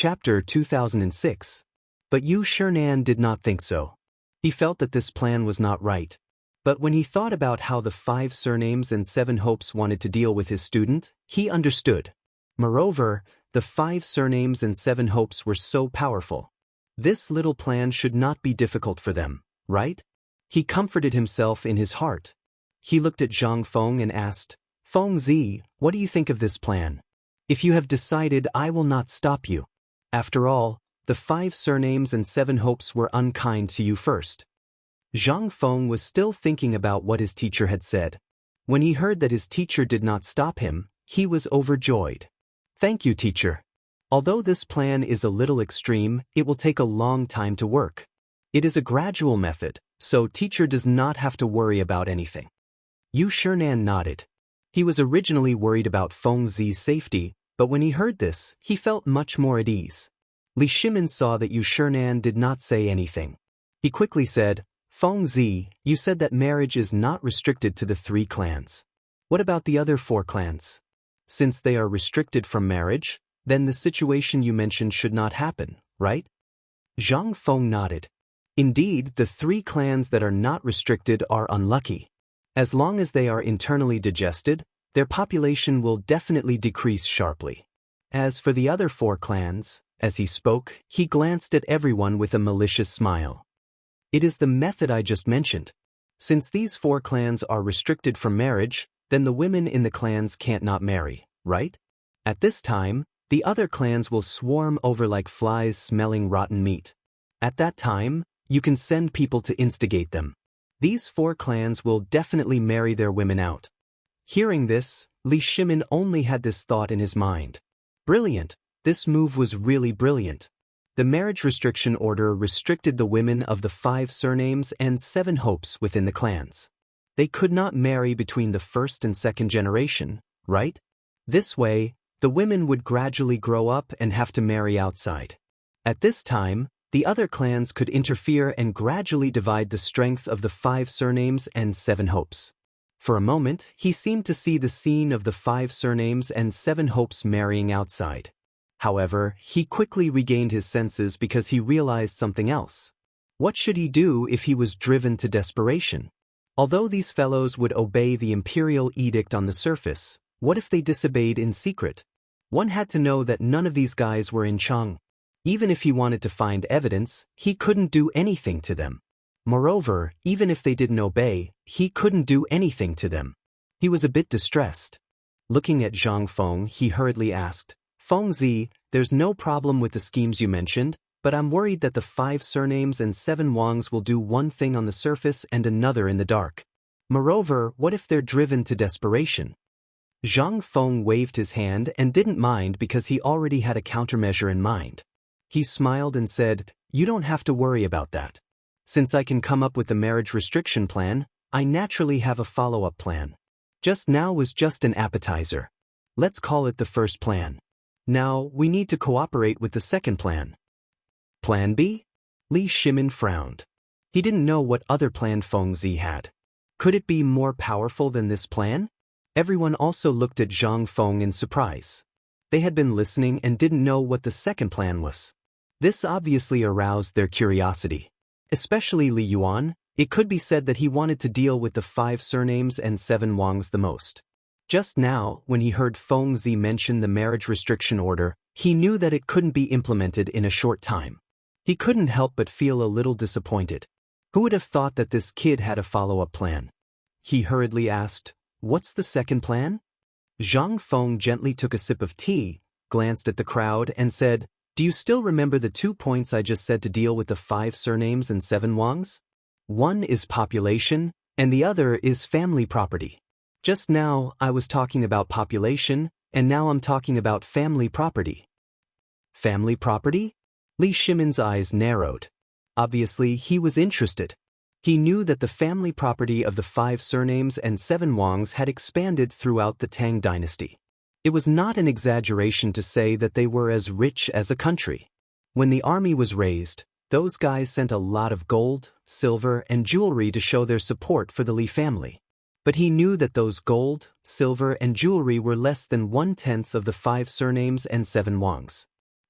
Chapter 2006. But Chang'an did not think so. He felt that this plan was not right. But when he thought about how the 5 surnames and 7 hopes wanted to deal with his student, he understood. Moreover, the 5 surnames and 7 hopes were so powerful. This little plan should not be difficult for them, right? He comforted himself in his heart. He looked at Zhang Feng and asked, "Feng Zi, what do you think of this plan? If you have decided, I will not stop you. After all, the 5 surnames and 7 hopes were unkind to you first." Zhang Feng was still thinking about what his teacher had said. When he heard that his teacher did not stop him, he was overjoyed. "Thank you, teacher. Although this plan is a little extreme, it will take a long time to work. It is a gradual method, so teacher does not have to worry about anything." Chang'an nodded. He was originally worried about Feng Zi's safety, but when he heard this, he felt much more at ease. Li Shimin saw that Chang'an did not say anything. He quickly said, "Feng Zi, you said that marriage is not restricted to the 3 clans. What about the other 4 clans? Since they are restricted from marriage, then the situation you mentioned should not happen, right?" Zhang Feng nodded. Indeed, the 3 clans that are not restricted are unlucky. As long as they are internally digested, their population will definitely decrease sharply. As for the other 4 clans, as he spoke, he glanced at everyone with a malicious smile. "It is the method I just mentioned. Since these 4 clans are restricted from marriage, then the women in the clans can't not marry, right? At this time, the other clans will swarm over like flies smelling rotten meat. At that time, you can send people to instigate them. These 4 clans will definitely marry their women out." Hearing this, Li Shimin only had this thought in his mind. Brilliant! This move was really brilliant. The marriage restriction order restricted the women of the 5 surnames and 7 hopes within the clans. They could not marry between the 1st and 2nd generation, right? This way, the women would gradually grow up and have to marry outside. At this time, the other clans could interfere and gradually divide the strength of the 5 surnames and 7 hopes. For a moment, he seemed to see the scene of the 5 surnames and 7 hopes marrying outside. However, he quickly regained his senses because he realized something else. What should he do if he was driven to desperation? Although these fellows would obey the imperial edict on the surface, what if they disobeyed in secret? One had to know that none of these guys were in Chang'an. Even if he wanted to find evidence, he couldn't do anything to them. Moreover, even if they didn't obey, he couldn't do anything to them. He was a bit distressed. Looking at Zhang Feng, he hurriedly asked, "Feng Zi, there's no problem with the schemes you mentioned, but I'm worried that the 5 surnames and 7 Wangs will do one thing on the surface and another in the dark. Moreover, what if they're driven to desperation?" Zhang Feng waved his hand and didn't mind because he already had a countermeasure in mind. He smiled and said, "You don't have to worry about that. Since I can come up with the marriage restriction plan, I naturally have a follow-up plan. Just now was just an appetizer. Let's call it the first plan. Now, we need to cooperate with the second plan." Plan B? Li Shimin frowned. He didn't know what other plan Feng Zi had. Could it be more powerful than this plan? Everyone also looked at Zhang Feng in surprise. They had been listening and didn't know what the second plan was. This obviously aroused their curiosity. Especially Li Yuan, it could be said that he wanted to deal with the 5 surnames and 7 Wangs the most. Just now, when he heard Feng Zi mention the marriage restriction order, he knew that it couldn't be implemented in a short time. He couldn't help but feel a little disappointed. Who would have thought that this kid had a follow-up plan? He hurriedly asked, "What's the second plan?" Zhang Feng gently took a sip of tea, glanced at the crowd, and said, "Do you still remember the 2 points I just said to deal with the 5 surnames and 7 Wangs? One is population, and the other is family property. Just now, I was talking about population, and now I'm talking about family property." Family property? Li Shimin's eyes narrowed. Obviously, he was interested. He knew that the family property of the 5 surnames and 7 Wangs had expanded throughout the Tang dynasty. It was not an exaggeration to say that they were as rich as a country. When the army was raised, those guys sent a lot of gold, silver, and jewelry to show their support for the Li family. But he knew that those gold, silver, and jewelry were less than 1/10 of the 5 surnames and 7 Wangs.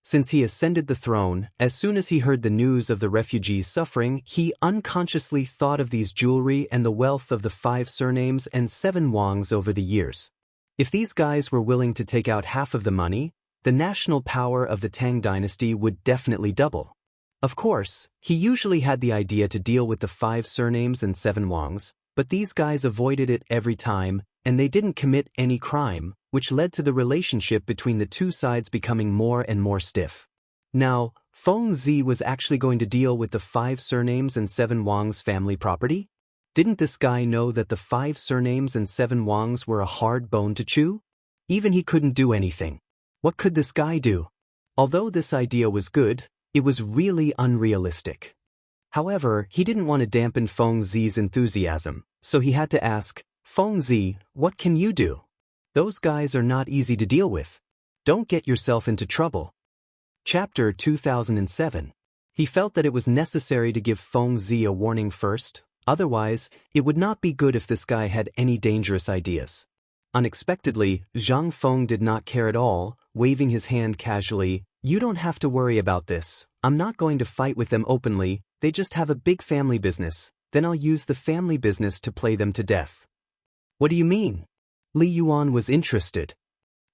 Since he ascended the throne, as soon as he heard the news of the refugees' suffering, he unconsciously thought of these jewelry and the wealth of the 5 surnames and 7 Wangs over the years. If these guys were willing to take out half of the money, the national power of the Tang dynasty would definitely double. Of course, he usually had the idea to deal with the 5 surnames and 7 Wangs, but these guys avoided it every time, and they didn't commit any crime, which led to the relationship between the two sides becoming more and more stiff. Now, Feng Zi was actually going to deal with the 5 surnames and 7 Wangs family property? Didn't this guy know that the 5 surnames and 7 Wangs were a hard bone to chew? Even he couldn't do anything. What could this guy do? Although this idea was good, it was really unrealistic. However, he didn't want to dampen Feng Zi's enthusiasm, so he had to ask, Feng Zi, what can you do? Those guys are not easy to deal with. Don't get yourself into trouble. Chapter 2007. He felt that it was necessary to give Feng Zi a warning first, otherwise, it would not be good if this guy had any dangerous ideas. Unexpectedly, Zhang Feng did not care at all, waving his hand casually, "You don't have to worry about this. I'm not going to fight with them openly, they just have a big family business, then I'll use the family business to play them to death." What do you mean? Li Yuan was interested.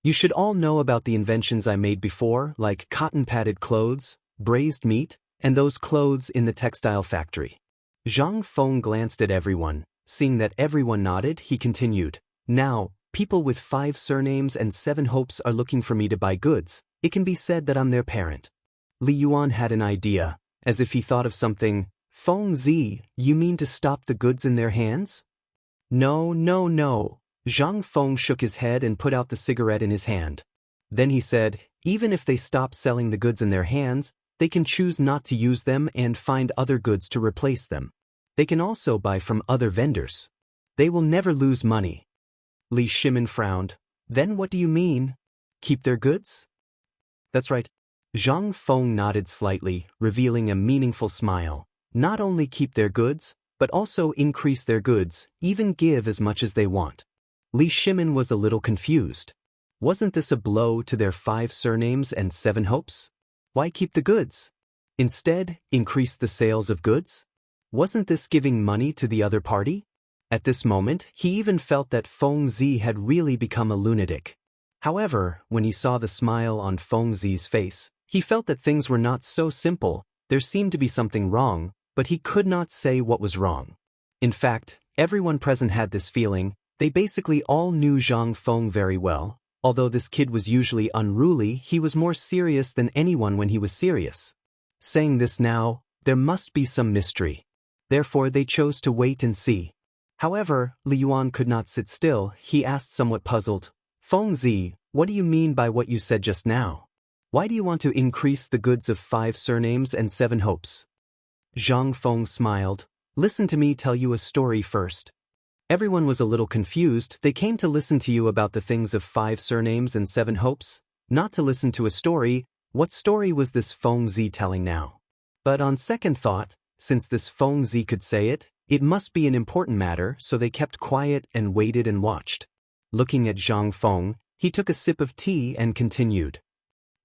You should all know about the inventions I made before, like cotton-padded clothes, braised meat, and those clothes in the textile factory. Zhang Feng glanced at everyone. Seeing that everyone nodded, he continued, "Now, people with 5 surnames and 7 hopes are looking for me to buy goods. It can be said that I'm their parent." Li Yuan had an idea, as if he thought of something. "Feng Zi, you mean to stop the goods in their hands?" No. Zhang Feng shook his head and put out the cigarette in his hand. Then he said, "Even if they stop selling the goods in their hands, they can choose not to use them and find other goods to replace them. They can also buy from other vendors. They will never lose money." Li Shimin frowned. "Then what do you mean? Keep their goods?" "That's right." Zhang Feng nodded slightly, revealing a meaningful smile. "Not only keep their goods, but also increase their goods, even give as much as they want." Li Shimin was a little confused. Wasn't this a blow to their 5 surnames and 7 hopes? Why keep the goods? Instead, increase the sales of goods? Wasn't this giving money to the other party? At this moment, he even felt that Feng Zi had really become a lunatic. However, when he saw the smile on Feng Zi's face, he felt that things were not so simple. There seemed to be something wrong, but he could not say what was wrong. In fact, everyone present had this feeling. They basically all knew Zhang Feng very well. Although this kid was usually unruly, he was more serious than anyone when he was serious. Saying this now, there must be some mystery. Therefore they chose to wait and see. However, Li Yuan could not sit still. He asked, somewhat puzzled, "Feng Zi, what do you mean by what you said just now? Why do you want to increase the goods of 5 surnames and 7 hopes?" Zhang Feng smiled. "Listen to me tell you a story first." Everyone was a little confused. They came to listen to you about the things of 5 surnames and 7 hopes, not to listen to a story. What story was this Feng Zi telling now? But on second thought, since this Feng Zi could say it, it must be an important matter, so they kept quiet and waited and watched. Looking at Zhang Feng, he took a sip of tea and continued.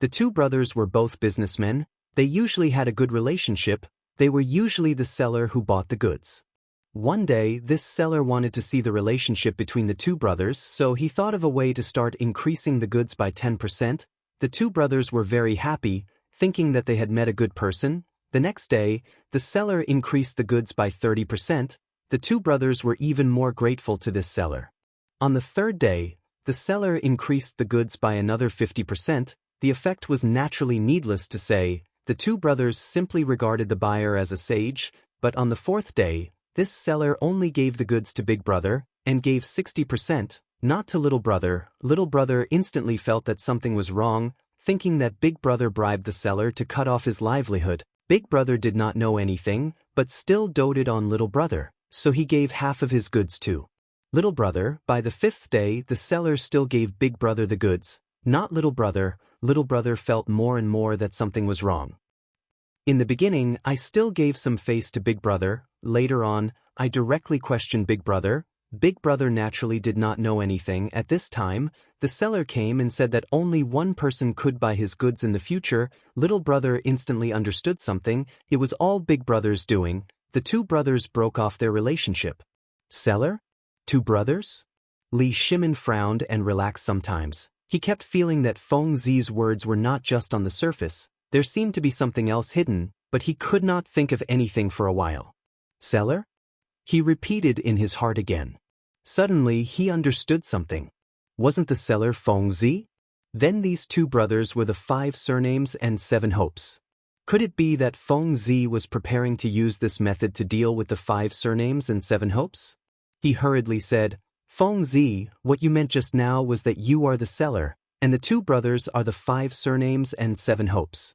The 2 brothers were both businessmen. They usually had a good relationship. They were usually the seller who bought the goods. One day, this seller wanted to see the relationship between the 2 brothers, so he thought of a way to start increasing the goods by 10%. The 2 brothers were very happy, thinking that they had met a good person. The next day, the seller increased the goods by 30%. The 2 brothers were even more grateful to this seller. On the 3rd day, the seller increased the goods by another 50%. The effect was naturally needless to say. The 2 brothers simply regarded the buyer as a sage, but on the 4th day, this seller only gave the goods to Big Brother, and gave 60%, not to Little Brother. Little Brother instantly felt that something was wrong, thinking that Big Brother bribed the seller to cut off his livelihood. Big Brother did not know anything, but still doted on Little Brother, so he gave half of his goods to Little Brother. By the 5th day, the seller still gave Big Brother the goods, not Little Brother. Little Brother felt more and more that something was wrong. In the beginning, I still gave some face to Big Brother. Later on, I directly questioned Big Brother. Big Brother naturally did not know anything. At this time, the seller came and said that only one person could buy his goods in the future. Little Brother instantly understood something. It was all Big Brother's doing. The two brothers broke off their relationship. Seller? Two brothers? Li Shimin frowned and relaxed sometimes. He kept feeling that Feng Zi's words were not just on the surface. There seemed to be something else hidden, but he could not think of anything for a while. Seller? He repeated in his heart again. Suddenly, he understood something. Wasn't the seller Feng Zi? Then these two brothers were the 5 surnames and 7 hopes. Could it be that Feng Zi was preparing to use this method to deal with the 5 surnames and 7 hopes? He hurriedly said, Feng Zi, what you meant just now was that you are the seller, and the two brothers are the 5 surnames and 7 hopes.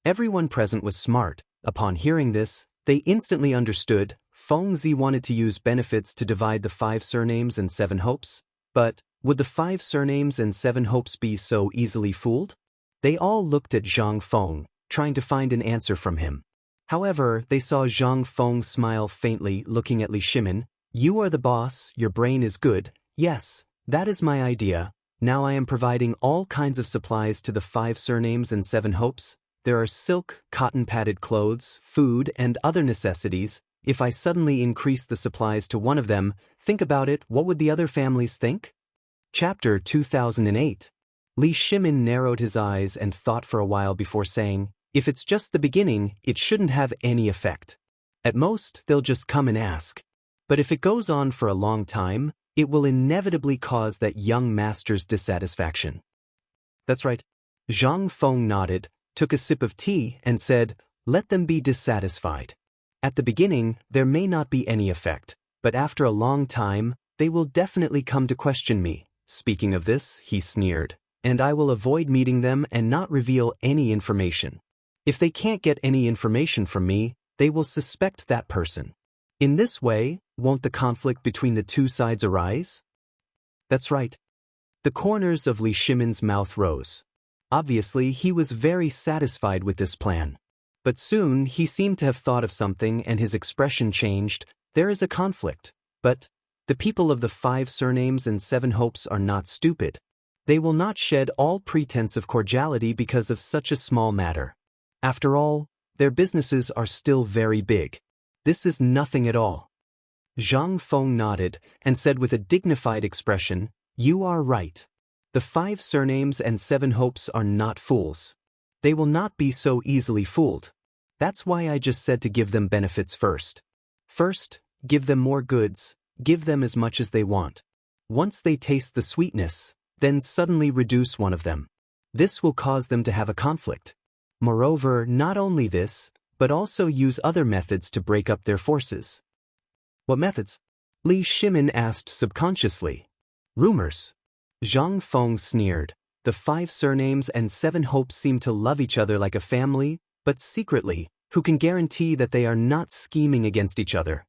Everyone present was smart. Upon hearing this, they instantly understood. Feng Zi wanted to use benefits to divide the 5 surnames and 7 hopes, but would the 5 surnames and 7 hopes be so easily fooled? They all looked at Zhang Feng, trying to find an answer from him. However, they saw Zhang Feng smile faintly, looking at Li Shimin. You are the boss, your brain is good. Yes, that is my idea. Now I am providing all kinds of supplies to the 5 surnames and 7 hopes. There are silk, cotton-padded clothes, food, and other necessities. If I suddenly increase the supplies to one of them, think about it, what would the other families think? Chapter 2008. Li Shimin narrowed his eyes and thought for a while before saying, if it's just the beginning, it shouldn't have any effect. At most, they'll just come and ask. But if it goes on for a long time, it will inevitably cause that young master's dissatisfaction. That's right. Zhang Feng nodded, took a sip of tea, and said, let them be dissatisfied. At the beginning, there may not be any effect, but after a long time, they will definitely come to question me. Speaking of this, he sneered, and I will avoid meeting them and not reveal any information. If they can't get any information from me, they will suspect that person. In this way, won't the conflict between the two sides arise? That's right. The corners of Li Shimin's mouth rose. Obviously, he was very satisfied with this plan. But soon, he seemed to have thought of something and his expression changed. There is a conflict. But the people of the 5 surnames and 7 hopes are not stupid. They will not shed all pretense of cordiality because of such a small matter. After all, their businesses are still very big. This is nothing at all. Zhang Feng nodded and said with a dignified expression, you are right. The 5 surnames and 7 hopes are not fools. They will not be so easily fooled. That's why I just said to give them benefits first. First, give them more goods, give them as much as they want. Once they taste the sweetness, then suddenly reduce one of them. This will cause them to have a conflict. Moreover, not only this, but also use other methods to break up their forces. What methods? Li Shimin asked subconsciously. Rumors. Zhang Feng sneered. The 5 surnames and 7 hopes seem to love each other like a family, but secretly, who can guarantee that they are not scheming against each other?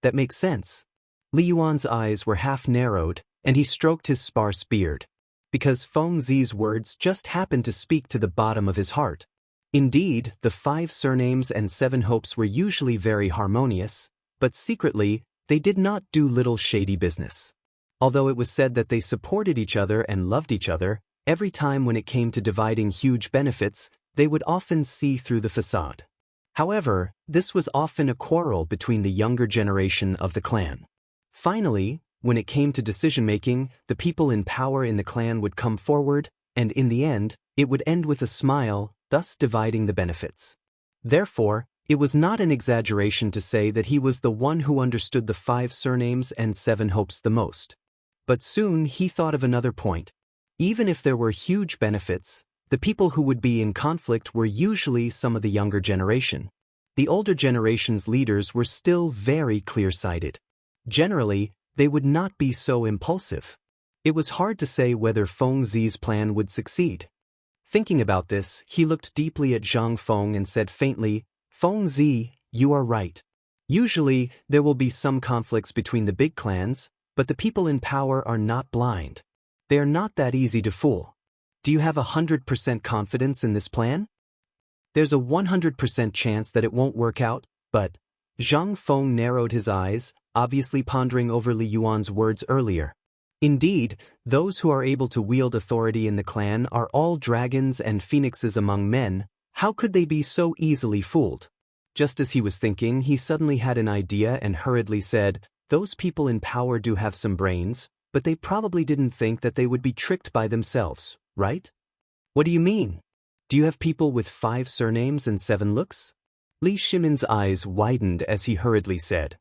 That makes sense. Li Yuan's eyes were half narrowed, and he stroked his sparse beard. Because Feng Zi's words just happened to speak to the bottom of his heart. Indeed, the 5 surnames and 7 hopes were usually very harmonious, but secretly, they did not do little shady business. Although it was said that they supported each other and loved each other, every time when it came to dividing huge benefits, they would often see through the facade. However, this was often a quarrel between the younger generation of the clan. Finally, when it came to decision-making, the people in power in the clan would come forward, and in the end, it would end with a smile, thus dividing the benefits. Therefore, it was not an exaggeration to say that he was the one who understood the 5 surnames and 7 hopes the most. But soon he thought of another point. Even if there were huge benefits, the people who would be in conflict were usually some of the younger generation. The older generation's leaders were still very clear-sighted. Generally, they would not be so impulsive. It was hard to say whether Feng Zi's plan would succeed. Thinking about this, he looked deeply at Zhang Feng and said faintly, Feng Zi, you are right. Usually, there will be some conflicts between the big clans, but the people in power are not blind. They are not that easy to fool. Do you have 100% confidence in this plan? There's a 100% chance that it won't work out, but Zhang Feng narrowed his eyes, obviously pondering over Li Yuan's words earlier. Indeed, those who are able to wield authority in the clan are all dragons and phoenixes among men. How could they be so easily fooled? Just as he was thinking, he suddenly had an idea and hurriedly said, "Those people in power do have some brains, but they probably didn't think that they would be tricked by themselves, right?" "What do you mean? Do you have people with 5 surnames and 7 looks?" Li Shimin's eyes widened as he hurriedly said.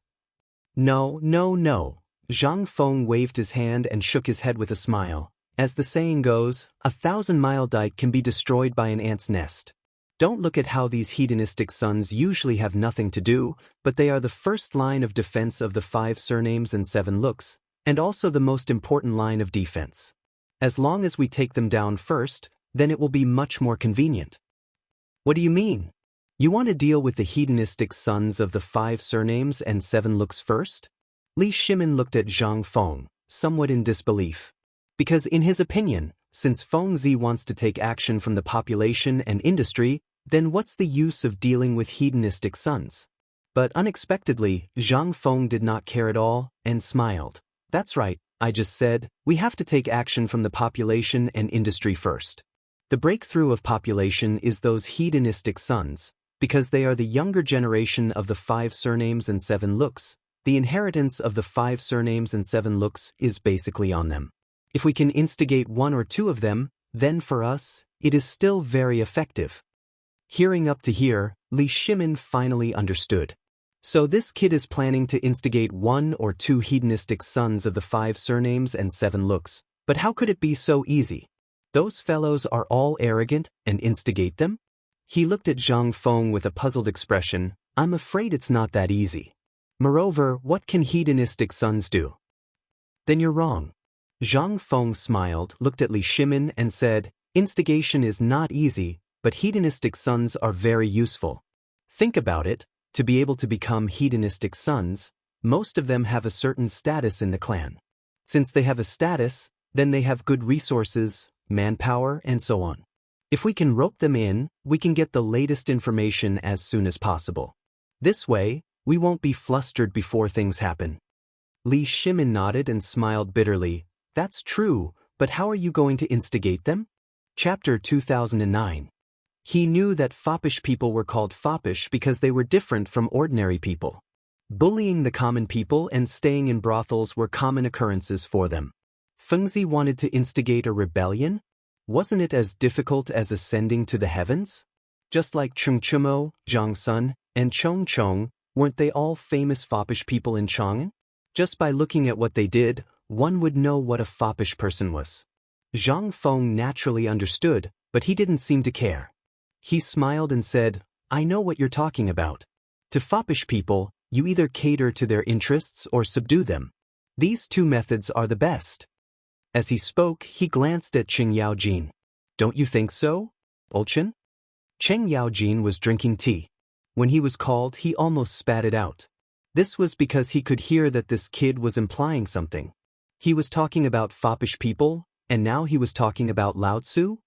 "No, no, no." Zhang Feng waved his hand and shook his head with a smile. "As the saying goes, 1,000-mile dike can be destroyed by an ant's nest. Don't look at how these hedonistic sons usually have nothing to do, but they are the first line of defense of the 5 surnames and 7 looks, and also the most important line of defense. As long as we take them down first, then it will be much more convenient." "What do you mean? You want to deal with the hedonistic sons of the 5 surnames and 7 looks first?" Li Shimin looked at Zhang Feng, somewhat in disbelief. Because in his opinion, since Fengzi wants to take action from the population and industry, then what's the use of dealing with hedonistic sons? But unexpectedly, Zhang Feng did not care at all, and smiled. "That's right, I just said, we have to take action from the population and industry first. The breakthrough of population is those hedonistic sons, because they are the younger generation of the 5 surnames and 7 looks. The inheritance of the 5 surnames and 7 looks is basically on them. If we can instigate 1 or 2 of them, then for us, it is still very effective." Hearing up to here, Li Shimin finally understood. So this kid is planning to instigate 1 or 2 hedonistic sons of the 5 surnames and 7 looks, but how could it be so easy? Those fellows are all arrogant and instigate them? He looked at Zhang Feng with a puzzled expression. "I'm afraid it's not that easy. Moreover, what can hedonistic sons do?" "Then you're wrong." Zhang Feng smiled, looked at Li Shimin and said, "Instigation is not easy, but hedonistic sons are very useful. Think about it, to be able to become hedonistic sons, most of them have a certain status in the clan. Since they have a status, then they have good resources, manpower, and so on. If we can rope them in, we can get the latest information as soon as possible. This way, we won't be flustered before things happen." Li Shimin nodded and smiled bitterly. "That's true, but how are you going to instigate them?" Chapter 2009. He knew that foppish people were called foppish because they were different from ordinary people. Bullying the common people and staying in brothels were common occurrences for them. Fengzi wanted to instigate a rebellion? Wasn't it as difficult as ascending to the heavens? Just like Chengchumo, Zhangsun, and Chongchong, weren't they all famous foppish people in Chang'an? Just by looking at what they did, one would know what a foppish person was. Zhang Feng naturally understood, but he didn't seem to care. He smiled and said, "I know what you're talking about. To foppish people, you either cater to their interests or subdue them. These 2 methods are the best." As he spoke, he glanced at Cheng Yaojin. "Don't you think so, Olchen?" Cheng Yaojin was drinking tea. When he was called, he almost spat it out. This was because he could hear that this kid was implying something. He was talking about foppish people, and now he was talking about Lao Tzu?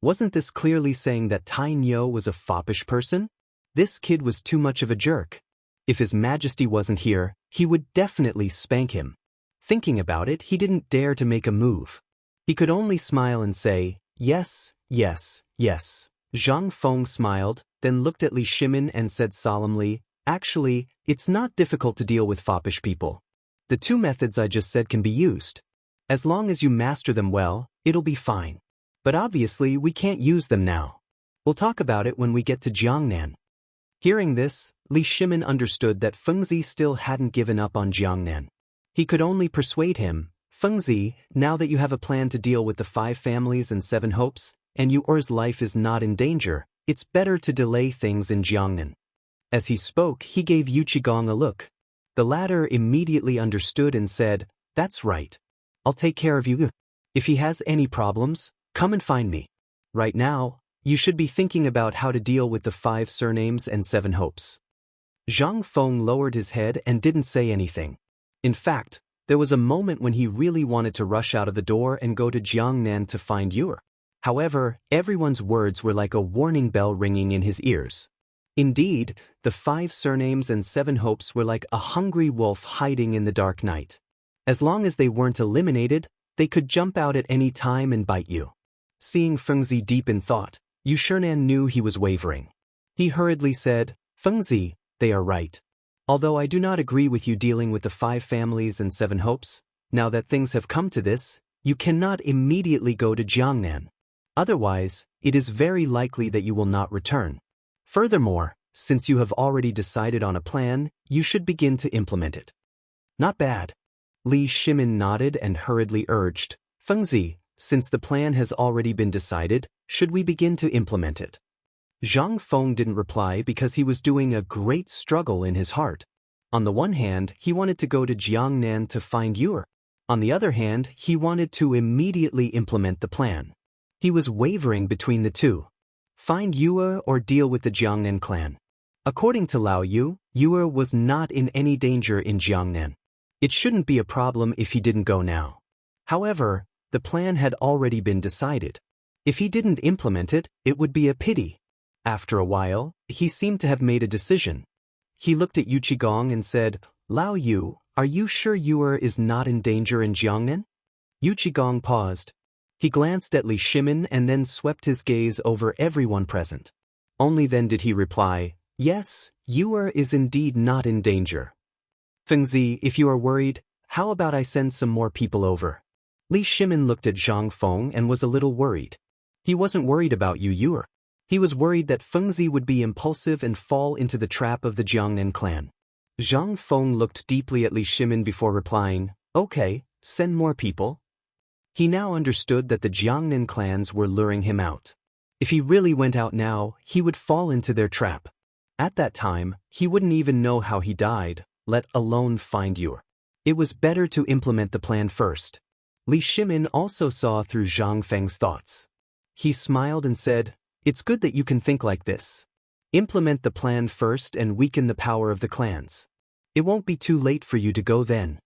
Wasn't this clearly saying that Tai Nyo was a foppish person? This kid was too much of a jerk. If His Majesty wasn't here, he would definitely spank him. Thinking about it, he didn't dare to make a move. He could only smile and say, "Yes, yes, yes." Zhang Feng smiled, then looked at Li Shimin and said solemnly, "Actually, it's not difficult to deal with foppish people. The 2 methods I just said can be used. As long as you master them well, it'll be fine. But obviously we can't use them now. We'll talk about it when we get to Jiangnan." Hearing this, Li Shimin understood that Fengzi still hadn't given up on Jiangnan. He could only persuade him, "Fengzi, now that you have a plan to deal with the 5 families and 7 hopes, and Yu'er's life is not in danger, it's better to delay things in Jiangnan." As he spoke, he gave Yu Qigong a look. The latter immediately understood and said, "That's right. I'll take care of you. If he has any problems, come and find me. Right now, you should be thinking about how to deal with the 5 surnames and 7 hopes." Zhang Feng lowered his head and didn't say anything. In fact, there was a moment when he really wanted to rush out of the door and go to Jiangnan to find Yu'er. However, everyone's words were like a warning bell ringing in his ears. Indeed, the 5 surnames and 7 hopes were like a hungry wolf hiding in the dark night. As long as they weren't eliminated, they could jump out at any time and bite you. Seeing Fengzi deep in thought, Yu Shinan knew he was wavering. He hurriedly said, "Fengzi, they are right. Although I do not agree with you dealing with the 5 families and 7 hopes, now that things have come to this, you cannot immediately go to Jiangnan. Otherwise, it is very likely that you will not return. Furthermore, since you have already decided on a plan, you should begin to implement it." "Not bad." Li Shimin nodded and hurriedly urged, "Fengzi, since the plan has already been decided, should we begin to implement it?" Zhang Feng didn't reply because he was doing a great struggle in his heart. On the one hand, he wanted to go to Jiangnan to find Yue. On the other hand, he wanted to immediately implement the plan. He was wavering between the two. Find Yue or deal with the Jiangnan clan. According to Lao Yu, Yue was not in any danger in Jiangnan. It shouldn't be a problem if he didn't go now. However, the plan had already been decided. If he didn't implement it, it would be a pity. After a while, he seemed to have made a decision. He looked at Yu Qigong and said, "Lao Yu, are you sure Yue is not in danger in Jiangnan?" Yu Qigong paused. He glanced at Li Shimin and then swept his gaze over everyone present. Only then did he reply, "Yes, Yue is indeed not in danger. Fengzi, if you are worried, how about I send some more people over?" Li Shimin looked at Zhang Feng and was a little worried. He wasn't worried about Yue. He was worried that Fengzi would be impulsive and fall into the trap of the Jiangnan clan. Zhang Feng looked deeply at Li Shimin before replying, "Okay, send more people." He now understood that the Jiangnan clans were luring him out. If he really went out now, he would fall into their trap. At that time, he wouldn't even know how he died, let alone find Yue. It was better to implement the plan first. Li Shimin also saw through Zhang Feng's thoughts. He smiled and said, "It's good that you can think like this. Implement the plan first and weaken the power of the clans. It won't be too late for you to go then."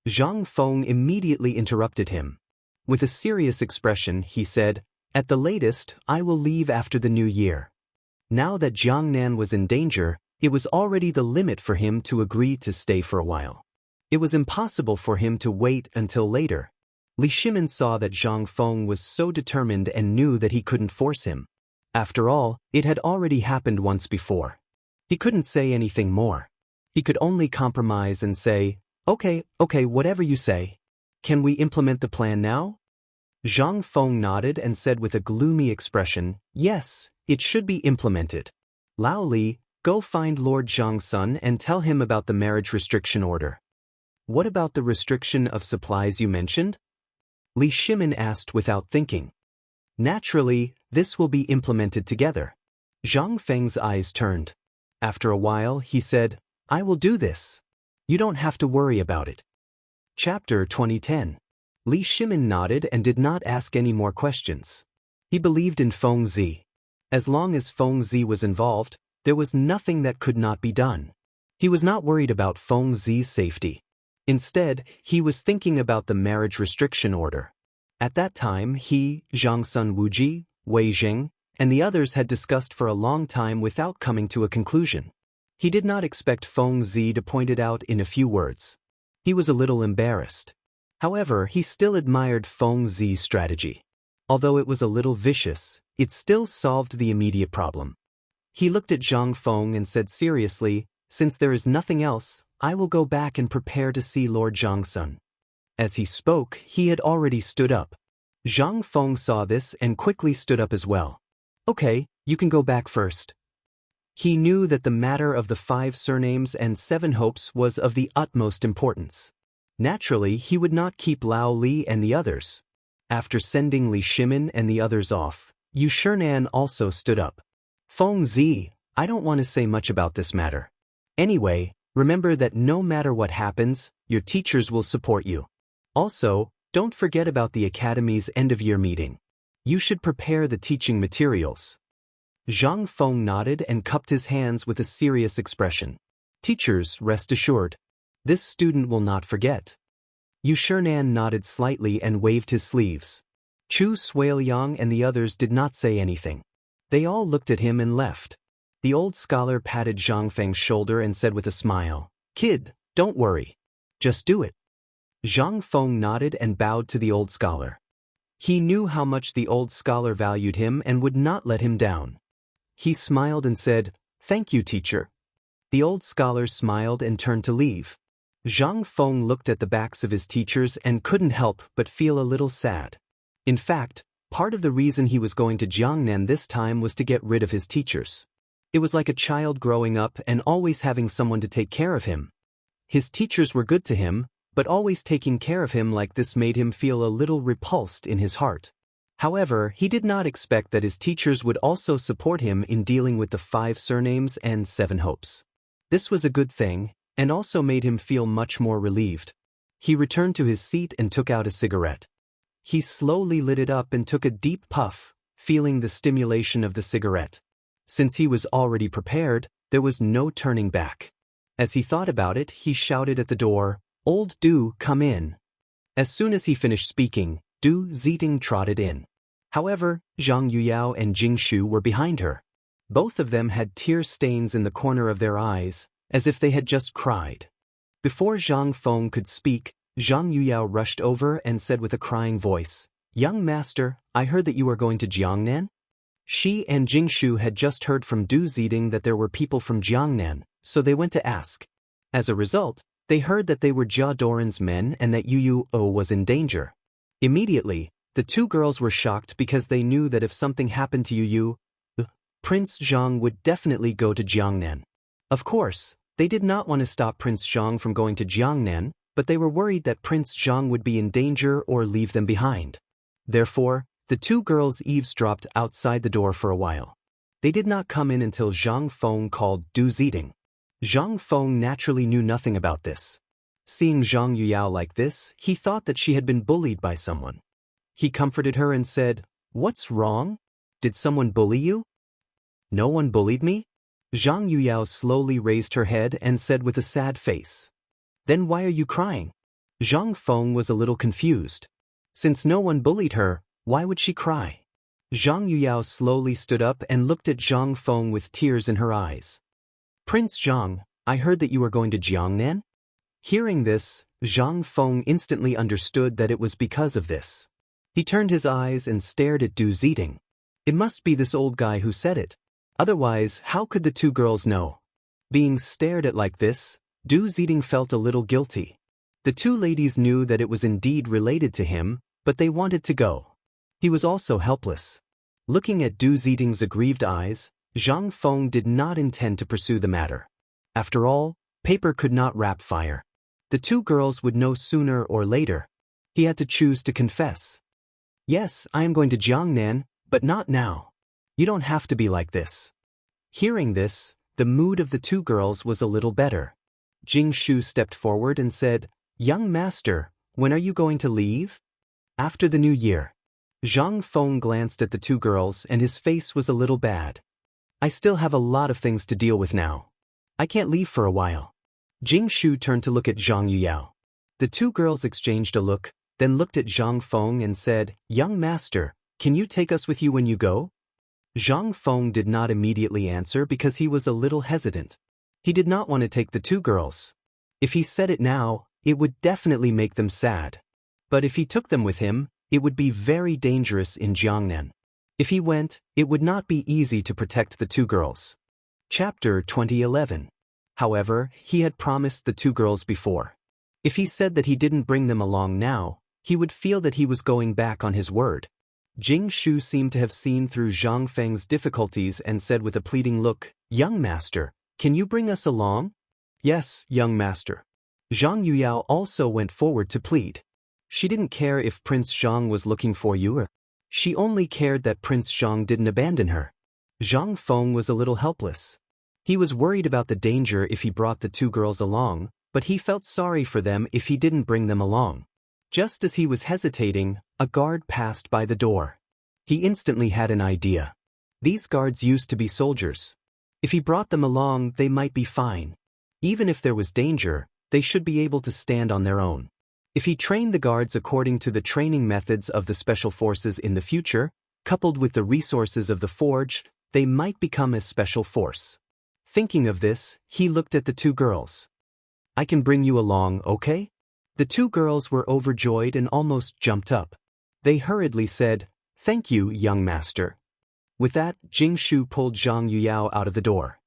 Zhang Feng immediately interrupted him. With a serious expression, he said, "At the latest, I will leave after the new year." Now that Jiangnan was in danger, it was already the limit for him to agree to stay for a while. It was impossible for him to wait until later. Li Shimin saw that Zhang Feng was so determined and knew that he couldn't force him. After all, it had already happened once before. He couldn't say anything more. He could only compromise and say, Okay, whatever you say. Can we implement the plan now?" Zhang Feng nodded and said with a gloomy expression, "Yes, it should be implemented. Lao Li, go find Lord Zhang's son and tell him about the marriage restriction order." "What about the restriction of supplies you mentioned?" Li Shimin asked without thinking. "Naturally, this will be implemented together." Zhang Feng's eyes turned. After a while, he said, "I will do this. You don't have to worry about it." Chapter 2010. Li Shimin nodded and did not ask any more questions. He believed in Fengzi. As long as Fengzi was involved, there was nothing that could not be done. He was not worried about Fengzi's safety. Instead, he was thinking about the marriage restriction order. At that time, he, Zhangsun Wuji, Wei Jing, and the others had discussed for a long time without coming to a conclusion. He did not expect Fengzi to point it out in a few words. He was a little embarrassed. However, he still admired Fengzi's strategy. Although it was a little vicious, it still solved the immediate problem. He looked at Zhang Feng and said seriously, "Since there is nothing else, I will go back and prepare to see Lord Zhangsun." As he spoke, he had already stood up. Zhang Feng saw this and quickly stood up as well. "Okay, you can go back first." He knew that the matter of the 5 surnames and 7 hopes was of the utmost importance. Naturally, he would not keep Lao Li and the others. After sending Li Shimin and the others off, Yu Shinan also stood up. "Fengzi, I don't want to say much about this matter. Anyway, remember that no matter what happens, your teachers will support you. Also, don't forget about the Academy's end-of-year meeting. You should prepare the teaching materials." Zhang Feng nodded and cupped his hands with a serious expression. "Teachers, rest assured. This student will not forget." Yu Shinan nodded slightly and waved his sleeves. Chu Suiliang and the others did not say anything. They all looked at him and left. The old scholar patted Zhang Feng's shoulder and said with a smile, "Kid, don't worry. Just do it." Zhang Feng nodded and bowed to the old scholar. He knew how much the old scholar valued him and would not let him down. He smiled and said, "Thank you, teacher." The old scholar smiled and turned to leave. Zhang Feng looked at the backs of his teachers and couldn't help but feel a little sad. In fact, part of the reason he was going to Jiangnan this time was to get rid of his teachers. It was like a child growing up and always having someone to take care of him. His teachers were good to him, but always taking care of him like this made him feel a little repulsed in his heart. However, he did not expect that his teachers would also support him in dealing with the 5 surnames and 7 hopes. This was a good thing, and also made him feel much more relieved. He returned to his seat and took out a cigarette. He slowly lit it up and took a deep puff, feeling the stimulation of the cigarette. Since he was already prepared, there was no turning back. As he thought about it, he shouted at the door, "Old Du, come in." As soon as he finished speaking, Du Ziting trotted in. However, Zhang Yuyao and Jing Shu were behind her. Both of them had tear stains in the corner of their eyes, as if they had just cried. Before Zhang Feng could speak, Zhang Yuyao rushed over and said with a crying voice, "Young master, I heard that you are going to Jiangnan?" She and Jing Shu had just heard from Du Ziting that there were people from Jiangnan, so they went to ask. As a result, they heard that they were Jia Doran's men and that Yu O was in danger. Immediately, the 2 girls were shocked because they knew that if something happened to Yu, Prince Zhang would definitely go to Jiangnan. Of course, they did not want to stop Prince Zhang from going to Jiangnan, but they were worried that Prince Zhang would be in danger or leave them behind. Therefore, the 2 girls eavesdropped outside the door for a while. They did not come in until Zhang Feng called Du Ziting. Zhang Feng naturally knew nothing about this. Seeing Zhang Yuyao like this, he thought that she had been bullied by someone. He comforted her and said, "What's wrong? Did someone bully you?" "No one bullied me?" Zhang Yuyao slowly raised her head and said with a sad face. "Then why are you crying?" Zhang Feng was a little confused. Since no one bullied her, why would she cry? Zhang Yuyao slowly stood up and looked at Zhang Feng with tears in her eyes. "Prince Zhang, I heard that you were going to Jiangnan?" Hearing this, Zhang Feng instantly understood that it was because of this. He turned his eyes and stared at Du Ziting. It must be this old guy who said it. Otherwise, how could the 2 girls know? Being stared at like this, Du Ziting felt a little guilty. The 2 ladies knew that it was indeed related to him, but they wanted to go. He was also helpless. Looking at Du Ziting's aggrieved eyes, Zhang Feng did not intend to pursue the matter. After all, paper could not wrap fire. The 2 girls would know sooner or later. He had to choose to confess. "Yes, I am going to Jiangnan, but not now. You don't have to be like this." Hearing this, the mood of the 2 girls was a little better. Jing Shu stepped forward and said, "Young master, when are you going to leave?" "After the new year." Zhang Feng glanced at the 2 girls and his face was a little bad. "I still have a lot of things to deal with now. I can't leave for a while." Jing Shu turned to look at Zhang Yuyao. The 2 girls exchanged a look, then looked at Zhang Feng and said, "Young master, can you take us with you when you go?" Zhang Feng did not immediately answer because he was a little hesitant. He did not want to take the 2 girls. If he said it now, it would definitely make them sad. But if he took them with him, it would be very dangerous in Jiangnan. If he went, it would not be easy to protect the 2 girls. Chapter 2011. However, he had promised the 2 girls before. If he said that he didn't bring them along now, he would feel that he was going back on his word. Jing Shu seemed to have seen through Zhang Feng's difficulties and said with a pleading look, "Young master, can you bring us along?" "Yes, young master." Zhang Yuyao also went forward to plead. She didn't care if Prince Zhang was looking for you. She only cared that Prince Zhang didn't abandon her. Zhang Feng was a little helpless. He was worried about the danger if he brought the 2 girls along, but he felt sorry for them if he didn't bring them along. Just as he was hesitating, a guard passed by the door. He instantly had an idea. These guards used to be soldiers. If he brought them along, they might be fine. Even if there was danger, they should be able to stand on their own. If he trained the guards according to the training methods of the special forces in the future, coupled with the resources of the forge, they might become a special force. Thinking of this, he looked at the two girls. I can bring you along, okay? The two girls were overjoyed and almost jumped up. They hurriedly said, Thank you, young master. With that, Jing Shu pulled Zhang Yuyao out of the door.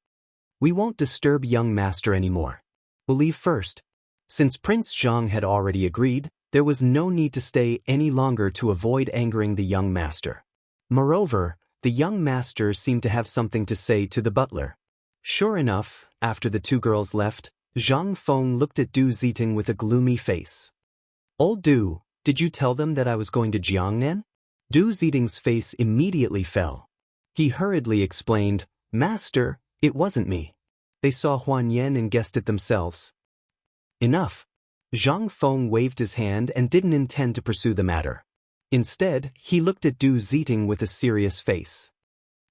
We won't disturb young master anymore. We'll leave first. Since Prince Zhang had already agreed, there was no need to stay any longer to avoid angering the young master. Moreover, the young master seemed to have something to say to the butler. Sure enough, after the two girls left, Zhang Feng looked at Du Ziting with a gloomy face. Old Du, did you tell them that I was going to Jiangnan? Du Ziting's face immediately fell. He hurriedly explained, Master, it wasn't me. They saw Huan Yan and guessed it themselves. Enough. Zhang Feng waved his hand and didn't intend to pursue the matter. Instead, he looked at Du Ziting with a serious face.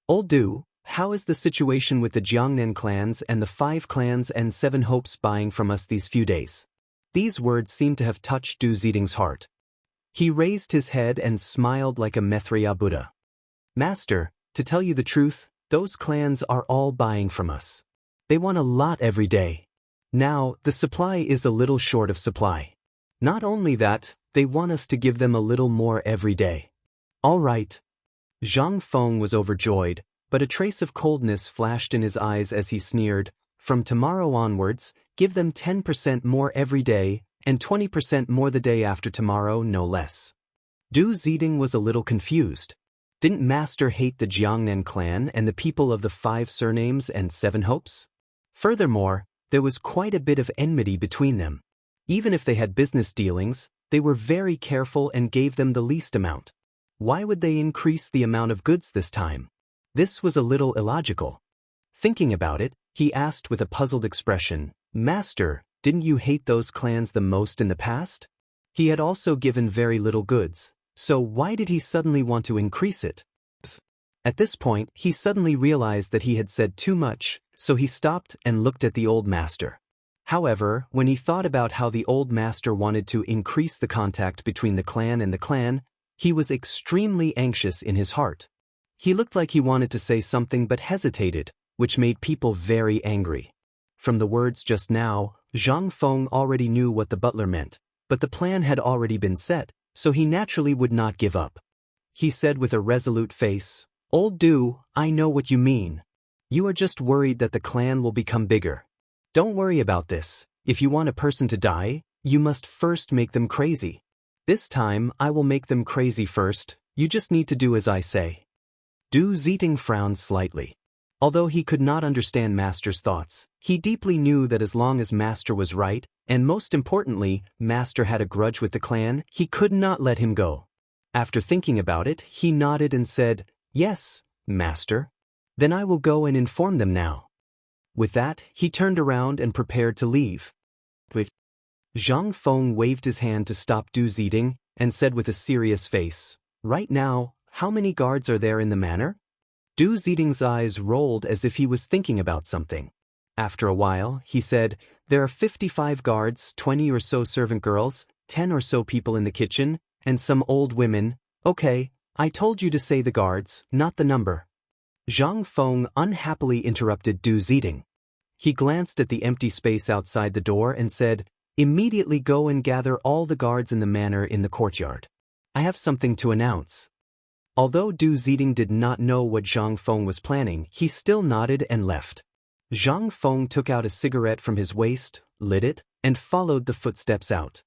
Old Du, how is the situation with the Jiangnan clans and the 5 clans and 7 hopes buying from us these few days? These words seemed to have touched Du Ziting's heart. He raised his head and smiled like a Maitreya Buddha. Master, to tell you the truth, those clans are all buying from us. They want a lot every day. Now, the supply is a little short of supply. Not only that, they want us to give them a little more every day. All right. Zhang Feng was overjoyed, but a trace of coldness flashed in his eyes as he sneered, From tomorrow onwards, give them 10% more every day, and 20% more the day after tomorrow, no less. Du Ziting was a little confused. Didn't Master hate the Jiangnan clan and the people of the 5 surnames and 7 hopes? Furthermore, there was quite a bit of enmity between them. Even if they had business dealings, they were very careful and gave them the least amount. Why would they increase the amount of goods this time? This was a little illogical. Thinking about it, he asked with a puzzled expression, Master, didn't you hate those clans the most in the past? He had also given very little goods, so why did he suddenly want to increase it? At this point, he suddenly realized that he had said too much, so he stopped and looked at the old master. However, when he thought about how the old master wanted to increase the contact between the clan and the clan, he was extremely anxious in his heart. He looked like he wanted to say something but hesitated, which made people very angry. From the words just now, Zhang Feng already knew what the butler meant, but the plan had already been set, so he naturally would not give up. He said with a resolute face, Old Du, I know what you mean. You are just worried that the clan will become bigger. Don't worry about this. If you want a person to die, you must first make them crazy. This time, I will make them crazy first. You just need to do as I say. Du Ziting frowned slightly. Although he could not understand Master's thoughts, he deeply knew that as long as Master was right, and most importantly, Master had a grudge with the clan, he could not let him go. After thinking about it, he nodded and said, Yes, Master. Then I will go and inform them now. With that, he turned around and prepared to leave. But Zhang Feng waved his hand to stop Du Ziting and said with a serious face, Right now, how many guards are there in the manor? Du Ziting's eyes rolled as if he was thinking about something. After a while, he said, There are 55 guards, 20 or so servant girls, 10 or so people in the kitchen, and some old women. Okay, I told you to say the guards, not the number. Zhang Feng unhappily interrupted Du Ziting. He glanced at the empty space outside the door and said, Immediately go and gather all the guards in the manor in the courtyard. I have something to announce. Although Du Ziting did not know what Zhang Feng was planning, he still nodded and left. Zhang Feng took out a cigarette from his waist, lit it, and followed the footsteps out.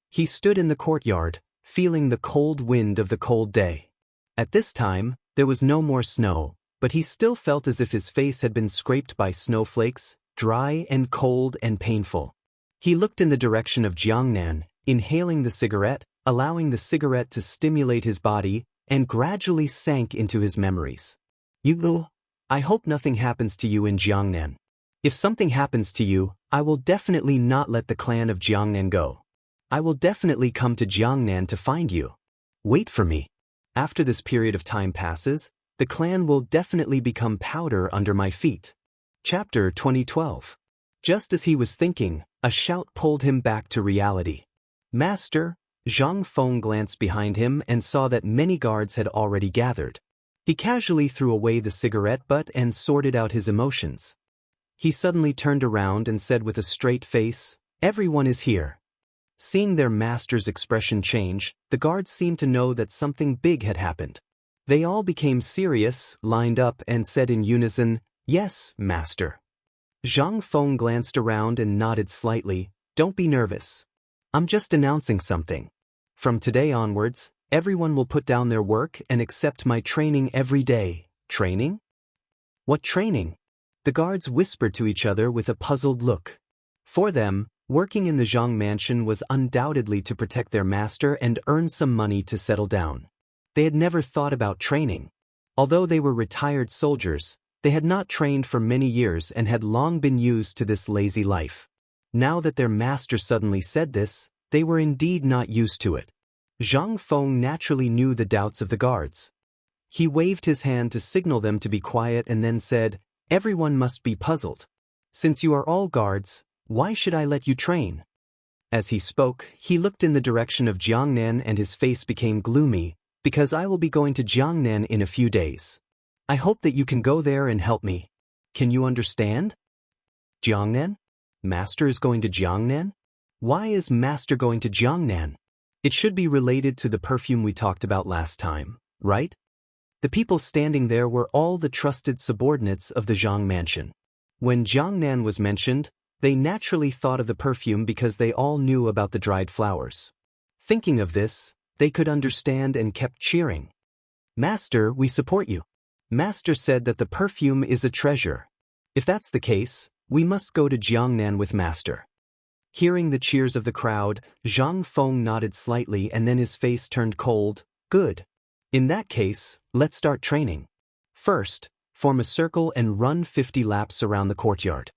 He stood in the courtyard, feeling the cold wind of the cold day. At this time, there was no more snow, but he still felt as if his face had been scraped by snowflakes, dry and cold and painful. He looked in the direction of Jiangnan, inhaling the cigarette, allowing the cigarette to stimulate his body, and gradually sank into his memories. I hope nothing happens to you in Jiangnan. If something happens to you, I will definitely not let the clan of Jiangnan go. I will definitely come to Jiangnan to find you. Wait for me. After this period of time passes, the clan will definitely become powder under my feet. Chapter 2012. Just as he was thinking, a shout pulled him back to reality. Master! Zhang Feng glanced behind him and saw that many guards had already gathered. He casually threw away the cigarette butt and sorted out his emotions. He suddenly turned around and said with a straight face, "Everyone is here." Seeing their master's expression change, the guards seemed to know that something big had happened. They all became serious, lined up, and said in unison, "Yes, master." Zhang Feng glanced around and nodded slightly. "Don't be nervous. I'm just announcing something. From today onwards, everyone will put down their work and accept my training every day." Training? What training? The guards whispered to each other with a puzzled look. For them, working in the Zhang mansion was undoubtedly to protect their master and earn some money to settle down. They had never thought about training. Although they were retired soldiers, they had not trained for many years and had long been used to this lazy life. Now that their master suddenly said this, they were indeed not used to it. Zhang Feng naturally knew the doubts of the guards. He waved his hand to signal them to be quiet and then said, "Everyone must be puzzled. Since you are all guards, why should I let you train?" As he spoke, he looked in the direction of Jiangnan and his face became gloomy, "Because I will be going to Jiangnan in a few days. I hope that you can go there and help me. Can you understand?" Jiangnan? Master is going to Jiangnan? Why is Master going to Jiangnan? It should be related to the perfume we talked about last time, right? The people standing there were all the trusted subordinates of the Zhang mansion. When Jiangnan was mentioned, they naturally thought of the perfume because they all knew about the dried flowers. Thinking of this, they could understand and kept cheering. "Master, we support you." Master said that the perfume is a treasure. If that's the case, we must go to Jiangnan with Master. Hearing the cheers of the crowd, Zhang Feng nodded slightly and then his face turned cold. "Good. In that case, let's start training. First, form a circle and run 50 laps around the courtyard."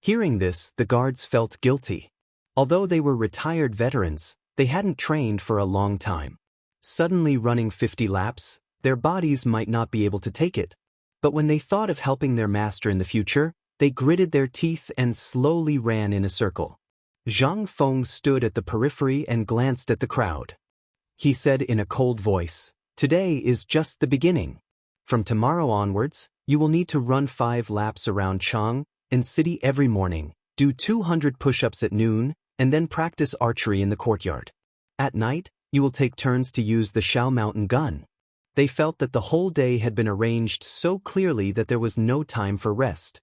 Hearing this, the guards felt guilty. Although they were retired veterans, they hadn't trained for a long time. Suddenly running 50 laps, their bodies might not be able to take it. But when they thought of helping their master in the future, they gritted their teeth and slowly ran in a circle. Zhang Feng stood at the periphery and glanced at the crowd. He said in a cold voice, "Today is just the beginning. From tomorrow onwards, you will need to run 5 laps around Chang'an city every morning, do 200 push-ups at noon, and then practice archery in the courtyard. At night, you will take turns to use the Shao Mountain gun." They felt that the whole day had been arranged so clearly that there was no time for rest.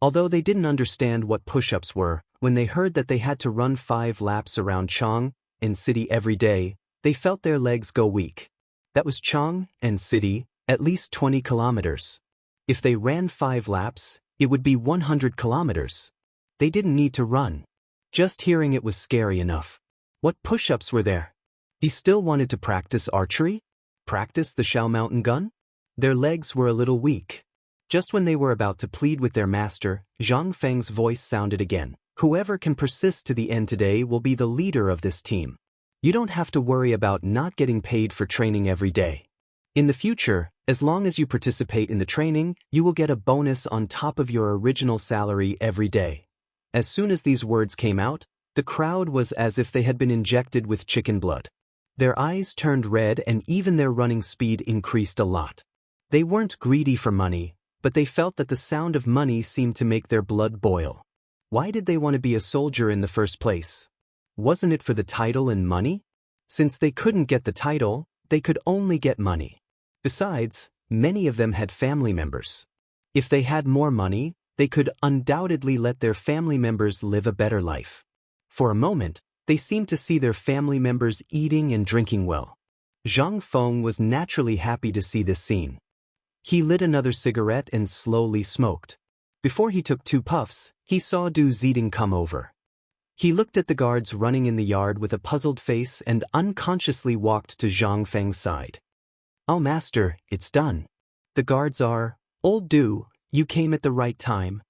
Although they didn't understand what push-ups were, when they heard that they had to run 5 laps around Chang'an city every day, they felt their legs go weak. That was Chang'an city, at least 20 kilometers. If they ran 5 laps, it would be 100 kilometers. They didn't need to run. Just hearing it was scary enough. What push-ups were there? He still wanted to practice archery? Practice the Shao Mountain gun? Their legs were a little weak. Just when they were about to plead with their master, Zhang Feng's voice sounded again. "Whoever can persist to the end today will be the leader of this team. You don't have to worry about not getting paid for training every day. In the future, as long as you participate in the training, you will get a bonus on top of your original salary every day." As soon as these words came out, the crowd was as if they had been injected with chicken blood. Their eyes turned red and even their running speed increased a lot. They weren't greedy for money, but they felt that the sound of money seemed to make their blood boil. Why did they want to be a soldier in the first place? Wasn't it for the title and money? Since they couldn't get the title, they could only get money. Besides, many of them had family members. If they had more money, they could undoubtedly let their family members live a better life. For a moment, they seemed to see their family members eating and drinking well. Zhang Feng was naturally happy to see this scene. He lit another cigarette and slowly smoked. Before he took 2 puffs, he saw Du Ziding come over. He looked at the guards running in the yard with a puzzled face and unconsciously walked to Zhang Feng's side. "Oh, master, it's done. The guards are... Old Du, you came at the right time."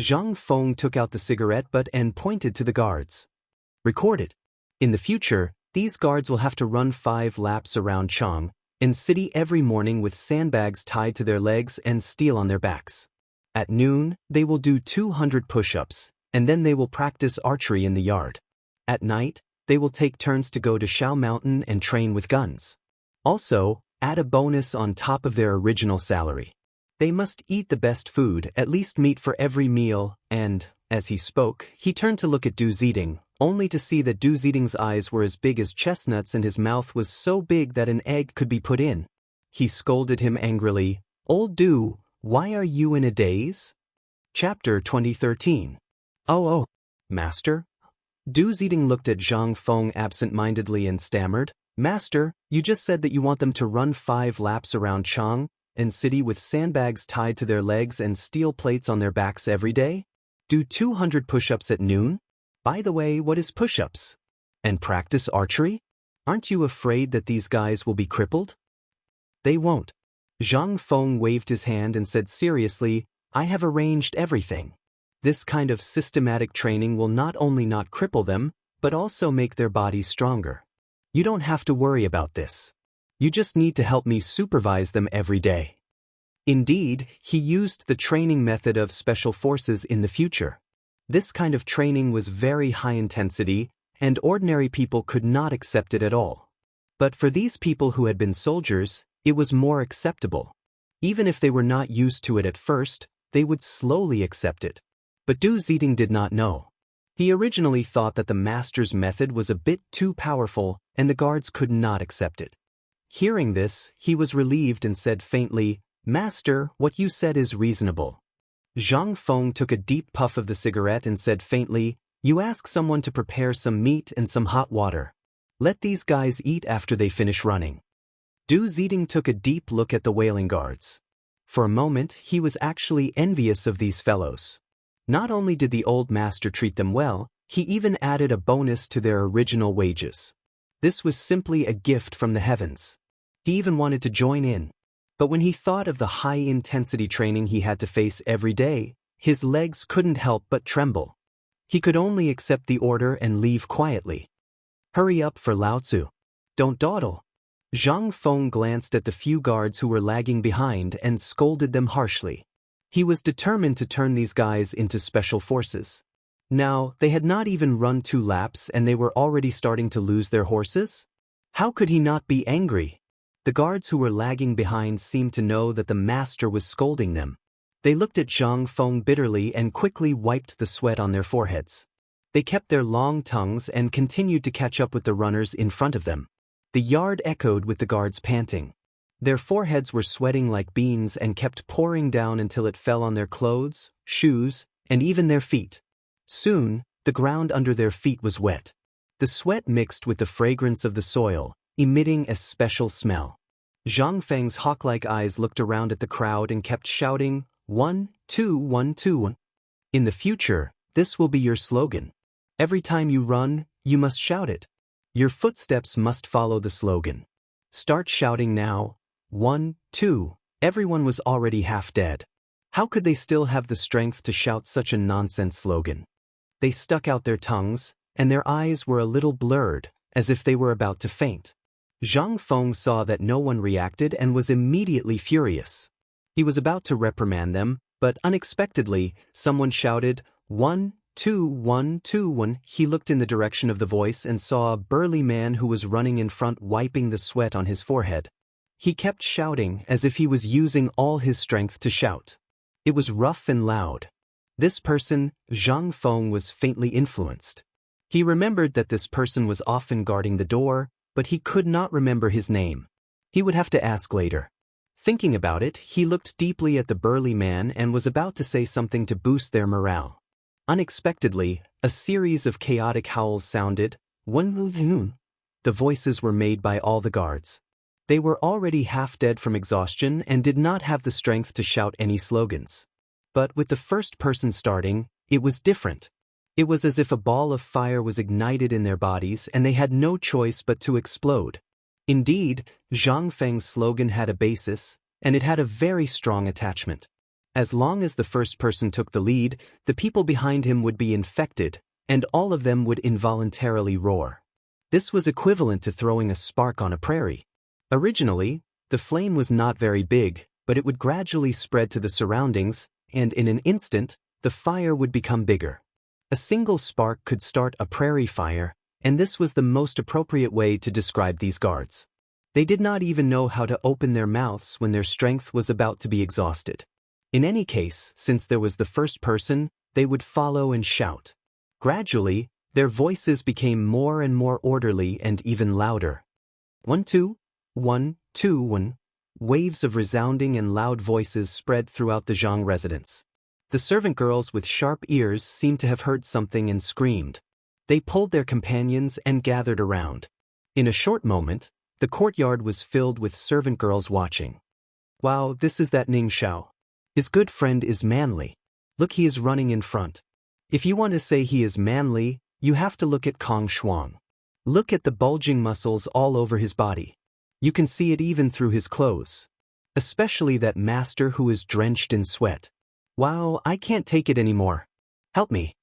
Zhang Feng took out the cigarette butt and pointed to the guards. "Record it. In the future, these guards will have to run 5 laps around Chang'an city every morning with sandbags tied to their legs and steel on their backs. At noon, they will do 200 push-ups, and then they will practice archery in the yard. At night, they will take turns to go to Shao Mountain and train with guns. Also, add a bonus on top of their original salary. They must eat the best food, at least meat for every meal, and, as he spoke, he turned to look at Du Ziding, only to see that Du Ziding's eyes were as big as chestnuts and his mouth was so big that an egg could be put in. He scolded him angrily, "Old Du, why are you in a daze?" Chapter 2013. Oh, Master? Du Ziding looked at Zhang Feng absent-mindedly and stammered, "Master, you just said that you want them to run 5 laps around Chang'an city with sandbags tied to their legs and steel plates on their backs every day? Do 200 push-ups at noon? By the way, what is push-ups? And practice archery? Aren't you afraid that these guys will be crippled?" "They won't." Zhang Feng waved his hand and said seriously, "I have arranged everything. This kind of systematic training will not only not cripple them, but also make their bodies stronger. You don't have to worry about this. You just need to help me supervise them every day." Indeed, he used the training method of special forces in the future. This kind of training was very high intensity, and ordinary people could not accept it at all. But for these people who had been soldiers, it was more acceptable. Even if they were not used to it at first, they would slowly accept it. But Du Ziding did not know. He originally thought that the master's method was a bit too powerful, and the guards could not accept it. Hearing this, he was relieved and said faintly, "Master, what you said is reasonable." Zhang Feng took a deep puff of the cigarette and said faintly, "You ask someone to prepare some meat and some hot water. Let these guys eat after they finish running." Du Ziding took a deep look at the wailing guards. For a moment, he was actually envious of these fellows. Not only did the old master treat them well, he even added a bonus to their original wages. This was simply a gift from the heavens. He even wanted to join in. But when he thought of the high-intensity training he had to face every day, his legs couldn't help but tremble. He could only accept the order and leave quietly. "Hurry up for Lao Tzu. Don't dawdle." Zhang Feng glanced at the few guards who were lagging behind and scolded them harshly. He was determined to turn these guys into special forces. Now, they had not even run 2 laps and they were already starting to lose their horses? How could he not be angry? The guards who were lagging behind seemed to know that the master was scolding them. They looked at Zhang Feng bitterly and quickly wiped the sweat on their foreheads. They kept their long tongues and continued to catch up with the runners in front of them. The yard echoed with the guards panting. Their foreheads were sweating like beans and kept pouring down until it fell on their clothes, shoes, and even their feet. Soon, the ground under their feet was wet. The sweat mixed with the fragrance of the soil, emitting a special smell. Zhang Feng's hawk-like eyes looked around at the crowd and kept shouting, 1, 2, 1, 2, 1. In the future, this will be your slogan. Every time you run, you must shout it. Your footsteps must follow the slogan. Start shouting now. 1, 2. Everyone was already half dead. How could they still have the strength to shout such a nonsense slogan? They stuck out their tongues, and their eyes were a little blurred, as if they were about to faint. Zhang Feng saw that no one reacted and was immediately furious. He was about to reprimand them, but unexpectedly, someone shouted, 1, 2, 1, 2, 1. He looked in the direction of the voice and saw a burly man who was running in front wiping the sweat on his forehead. He kept shouting as if he was using all his strength to shout. It was rough and loud. This person, Zhang Feng, was faintly influenced. He remembered that this person was often guarding the door, but he could not remember his name. He would have to ask later. Thinking about it, he looked deeply at the burly man and was about to say something to boost their morale. Unexpectedly, a series of chaotic howls sounded. The voices were made by all the guards. They were already half dead from exhaustion and did not have the strength to shout any slogans. But with the first person starting, it was different. It was as if a ball of fire was ignited in their bodies and they had no choice but to explode. Indeed, Zhang Feng's slogan had a basis, and it had a very strong attachment. As long as the first person took the lead, the people behind him would be infected, and all of them would involuntarily roar. This was equivalent to throwing a spark on a prairie. Originally, the flame was not very big, but it would gradually spread to the surroundings, and in an instant, the fire would become bigger. A single spark could start a prairie fire, and this was the most appropriate way to describe these guards. They did not even know how to open their mouths when their strength was about to be exhausted. In any case, since there was the first person, they would follow and shout. Gradually, their voices became more and more orderly and even louder. 1 2, 1 2 1. Waves of resounding and loud voices spread throughout the Zhang residence. The servant girls with sharp ears seemed to have heard something and screamed. They pulled their companions and gathered around. In a short moment, the courtyard was filled with servant girls watching. Wow, this is that Ning Xiao. His good friend is manly. Look, he is running in front. If you want to say he is manly, you have to look at Kong Shuang. Look at the bulging muscles all over his body. You can see it even through his clothes. Especially that master who is drenched in sweat. Wow, I can't take it anymore. Help me.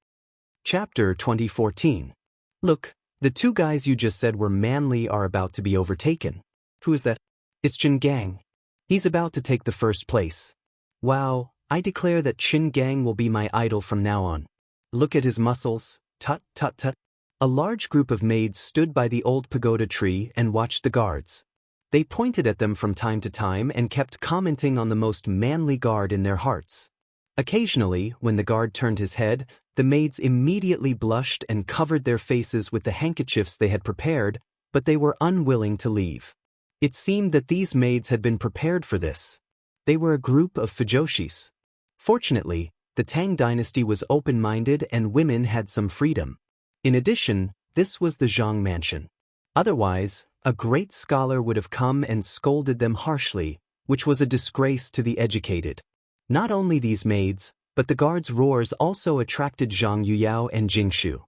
Chapter 2014. Look, the two guys you just said were manly are about to be overtaken. Who is that? It's Chang'an. He's about to take the first place. Wow, I declare that Chang'an will be my idol from now on. Look at his muscles. Tut, tut, tut. A large group of maids stood by the old pagoda tree and watched the guards. They pointed at them from time to time and kept commenting on the most manly guard in their hearts. Occasionally, when the guard turned his head, the maids immediately blushed and covered their faces with the handkerchiefs they had prepared, but they were unwilling to leave. It seemed that these maids had been prepared for this. They were a group of fujoshis. Fortunately, the Tang dynasty was open-minded and women had some freedom. In addition, this was the Zhang mansion. Otherwise, a great scholar would have come and scolded them harshly, which was a disgrace to the educated. Not only these maids, but the guards' roars also attracted Zhang Yuyao and Jingshu.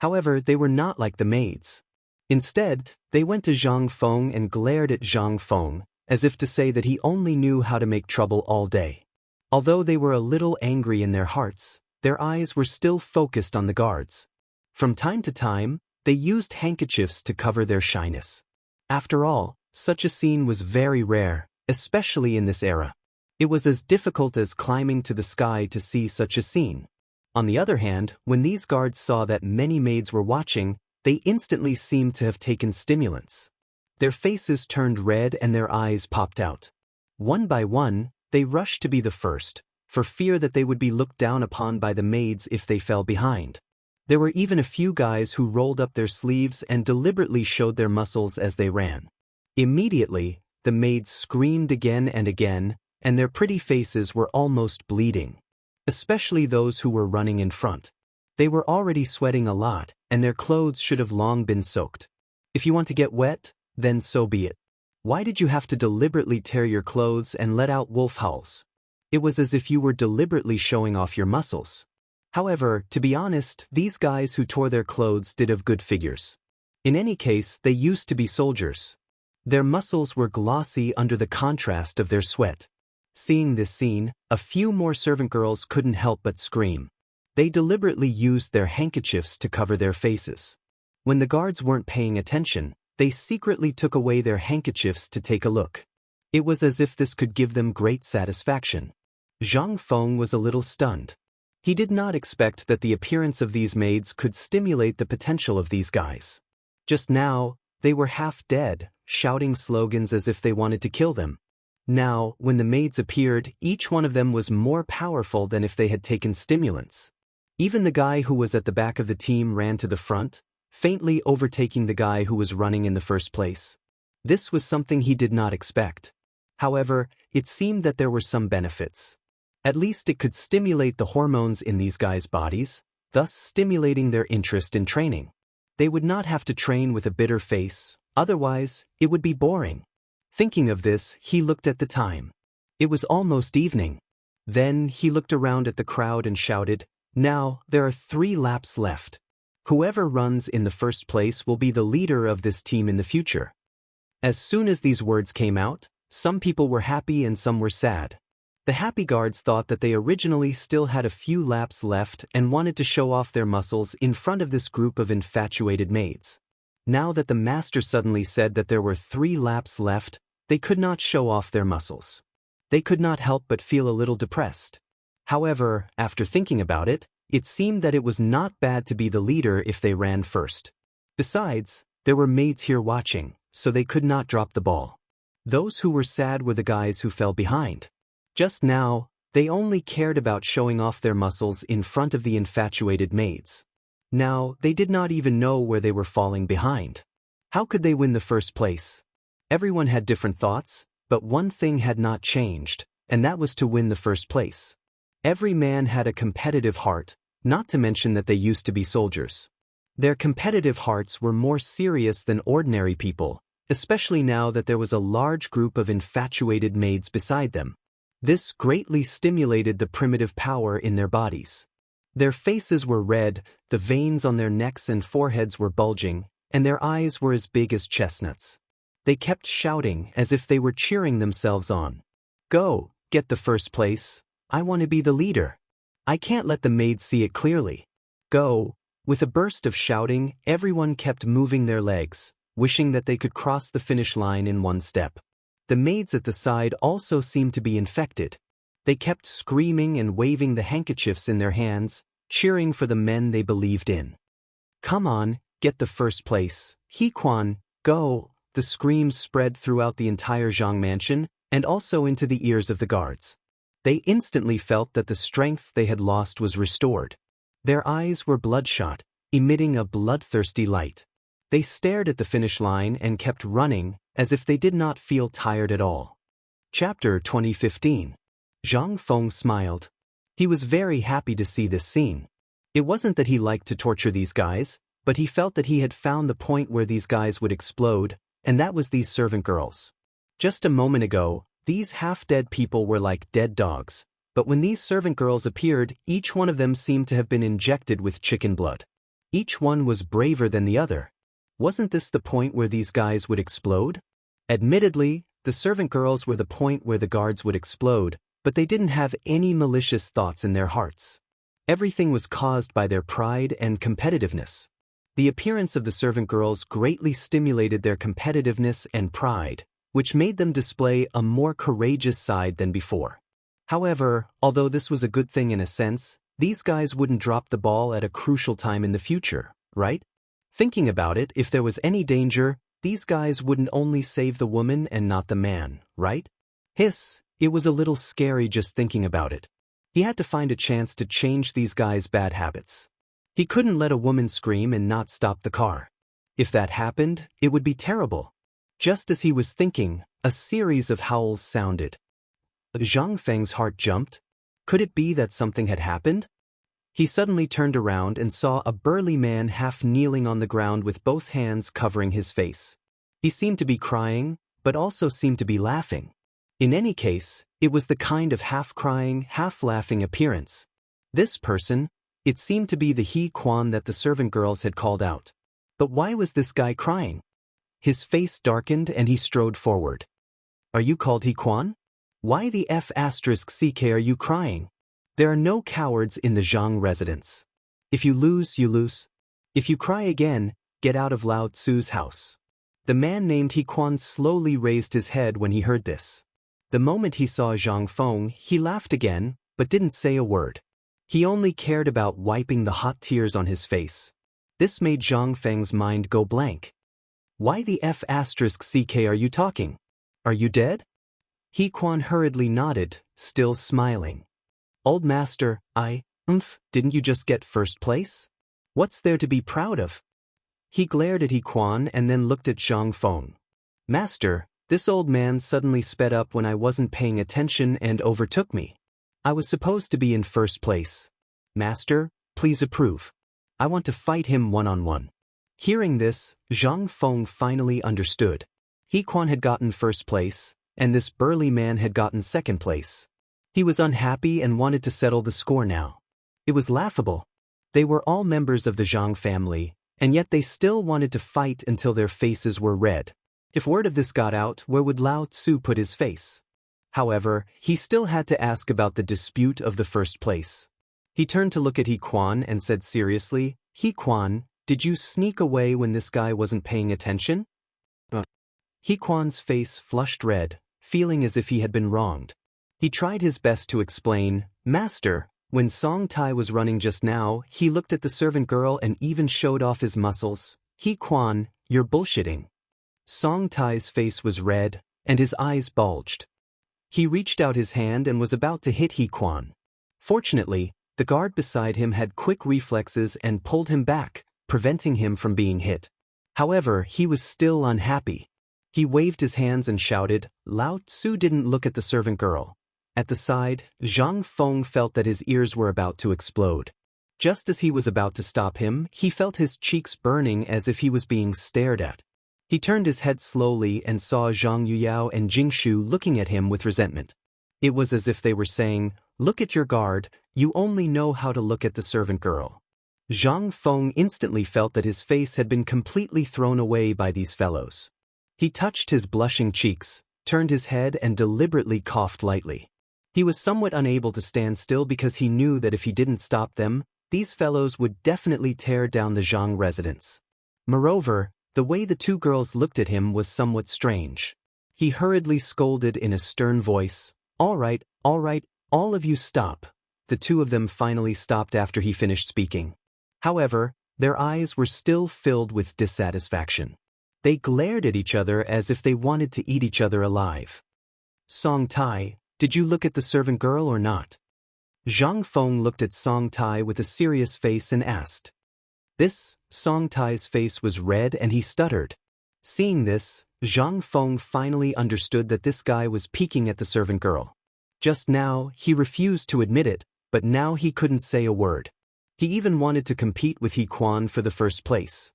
However, they were not like the maids. Instead, they went to Zhang Feng and glared at Zhang Feng, as if to say that he only knew how to make trouble all day. Although they were a little angry in their hearts, their eyes were still focused on the guards. From time to time, they used handkerchiefs to cover their shyness. After all, such a scene was very rare, especially in this era. It was as difficult as climbing to the sky to see such a scene. On the other hand, when these guards saw that many maids were watching, they instantly seemed to have taken stimulants. Their faces turned red and their eyes popped out. One by one, they rushed to be the first, for fear that they would be looked down upon by the maids if they fell behind. There were even a few guys who rolled up their sleeves and deliberately showed their muscles as they ran. Immediately, the maids screamed again and again, and their pretty faces were almost bleeding. Especially those who were running in front. They were already sweating a lot, and their clothes should have long been soaked. If you want to get wet, then so be it. Why did you have to deliberately tear your clothes and let out wolf howls? It was as if you were deliberately showing off your muscles. However, to be honest, these guys who tore their clothes did have good figures. In any case, they used to be soldiers. Their muscles were glossy under the contrast of their sweat. Seeing this scene, a few more servant girls couldn't help but scream. They deliberately used their handkerchiefs to cover their faces. When the guards weren't paying attention, they secretly took away their handkerchiefs to take a look. It was as if this could give them great satisfaction. Zhang Feng was a little stunned. He did not expect that the appearance of these maids could stimulate the potential of these guys. Just now, they were half dead, shouting slogans as if they wanted to kill them. Now, when the maids appeared, each one of them was more powerful than if they had taken stimulants. Even the guy who was at the back of the team ran to the front, faintly overtaking the guy who was running in the first place. This was something he did not expect. However, it seemed that there were some benefits. At least it could stimulate the hormones in these guys' bodies, thus stimulating their interest in training. They would not have to train with a bitter face, otherwise, it would be boring. Thinking of this, he looked at the time. It was almost evening. Then he looked around at the crowd and shouted, "Now, there are 3 laps left. Whoever runs in the first place will be the leader of this team in the future." As soon as these words came out, some people were happy and some were sad. The happy guards thought that they originally still had a few laps left and wanted to show off their muscles in front of this group of infatuated maids. Now that the master suddenly said that there were 3 laps left, they could not show off their muscles. They could not help but feel a little depressed. However, after thinking about it, it seemed that it was not bad to be the leader if they ran first. Besides, There were maids here watching, so they could not drop the ball. Those who were sad were the guys who fell behind. Just now, they only cared about showing off their muscles in front of the infatuated maids. Now, they did not even know where they were falling behind. How could they win the first place? Everyone had different thoughts, but one thing had not changed, and that was to win the first place. Every man had a competitive heart, not to mention that they used to be soldiers. Their competitive hearts were more serious than ordinary people, especially now that there was a large group of infatuated maids beside them. This greatly stimulated the primitive power in their bodies. Their faces were red, the veins on their necks and foreheads were bulging, and their eyes were as big as chestnuts. They kept shouting as if they were cheering themselves on. Go, get the first place. I want to be the leader. I can't let the maids see it clearly. Go. With a burst of shouting, everyone kept moving their legs, wishing that they could cross the finish line in one step. The maids at the side also seemed to be infected. They kept screaming and waving the handkerchiefs in their hands, cheering for the men they believed in. Come on, get the first place. He-Quan, go. The screams spread throughout the entire Zhang mansion, and also into the ears of the guards. They instantly felt that the strength they had lost was restored. Their eyes were bloodshot, emitting a bloodthirsty light. They stared at the finish line and kept running, as if they did not feel tired at all. Chapter 2015. Zhang Feng smiled. He was very happy to see this scene. It wasn't that he liked to torture these guys, but he felt that he had found the point where these guys would explode, and that was these servant girls. Just a moment ago, these half-dead people were like dead dogs, but when these servant girls appeared, each one of them seemed to have been injected with chicken blood. Each one was braver than the other. Wasn't this the point where these guys would explode? Admittedly, the servant girls were the point where the guards would explode, but they didn't have any malicious thoughts in their hearts. Everything was caused by their pride and competitiveness. The appearance of the servant girls greatly stimulated their competitiveness and pride, which made them display a more courageous side than before. However, although this was a good thing in a sense, these guys wouldn't drop the ball at a crucial time in the future, right? Thinking about it, if there was any danger, these guys wouldn't only save the woman and not the man, right? Hiss, it was a little scary just thinking about it. He had to find a chance to change these guys' bad habits. He couldn't let a woman scream and not stop the car. If that happened, it would be terrible. Just as he was thinking, a series of howls sounded. Zhang Feng's heart jumped. Could it be that something had happened? He suddenly turned around and saw a burly man half kneeling on the ground with both hands covering his face. He seemed to be crying, but also seemed to be laughing. In any case, it was the kind of half-crying, half-laughing appearance. This person, it seemed to be the He-Quan that the servant girls had called out. But why was this guy crying? His face darkened and he strode forward. Are you called He-Quan? Why the F***ck are you crying? There are no cowards in the Zhang residence. If you lose, you lose. If you cry again, get out of Lao Tzu's house. The man named He-Quan slowly raised his head when he heard this. The moment he saw Zhang Feng, he laughed again, but didn't say a word. He only cared about wiping the hot tears on his face. This made Zhang Feng's mind go blank. Why the F***ck are you talking? Are you dead? He-Quan hurriedly nodded, still smiling. Old master, didn't you just get first place? What's there to be proud of? He glared at He-Quan and then looked at Zhang Feng. Master, this old man suddenly sped up when I wasn't paying attention and overtook me. I was supposed to be in first place. Master, please approve. I want to fight him one-on-one. Hearing this, Zhang Feng finally understood. He-Quan had gotten first place, and this burly man had gotten second place. He was unhappy and wanted to settle the score now. It was laughable. They were all members of the Zhang family, and yet they still wanted to fight until their faces were red. If word of this got out, where would Lao Tzu put his face? However, he still had to ask about the dispute of the first place. He turned to look at He-Quan and said seriously, He-Quan, did you sneak away when this guy wasn't paying attention? He-Quan's face flushed red, feeling as if he had been wronged. He tried his best to explain, Master, when Song Tai was running just now, he looked at the servant girl and even showed off his muscles. He-Quan, you're bullshitting." Song Tai's face was red, and his eyes bulged. He reached out his hand and was about to hit He Quan. Fortunately, the guard beside him had quick reflexes and pulled him back, preventing him from being hit. However, he was still unhappy. He waved his hands and shouted. Lao Tzu didn't look at the servant girl. At the side, Zhang Feng felt that his ears were about to explode. Just as he was about to stop him, he felt his cheeks burning as if he was being stared at. He turned his head slowly and saw Zhang Yuyao and Jingshu looking at him with resentment. It was as if they were saying, "Look at your guard, you only know how to look at the servant girl." Zhang Feng instantly felt that his face had been completely thrown away by these fellows. He touched his blushing cheeks, turned his head and deliberately coughed lightly. He was somewhat unable to stand still because he knew that if he didn't stop them, these fellows would definitely tear down the Zhang residence. Moreover, the way the two girls looked at him was somewhat strange. He hurriedly scolded in a stern voice, all right, all of you stop." The two of them finally stopped after he finished speaking. However, their eyes were still filled with dissatisfaction. They glared at each other as if they wanted to eat each other alive. "Song Tai, did you look at the servant girl or not?" Zhang Feng looked at Song Tai with a serious face and asked. Song Tai's face was red and he stuttered. Seeing this, Zhang Feng finally understood that this guy was peeking at the servant girl. Just now, he refused to admit it, but now he couldn't say a word. He even wanted to compete with He Quan for the first place.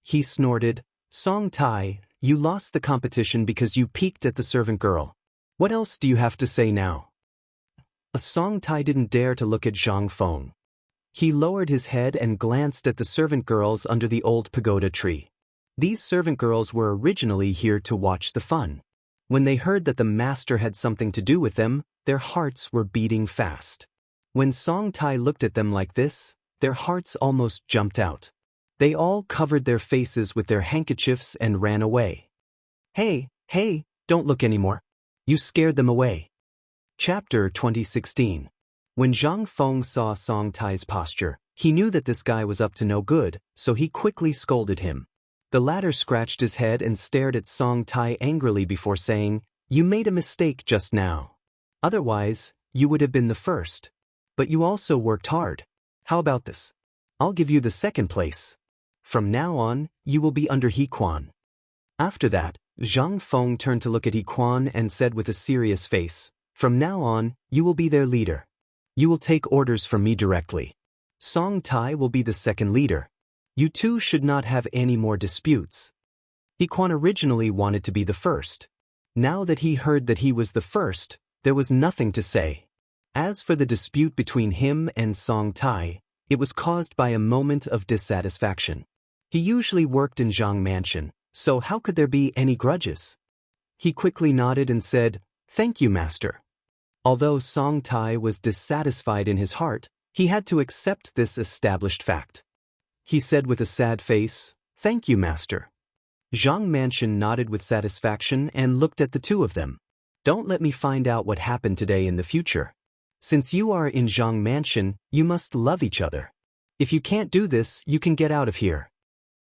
He snorted, "Song Tai, you lost the competition because you peeked at the servant girl. What else do you have to say now?" Song Tai didn't dare to look at Zhang Feng. He lowered his head and glanced at the servant girls under the old pagoda tree. These servant girls were originally here to watch the fun. When they heard that the master had something to do with them, their hearts were beating fast. When Song Tai looked at them like this, their hearts almost jumped out. They all covered their faces with their handkerchiefs and ran away. Hey, don't look anymore. You scared them away." Chapter 2016. When Zhang Feng saw Song Tai's posture, he knew that this guy was up to no good, so he quickly scolded him. The latter scratched his head and stared at Song Tai angrily before saying, "You made a mistake just now. Otherwise, you would have been the first. But you also worked hard. How about this? I'll give you the second place. From now on, you will be under He Quan." After that, Zhang Feng turned to look at He Quan and said with a serious face, "From now on, you will be their leader. You will take orders from me directly. Song Tai will be the second leader. You two should not have any more disputes." He Quan originally wanted to be the first. Now that he heard that he was the first, there was nothing to say. As for the dispute between him and Song Tai, it was caused by a moment of dissatisfaction. He usually worked in Zhang Mansion, so how could there be any grudges? He quickly nodded and said, "Thank you, master." Although Song Tai was dissatisfied in his heart, he had to accept this established fact. He said with a sad face, "Thank you, master." Zhang Mansion nodded with satisfaction and looked at the two of them. "Don't let me find out what happened today in the future. Since you are in Zhang Mansion, you must love each other. If you can't do this, you can get out of here."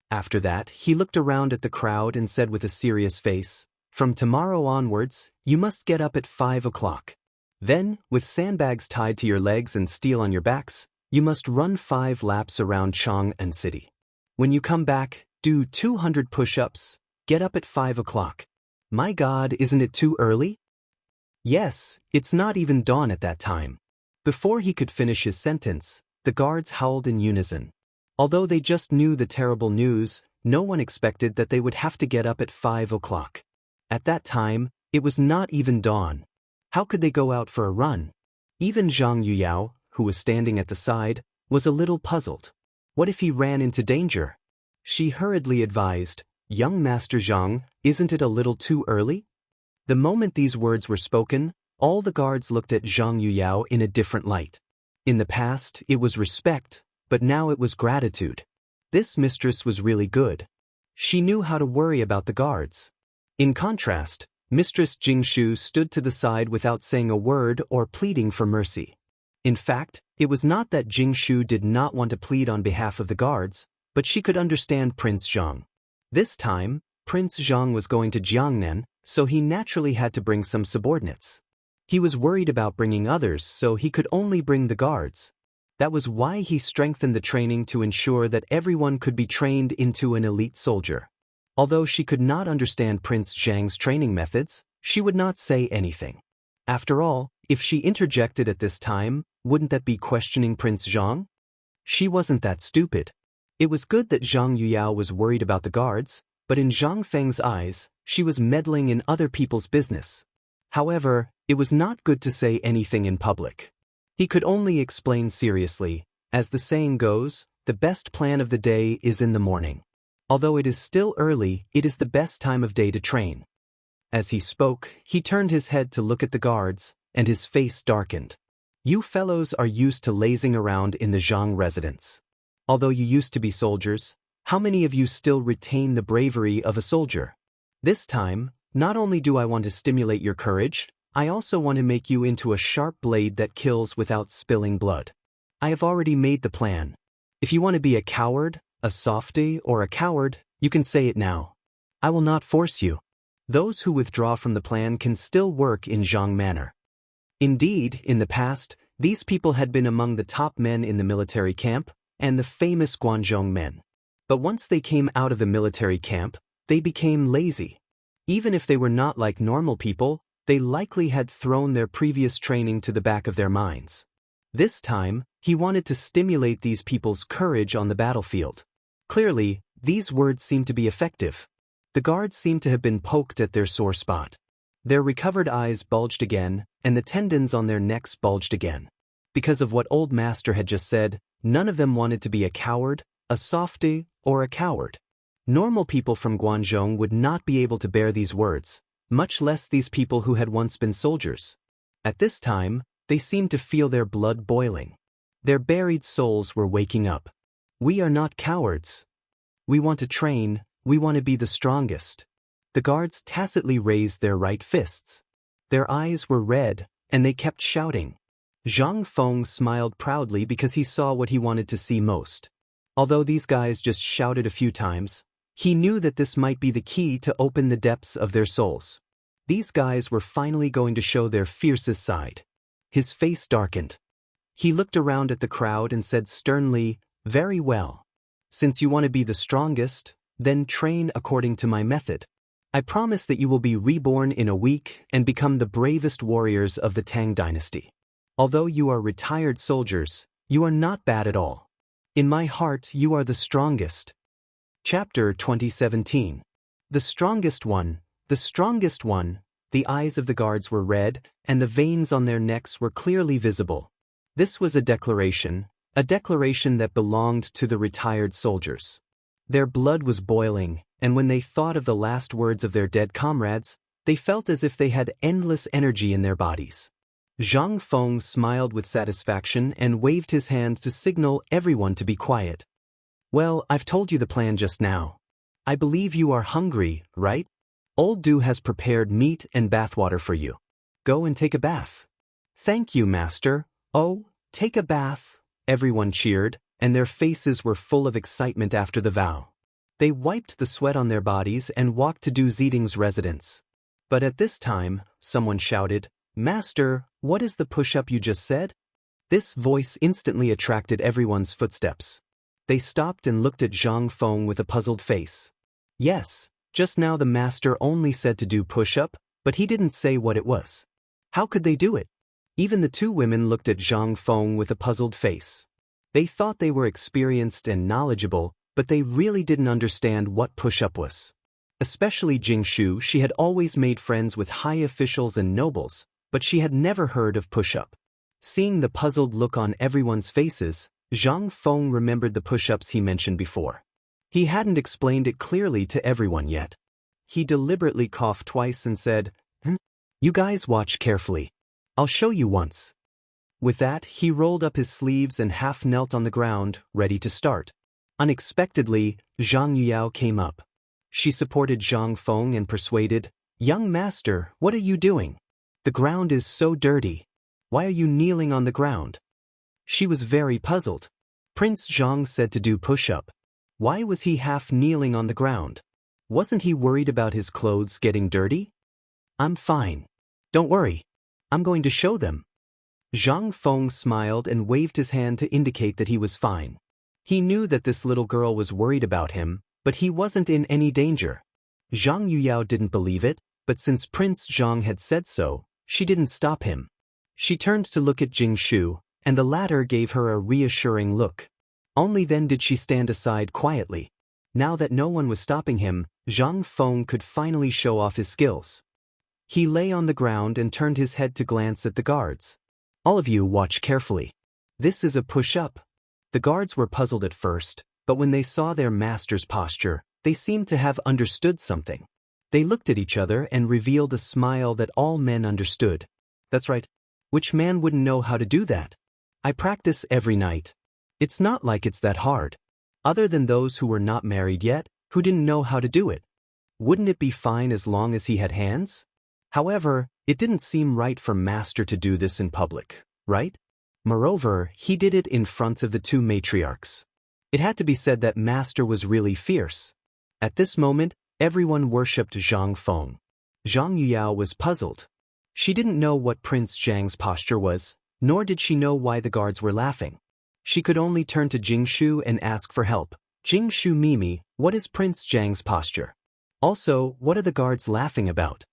After that, he looked around at the crowd and said with a serious face, "From tomorrow onwards, you must get up at 5 o'clock. Then, with sandbags tied to your legs and steel on your backs, you must run 5 laps around Chang'an city. When you come back, do 200 push-ups, get up at 5 o'clock. My God, isn't it too early?" Yes, it's not even dawn at that time. Before he could finish his sentence, the guards howled in unison. Although they just knew the terrible news, no one expected that they would have to get up at 5 o'clock. At that time, it was not even dawn. How could they go out for a run? Even Zhang Yuyao, who was standing at the side, was a little puzzled. What if he ran into danger? She hurriedly advised, "Young Master Zhang, isn't it a little too early?" The moment these words were spoken, all the guards looked at Zhang Yuyao in a different light. In the past, it was respect, but now it was gratitude. This mistress was really good. She knew how to worry about the guards. In contrast, Mistress Jingshu stood to the side without saying a word or pleading for mercy. In fact, it was not that Jingshu did not want to plead on behalf of the guards, but she could understand Prince Zhang. This time, Prince Zhang was going to Jiangnan, so he naturally had to bring some subordinates. He was worried about bringing others, so he could only bring the guards. That was why he strengthened the training to ensure that everyone could be trained into an elite soldier. Although she could not understand Prince Zhang's training methods, she would not say anything. After all, if she interjected at this time, wouldn't that be questioning Prince Zhang? She wasn't that stupid. It was good that Zhang Yuyao was worried about the guards, but in Zhang Feng's eyes, she was meddling in other people's business. However, it was not good to say anything in public. He could only explain seriously. As the saying goes, the best plan of the day is in the morning. Although it is still early, it is the best time of day to train. As he spoke, he turned his head to look at the guards, and his face darkened. You fellows are used to lazing around in the Zhang residence. Although you used to be soldiers, how many of you still retain the bravery of a soldier? This time, not only do I want to stimulate your courage, I also want to make you into a sharp blade that kills without spilling blood. I have already made the plan. If you want to be a coward, a softy, or a coward, you can say it now. I will not force you. Those who withdraw from the plan can still work in Zhang manner. Indeed, in the past, these people had been among the top men in the military camp, and the famous Guanzhong men. But once they came out of the military camp, they became lazy. Even if they were not like normal people, they likely had thrown their previous training to the back of their minds. This time, he wanted to stimulate these people's courage on the battlefield. Clearly, these words seemed to be effective. The guards seemed to have been poked at their sore spot. Their recovered eyes bulged again, and the tendons on their necks bulged again. Because of what Old Master had just said, none of them wanted to be a coward, a softy, or a coward. Normal people from Guanzhong would not be able to bear these words, much less these people who had once been soldiers. At this time, they seemed to feel their blood boiling. Their buried souls were waking up. We are not cowards. We want to train, we want to be the strongest. The guards tacitly raised their right fists. Their eyes were red, and they kept shouting. Zhang Feng smiled proudly because he saw what he wanted to see most. Although these guys just shouted a few times, he knew that this might be the key to open the depths of their souls. These guys were finally going to show their fiercest side. His face darkened. He looked around at the crowd and said sternly, "Very well. Since you want to be the strongest, then train according to my method. I promise that you will be reborn in a week and become the bravest warriors of the Tang dynasty. Although you are retired soldiers, you are not bad at all. In my heart, you are the strongest." Chapter 2017. The strongest one, the strongest one. The eyes of the guards were red, and the veins on their necks were clearly visible. This was a declaration that belonged to the retired soldiers. Their blood was boiling, and when they thought of the last words of their dead comrades, they felt as if they had endless energy in their bodies. Zhang Feng smiled with satisfaction and waved his hand to signal everyone to be quiet. Well, I've told you the plan just now. I believe you are hungry, right? Old Du has prepared meat and bathwater for you. Go and take a bath. Thank you, Master. Oh, take a bath. Everyone cheered, and their faces were full of excitement after the vow. They wiped the sweat on their bodies and walked to Du Ziding's residence. But at this time, someone shouted, "Master, what is the push-up you just said?" This voice instantly attracted everyone's footsteps. They stopped and looked at Zhang Feng with a puzzled face. Yes, just now the master only said to do push-up, but he didn't say what it was. How could they do it? Even the two women looked at Zhang Feng with a puzzled face. They thought they were experienced and knowledgeable, but they really didn't understand what push-up was. Especially Jing Shu, she had always made friends with high officials and nobles, but she had never heard of push-up. Seeing the puzzled look on everyone's faces, Zhang Feng remembered the push-ups he mentioned before. He hadn't explained it clearly to everyone yet. He deliberately coughed twice and said, "You guys watch carefully. I'll show you once." With that, he rolled up his sleeves and half knelt on the ground, ready to start. Unexpectedly, Zhang Yuyao came up. She supported Zhang Feng and persuaded, "Young master, what are you doing? The ground is so dirty. Why are you kneeling on the ground?" She was very puzzled. Prince Zhang said to do push-up. Why was he half kneeling on the ground? Wasn't he worried about his clothes getting dirty? I'm fine. Don't worry. I'm going to show them. Zhang Feng smiled and waved his hand to indicate that he was fine. He knew that this little girl was worried about him, but he wasn't in any danger. Zhang Yuyao didn't believe it, but since Prince Zhang had said so, she didn't stop him. She turned to look at Jing Shu, and the latter gave her a reassuring look. Only then did she stand aside quietly. Now that no one was stopping him, Zhang Feng could finally show off his skills. He lay on the ground and turned his head to glance at the guards. All of you watch carefully. This is a push-up. The guards were puzzled at first, but when they saw their master's posture, they seemed to have understood something. They looked at each other and revealed a smile that all men understood. That's right. Which man wouldn't know how to do that? I practice every night. It's not like it's that hard. Other than those who were not married yet, who didn't know how to do it. Wouldn't it be fine as long as he had hands? However, it didn't seem right for Master to do this in public, right? Moreover, he did it in front of the two matriarchs. It had to be said that Master was really fierce. At this moment, everyone worshipped Zhang Feng. Zhang Yuyao was puzzled. She didn't know what Prince Zhang's posture was, nor did she know why the guards were laughing. She could only turn to Jing Shu and ask for help. Jing Shu Mimi, what is Prince Zhang's posture? Also, what are the guards laughing about?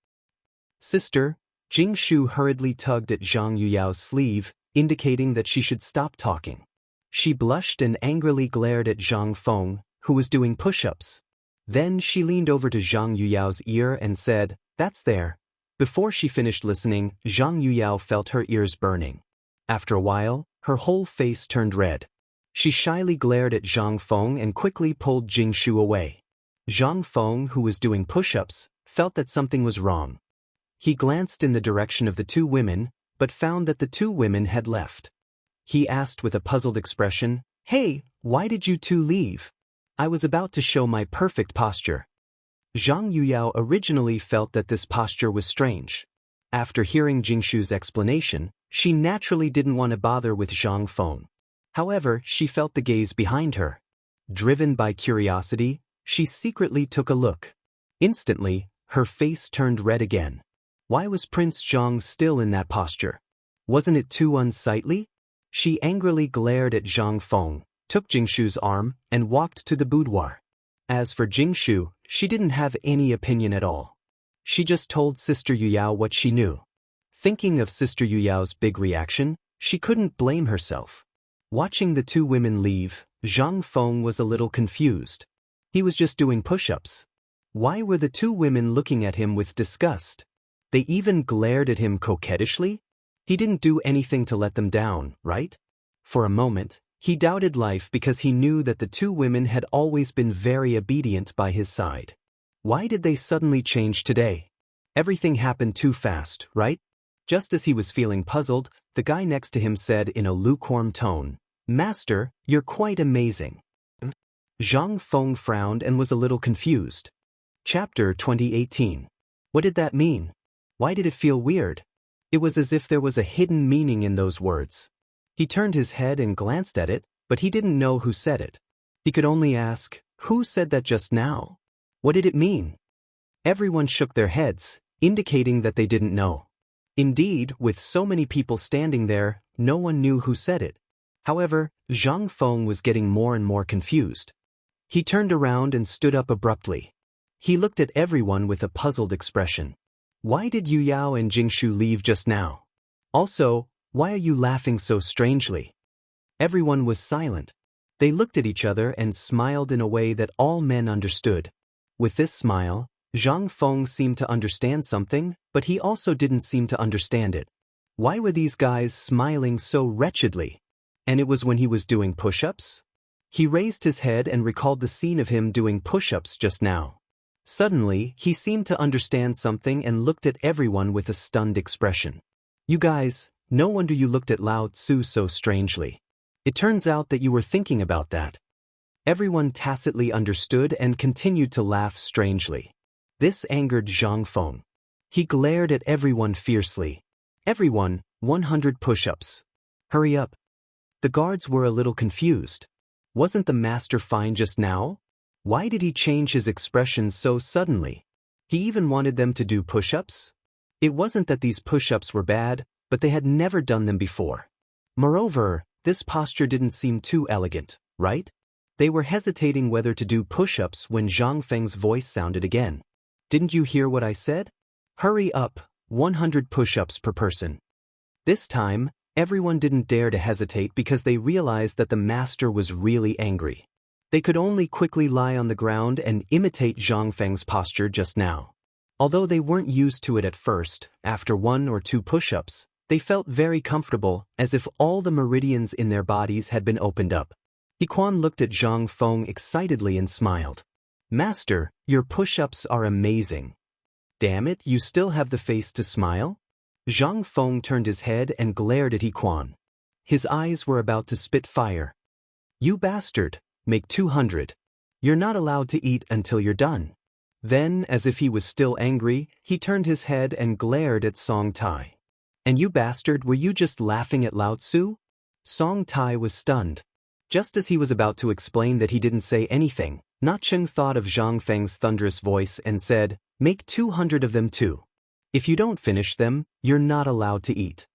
Sister, Jing Shu hurriedly tugged at Zhang Yuyao's sleeve, indicating that she should stop talking. She blushed and angrily glared at Zhang Feng, who was doing push-ups. Then she leaned over to Zhang Yuyao's ear and said, "That's there." Before she finished listening, Zhang Yuyao felt her ears burning. After a while, her whole face turned red. She shyly glared at Zhang Feng and quickly pulled Jing Shu away. Zhang Feng, who was doing push-ups, felt that something was wrong. He glanced in the direction of the two women, but found that the two women had left. He asked with a puzzled expression, "Hey, why did you two leave? I was about to show my perfect posture." Zhang Yuyao originally felt that this posture was strange. After hearing Jingshu's explanation, she naturally didn't want to bother with Zhang Feng. However, she felt the gaze behind her. Driven by curiosity, she secretly took a look. Instantly, her face turned red again. Why was Prince Zhang still in that posture? Wasn't it too unsightly? She angrily glared at Zhang Feng, took Jingshu's arm, and walked to the boudoir. As for Jingshu, she didn't have any opinion at all. She just told Sister Yuyao what she knew. Thinking of Sister Yuyao's big reaction, she couldn't blame herself. Watching the two women leave, Zhang Feng was a little confused. He was just doing push-ups. Why were the two women looking at him with disgust? They even glared at him coquettishly? He didn't do anything to let them down, right? For a moment, he doubted life because he knew that the two women had always been very obedient by his side. Why did they suddenly change today? Everything happened too fast, right? Just as he was feeling puzzled, the guy next to him said in a lukewarm tone, "Master, you're quite amazing." Zhang Feng frowned and was a little confused. Chapter 2018. What did that mean? Why did it feel weird? It was as if there was a hidden meaning in those words. He turned his head and glanced at it, but he didn't know who said it. He could only ask, "Who said that just now? What did it mean?" Everyone shook their heads, indicating that they didn't know. Indeed, with so many people standing there, no one knew who said it. However, Zhang Feng was getting more and more confused. He turned around and stood up abruptly. He looked at everyone with a puzzled expression. Why did Yu Yao and Jingshu leave just now? Also, why are you laughing so strangely? Everyone was silent. They looked at each other and smiled in a way that all men understood. With this smile, Zhang Feng seemed to understand something, but he also didn't seem to understand it. Why were these guys smiling so wretchedly? And it was when he was doing push-ups? He raised his head and recalled the scene of him doing push-ups just now. Suddenly, he seemed to understand something and looked at everyone with a stunned expression. "You guys, no wonder you looked at Lao Tzu so strangely. It turns out that you were thinking about that." Everyone tacitly understood and continued to laugh strangely. This angered Zhang Feng. He glared at everyone fiercely. "Everyone, 100 push-ups. Hurry up." The guards were a little confused. Wasn't the master fine just now? Why did he change his expression so suddenly? He even wanted them to do push-ups? It wasn't that these push-ups were bad, but they had never done them before. Moreover, this posture didn't seem too elegant, right? They were hesitating whether to do push-ups when Zhang Feng's voice sounded again. Didn't you hear what I said? Hurry up, 100 push-ups per person. This time, everyone didn't dare to hesitate because they realized that the master was really angry. They could only quickly lie on the ground and imitate Zhang Feng's posture just now. Although they weren't used to it at first, after 1 or 2 push-ups, they felt very comfortable, as if all the meridians in their bodies had been opened up. Yiquan looked at Zhang Feng excitedly and smiled. Master, your push-ups are amazing. Damn it, you still have the face to smile? Zhang Feng turned his head and glared at Yiquan. His eyes were about to spit fire. You bastard, make 200. You're not allowed to eat until you're done. Then, as if he was still angry, he turned his head and glared at Song Tai. And you bastard, were you just laughing at Lao Tzu? Song Tai was stunned. Just as he was about to explain that he didn't say anything, Na Cheng thought of Zhang Feng's thunderous voice and said, make 200 of them too. If you don't finish them, you're not allowed to eat.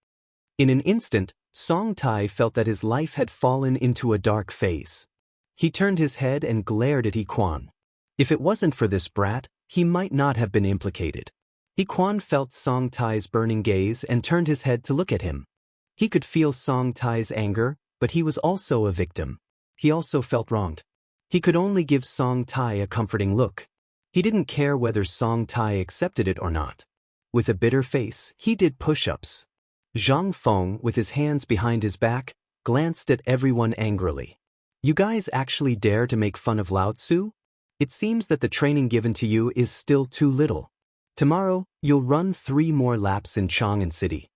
In an instant, Song Tai felt that his life had fallen into a dark phase. He turned his head and glared at Yiquan. If it wasn't for this brat, he might not have been implicated. Yiquan felt Song Tai's burning gaze and turned his head to look at him. He could feel Song Tai's anger, but he was also a victim. He also felt wronged. He could only give Song Tai a comforting look. He didn't care whether Song Tai accepted it or not. With a bitter face, he did push-ups. Zhang Feng, with his hands behind his back, glanced at everyone angrily. You guys actually dare to make fun of Lao Tzu? It seems that the training given to you is still too little. Tomorrow, you'll run 3 more laps in Chang'an City.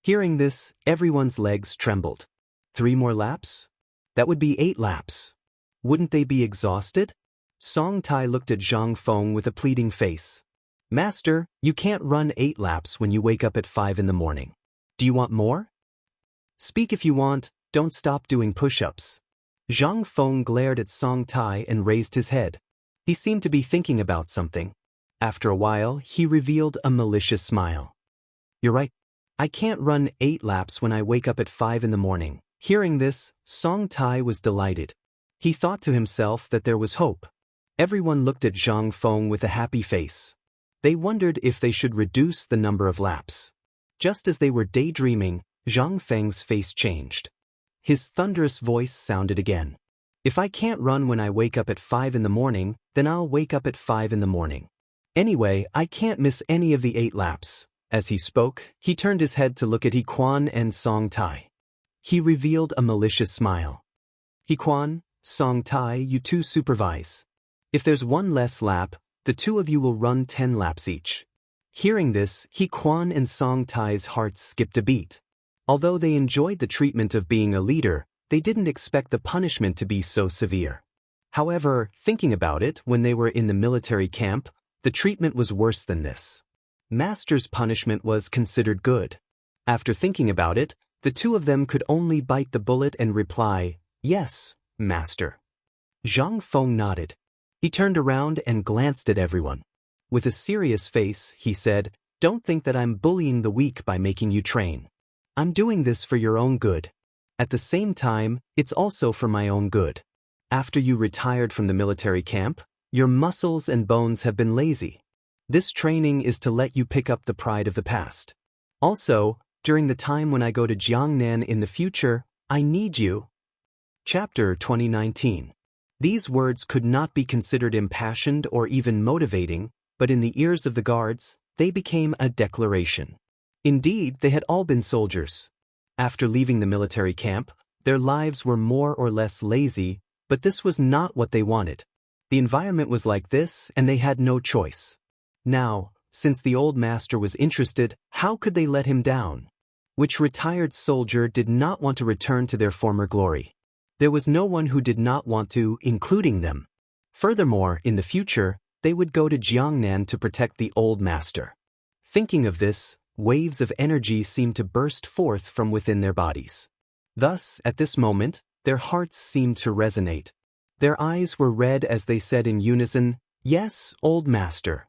Hearing this, everyone's legs trembled. 3 more laps? That would be 8 laps. Wouldn't they be exhausted? Song Tai looked at Zhang Feng with a pleading face. Master, you can't run 8 laps when you wake up at 5 in the morning. Do you want more? Speak if you want, don't stop doing push-ups. Zhang Feng glared at Song Tai and raised his head. He seemed to be thinking about something. After a while, he revealed a malicious smile. You're right. I can't run 8 laps when I wake up at 5 in the morning. Hearing this, Song Tai was delighted. He thought to himself that there was hope. Everyone looked at Zhang Feng with a happy face. They wondered if they should reduce the number of laps. Just as they were daydreaming, Zhang Feng's face changed. His thunderous voice sounded again. If I can't run when I wake up at 5 in the morning, then I'll wake up at 5 in the morning. Anyway, I can't miss any of the 8 laps. As he spoke, he turned his head to look at Yiquan and Song Tai. He revealed a malicious smile. Yiquan, Song Tai, you two supervise. If there's 1 less lap, the 2 of you will run 10 laps each. Hearing this, Yiquan and Song Tai's hearts skipped a beat. Although they enjoyed the treatment of being a leader, they didn't expect the punishment to be so severe. However, thinking about it, when they were in the military camp, the treatment was worse than this. Master's punishment was considered good. After thinking about it, the 2 of them could only bite the bullet and reply, Yes, Master. Zhang Feng nodded. He turned around and glanced at everyone. With a serious face, he said, Don't think that I'm bullying the weak by making you train. I'm doing this for your own good. At the same time, it's also for my own good. After you retired from the military camp, your muscles and bones have been lazy. This training is to let you pick up the pride of the past. Also, during the time when I go to Jiangnan in the future, I need you. Chapter 2019. These words could not be considered impassioned or even motivating, but in the ears of the guards, they became a declaration. Indeed, they had all been soldiers. After leaving the military camp, their lives were more or less lazy, but this was not what they wanted. The environment was like this, and they had no choice. Now, since the old master was interested, how could they let him down? Which retired soldier did not want to return to their former glory? There was no one who did not want to, including them. Furthermore, in the future, they would go to Jiangnan to protect the old master. Thinking of this, waves of energy seemed to burst forth from within their bodies. Thus, at this moment, their hearts seemed to resonate. Their eyes were red as they said in unison, "Yes, old master."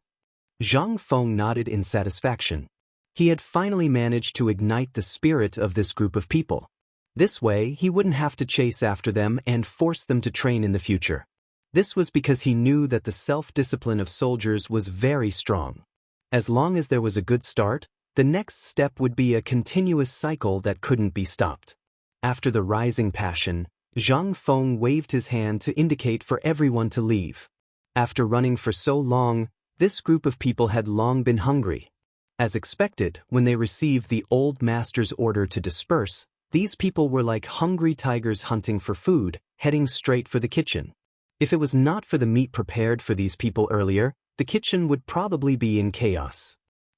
Zhang Feng nodded in satisfaction. He had finally managed to ignite the spirit of this group of people. This way, he wouldn't have to chase after them and force them to train in the future. This was because he knew that the self-discipline of soldiers was very strong. As long as there was a good start, the next step would be a continuous cycle that couldn't be stopped. After the rising passion, Zhang Feng waved his hand to indicate for everyone to leave. After running for so long, this group of people had long been hungry. As expected, when they received the old master's order to disperse, these people were like hungry tigers hunting for food, heading straight for the kitchen. If it was not for the meat prepared for these people earlier, the kitchen would probably be in chaos.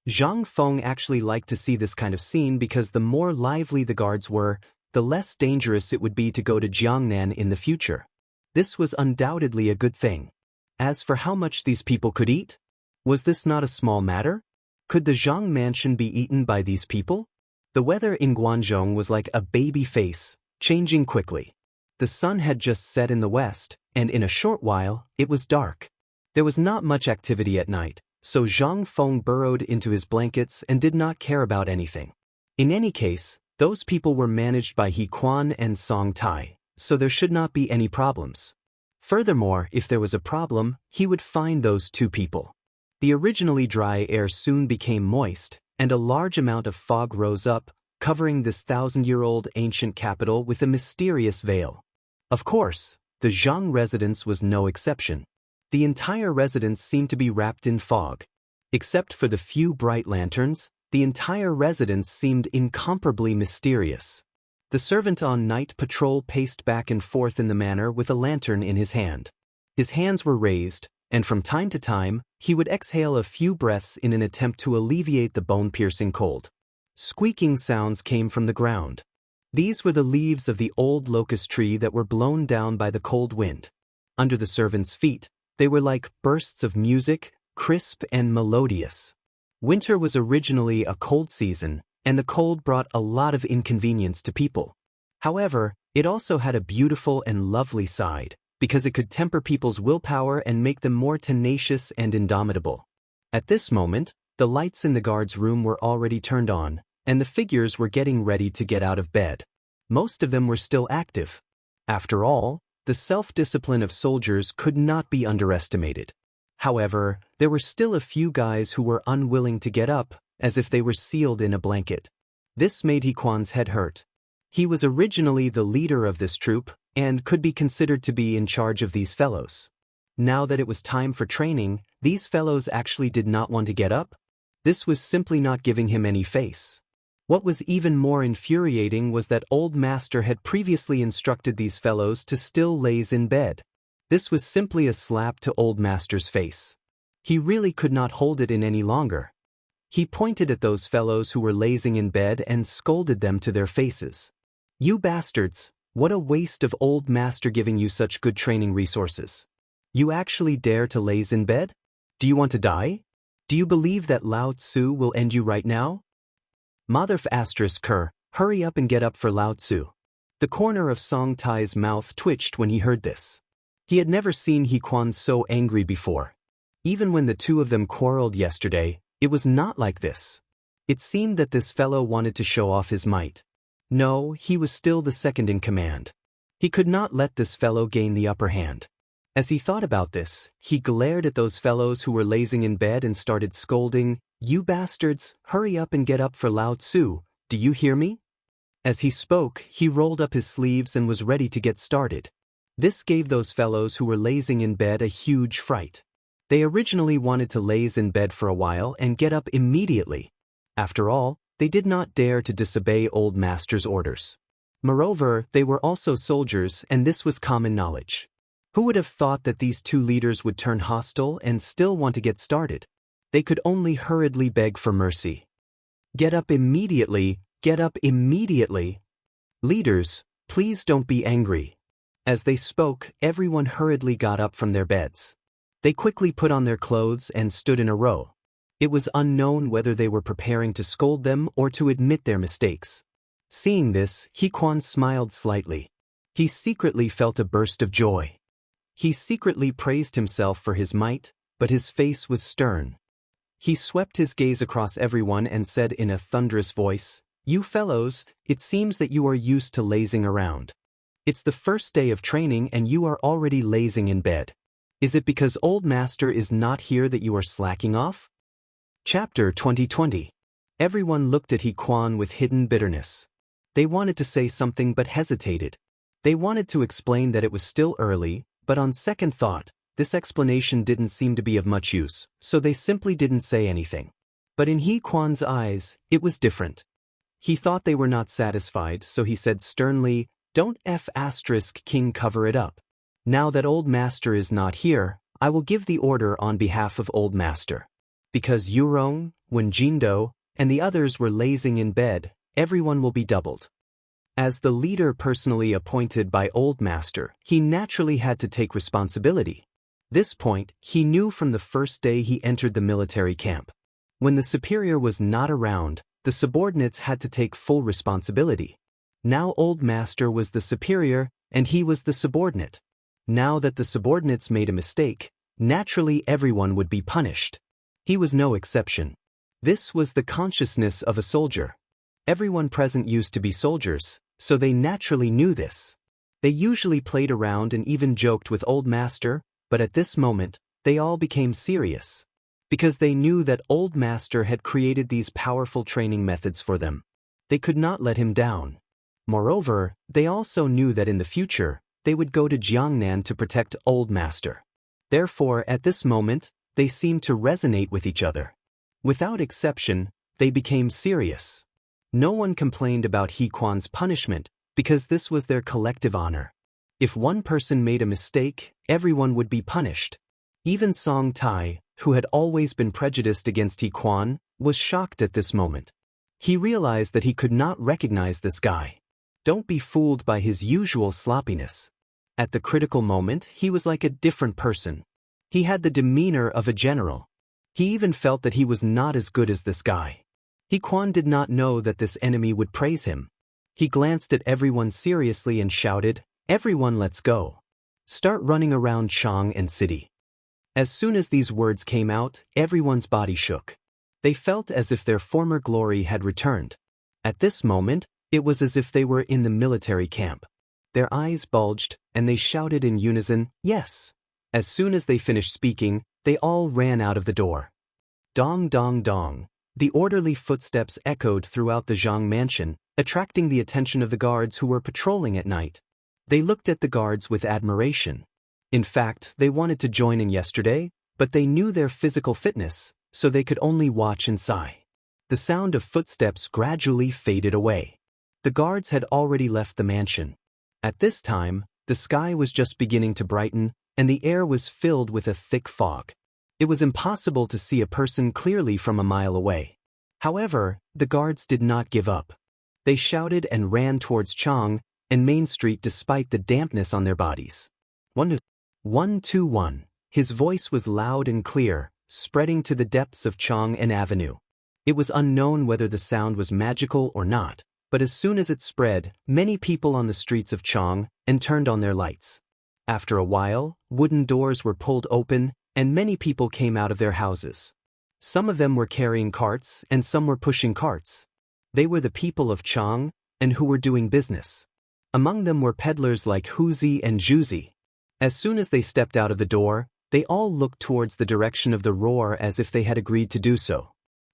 Zhang Feng actually liked to see this kind of scene because the more lively the guards were, the less dangerous it would be to go to Jiangnan in the future. This was undoubtedly a good thing. As for how much these people could eat, was this not a small matter? Could the Zhang mansion be eaten by these people? The weather in Guangzhou was like a baby face, changing quickly. The sun had just set in the west, and in a short while, it was dark. There was not much activity at night, so Zhang Feng burrowed into his blankets and did not care about anything. In any case, those people were managed by He Quan and Song Tai, so there should not be any problems. Furthermore, if there was a problem, he would find those two people. The originally dry air soon became moist, and a large amount of fog rose up, covering this 1,000-year-old ancient capital with a mysterious veil. Of course, the Zhang residence was no exception. The entire residence seemed to be wrapped in fog. Except for the few bright lanterns, the entire residence seemed incomparably mysterious. The servant on night patrol paced back and forth in the manor with a lantern in his hand. His hands were raised, and from time to time, he would exhale a few breaths in an attempt to alleviate the bone-piercing cold. Squeaking sounds came from the ground. These were the leaves of the old locust tree that were blown down by the cold wind. Under the servant's feet, they were like bursts of music, crisp and melodious. Winter was originally a cold season, and the cold brought a lot of inconvenience to people. However, it also had a beautiful and lovely side, because it could temper people's willpower and make them more tenacious and indomitable. At this moment, the lights in the guards' room were already turned on, and the figures were getting ready to get out of bed. Most of them were still active. After all, the self-discipline of soldiers could not be underestimated. However, there were still a few guys who were unwilling to get up, as if they were sealed in a blanket. This made He Quan's head hurt. He was originally the leader of this troop, and could be considered to be in charge of these fellows. Now that it was time for training, these fellows actually did not want to get up. This was simply not giving him any face. What was even more infuriating was that Old Master had previously instructed these fellows to still laze in bed. This was simply a slap to Old Master's face. He really could not hold it in any longer. He pointed at those fellows who were lazing in bed and scolded them to their faces. "You bastards, what a waste of Old Master giving you such good training resources. You actually dare to laze in bed? Do you want to die? Do you believe that Lao Tzu will end you right now? Mother ***, hurry up and get up for Lao Tzu." The corner of Song Tai's mouth twitched when he heard this. He had never seen He Quan so angry before. Even when the two of them quarreled yesterday, it was not like this. It seemed that this fellow wanted to show off his might. No, he was still the second in command. He could not let this fellow gain the upper hand. As he thought about this, he glared at those fellows who were lazing in bed and started scolding, "You bastards, hurry up and get up for Lao Tzu, do you hear me?" As he spoke, he rolled up his sleeves and was ready to get started. This gave those fellows who were lazing in bed a huge fright. They originally wanted to laze in bed for a while and get up immediately. After all, they did not dare to disobey Old Master's orders. Moreover, they were also soldiers, and this was common knowledge. Who would have thought that these two leaders would turn hostile and still want to get started? They could only hurriedly beg for mercy. "Get up immediately, get up immediately. Leaders, please don't be angry." As they spoke, everyone hurriedly got up from their beds. They quickly put on their clothes and stood in a row. It was unknown whether they were preparing to scold them or to admit their mistakes. Seeing this, He Quan smiled slightly. He secretly felt a burst of joy. He secretly praised himself for his might, but his face was stern. He swept his gaze across everyone and said in a thunderous voice, "You fellows, it seems that you are used to lazing around. It's the first day of training and you are already lazing in bed. Is it because Old Master is not here that you are slacking off?" Chapter 2020. Everyone looked at He Quan with hidden bitterness. They wanted to say something but hesitated. They wanted to explain that it was still early, but on second thought, this explanation didn't seem to be of much use, so they simply didn't say anything. But in He Quan's eyes, it was different. He thought they were not satisfied, so he said sternly, "Don't King cover it up. Now that Old Master is not here, I will give the order on behalf of Old Master." Because Yurong, Wen Jindo, and the others were lazing in bed, everyone will be doubled. As the leader personally appointed by Old Master, he naturally had to take responsibility. This point, he knew from the first day he entered the military camp. When the superior was not around, the subordinates had to take full responsibility. Now Old Master was the superior, and he was the subordinate. Now that the subordinates made a mistake, naturally everyone would be punished. He was no exception. This was the consciousness of a soldier. Everyone present used to be soldiers, so they naturally knew this. They usually played around and even joked with Old Master, but at this moment, they all became serious. Because they knew that Old Master had created these powerful training methods for them. They could not let him down. Moreover, they also knew that in the future, they would go to Jiangnan to protect Old Master. Therefore, at this moment, they seemed to resonate with each other. Without exception, they became serious. No one complained about He Quan's punishment, because this was their collective honor. If one person made a mistake, everyone would be punished. Even Song Tai, who had always been prejudiced against He Quan, was shocked at this moment. He realized that he could not recognize this guy. Don't be fooled by his usual sloppiness. At the critical moment, he was like a different person. He had the demeanor of a general. He even felt that he was not as good as this guy. He Quan did not know that this enemy would praise him. He glanced at everyone seriously and shouted, "Everyone, let's go. Start running around Chang'an city." As soon as these words came out, everyone's body shook. They felt as if their former glory had returned. At this moment, it was as if they were in the military camp. Their eyes bulged, and they shouted in unison, "Yes." As soon as they finished speaking, they all ran out of the door. Dong dong dong. The orderly footsteps echoed throughout the Zhang mansion, attracting the attention of the guards who were patrolling at night. They looked at the guards with admiration. In fact, they wanted to join in yesterday, but they knew their physical fitness, so they could only watch and sigh. The sound of footsteps gradually faded away. The guards had already left the mansion. At this time, the sky was just beginning to brighten, and the air was filled with a thick fog. It was impossible to see a person clearly from a mile away. However, the guards did not give up. They shouted and ran towards Chang and Main Street despite the dampness on their bodies. 121. His voice was loud and clear, spreading to the depths of Chang'an Avenue. It was unknown whether the sound was magical or not, but as soon as it spread, many people on the streets of Chang'an turned on their lights. After a while, wooden doors were pulled open, and many people came out of their houses. Some of them were carrying carts, and some were pushing carts. They were the people of Chang'an who were doing business. Among them were peddlers like Huzi and Juzi. As soon as they stepped out of the door, they all looked towards the direction of the roar as if they had agreed to do so.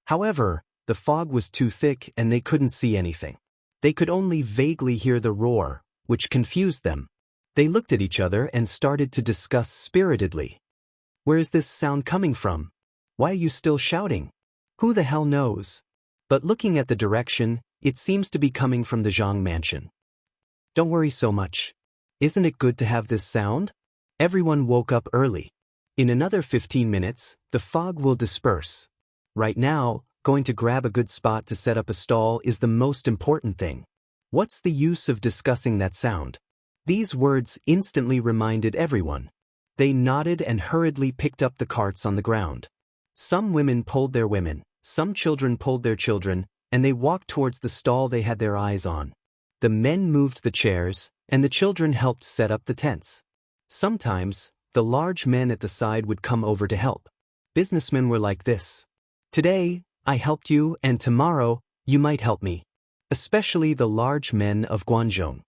However, the fog was too thick and they couldn't see anything. They could only vaguely hear the roar, which confused them. They looked at each other and started to discuss spiritedly. "Where is this sound coming from? Why are you still shouting? Who the hell knows?" But looking at the direction, it seems to be coming from the Zhang mansion. "Don't worry so much. Isn't it good to have this sound?" Everyone woke up early. In another 15 minutes, the fog will disperse. Right now, going to grab a good spot to set up a stall is the most important thing. What's the use of discussing that sound? These words instantly reminded everyone. They nodded and hurriedly picked up the carts on the ground. Some women pulled their women, some children pulled their children, and they walked towards the stall they had their eyes on. The men moved the chairs, and the children helped set up the tents. Sometimes, the large men at the side would come over to help. Businessmen were like this. Today, I helped you, and tomorrow, you might help me. Especially the large men of Guangzhou.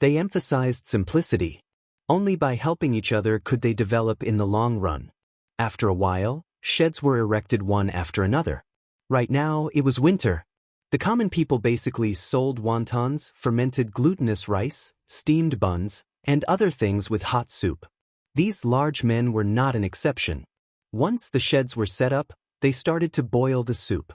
They emphasized simplicity. Only by helping each other could they develop in the long run. After a while, sheds were erected one after another. Right now, it was winter. The common people basically sold wontons, fermented glutinous rice, steamed buns, and other things with hot soup. These large men were not an exception. Once the sheds were set up, they started to boil the soup.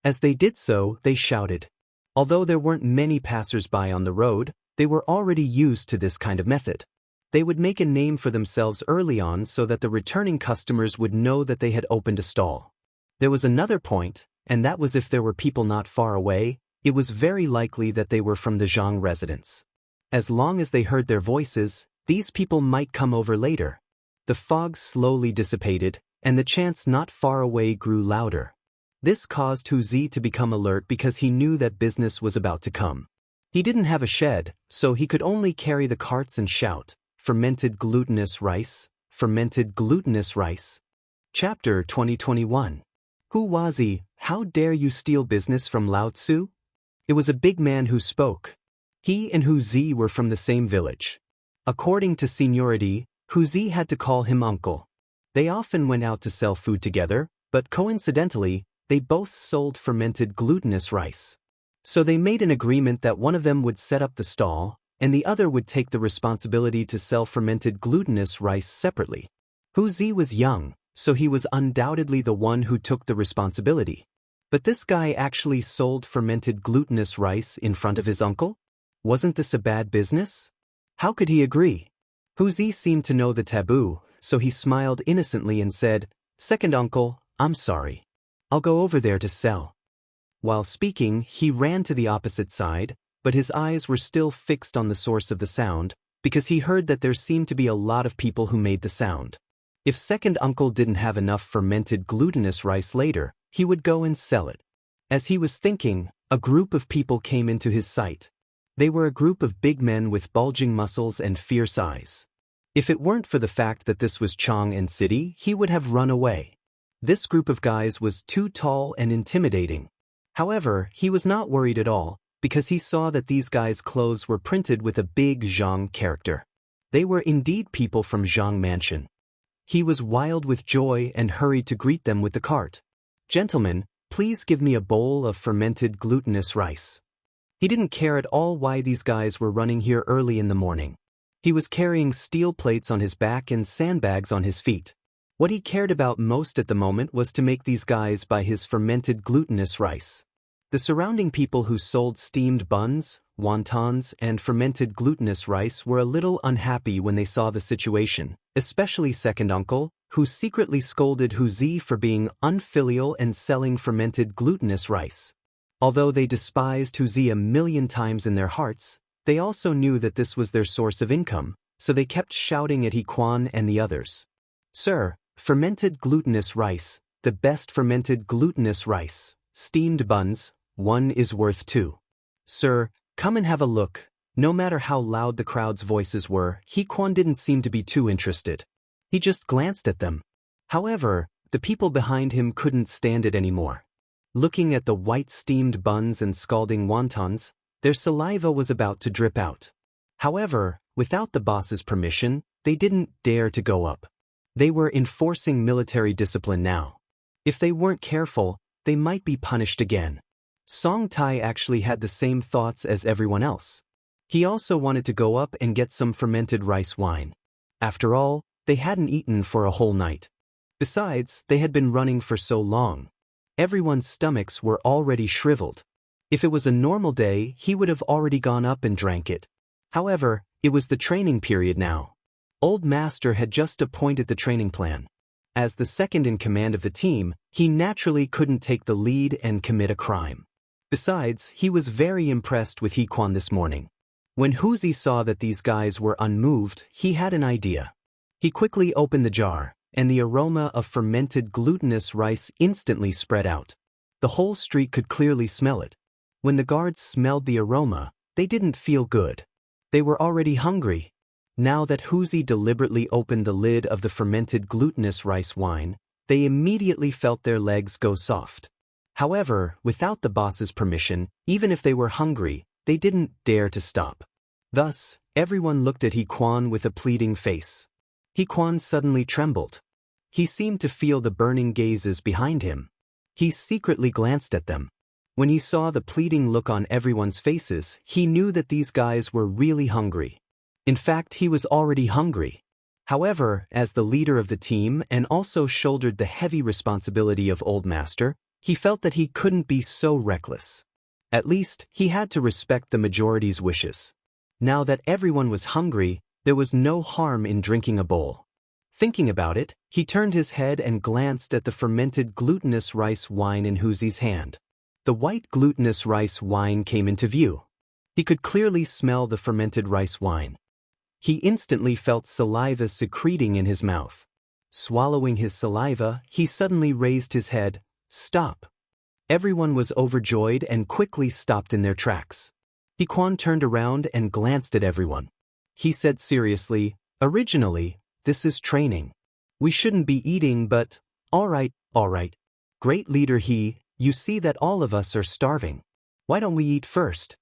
As they did so, they shouted. Although there weren't many passers-by on the road, they were already used to this kind of method. They would make a name for themselves early on so that the returning customers would know that they had opened a stall. There was another point, and that was if there were people not far away, it was very likely that they were from the Zhang residents. As long as they heard their voices, these people might come over later. The fog slowly dissipated, and the chants not far away grew louder. This caused Hu Zi to become alert because he knew that business was about to come. He didn't have a shed, so he could only carry the carts and shout, "Fermented glutinous rice, fermented glutinous rice." Chapter 2021. Hu Wazi, how dare you steal business from Lao Tzu? It was a big man who spoke. He and Hu Zi were from the same village. According to seniority, Hu Zi had to call him uncle. They often went out to sell food together, but coincidentally, they both sold fermented glutinous rice. So they made an agreement that one of them would set up the stall, and the other would take the responsibility to sell fermented glutinous rice separately. Hu Zi was young, so he was undoubtedly the one who took the responsibility. But this guy actually sold fermented glutinous rice in front of his uncle? Wasn't this a bad business? How could he agree? Hu Zi seemed to know the taboo, so he smiled innocently and said, "Second uncle, I'm sorry. I'll go over there to sell." While speaking, he ran to the opposite side, but his eyes were still fixed on the source of the sound, because he heard that there seemed to be a lot of people who made the sound. If second uncle didn't have enough fermented glutinous rice later, he would go and sell it. As he was thinking, a group of people came into his sight. They were a group of big men with bulging muscles and fierce eyes. If it weren't for the fact that this was Chang'an city, he would have run away. This group of guys was too tall and intimidating. However, he was not worried at all, because he saw that these guys' clothes were printed with a big Zhang character. They were indeed people from Zhang Mansion. He was wild with joy and hurried to greet them with the cart. "Gentlemen, please give me a bowl of fermented glutinous rice." He didn't care at all why these guys were running here early in the morning. He was carrying steel plates on his back and sandbags on his feet. What he cared about most at the moment was to make these guys buy his fermented glutinous rice. The surrounding people who sold steamed buns, wontons, and fermented glutinous rice were a little unhappy when they saw the situation, especially second uncle, who secretly scolded Hu Zi for being unfilial and selling fermented glutinous rice. Although they despised Hu Zi a million times in their hearts, they also knew that this was their source of income, so they kept shouting at He Quan and the others. "Sir, fermented glutinous rice, the best fermented glutinous rice, steamed buns, one is worth two. Sir, come and have a look." No matter how loud the crowd's voices were, He Quan didn't seem to be too interested. He just glanced at them. However, the people behind him couldn't stand it anymore. Looking at the white steamed buns and scalding wontons, their saliva was about to drip out. However, without the boss's permission, they didn't dare to go up. They were enforcing military discipline now. If they weren't careful, they might be punished again. Song Tai actually had the same thoughts as everyone else. He also wanted to go up and get some fermented rice wine. After all, they hadn't eaten for a whole night. Besides, they had been running for so long. Everyone's stomachs were already shriveled. If it was a normal day, he would have already gone up and drank it. However, it was the training period now. Old Master had just appointed the training plan. As the second in command of the team, he naturally couldn't take the lead and commit a crime. Besides, he was very impressed with He Quan this morning. When Hu Zi saw that these guys were unmoved, he had an idea. He quickly opened the jar, and the aroma of fermented glutinous rice instantly spread out. The whole street could clearly smell it. When the guards smelled the aroma, they didn't feel good. They were already hungry. Now that Huzi deliberately opened the lid of the fermented glutinous rice wine, they immediately felt their legs go soft. However, without the boss's permission, even if they were hungry, they didn't dare to stop. Thus, everyone looked at He Quan with a pleading face. He Quan suddenly trembled. He seemed to feel the burning gazes behind him. He secretly glanced at them. When he saw the pleading look on everyone's faces, he knew that these guys were really hungry. In fact, he was already hungry. However, as the leader of the team and also shouldered the heavy responsibility of Old Master, he felt that he couldn't be so reckless. At least, he had to respect the majority's wishes. Now that everyone was hungry, there was no harm in drinking a bowl. Thinking about it, he turned his head and glanced at the fermented glutinous rice wine in Huzi's hand. The white glutinous rice wine came into view. He could clearly smell the fermented rice wine. He instantly felt saliva secreting in his mouth. Swallowing his saliva, he suddenly raised his head. Stop! Everyone was overjoyed and quickly stopped in their tracks. He Quan turned around and glanced at everyone. He said seriously, "Originally, this is training. We shouldn't be eating, but, all right. Great leader you see that all of us are starving. Why don't we eat first?"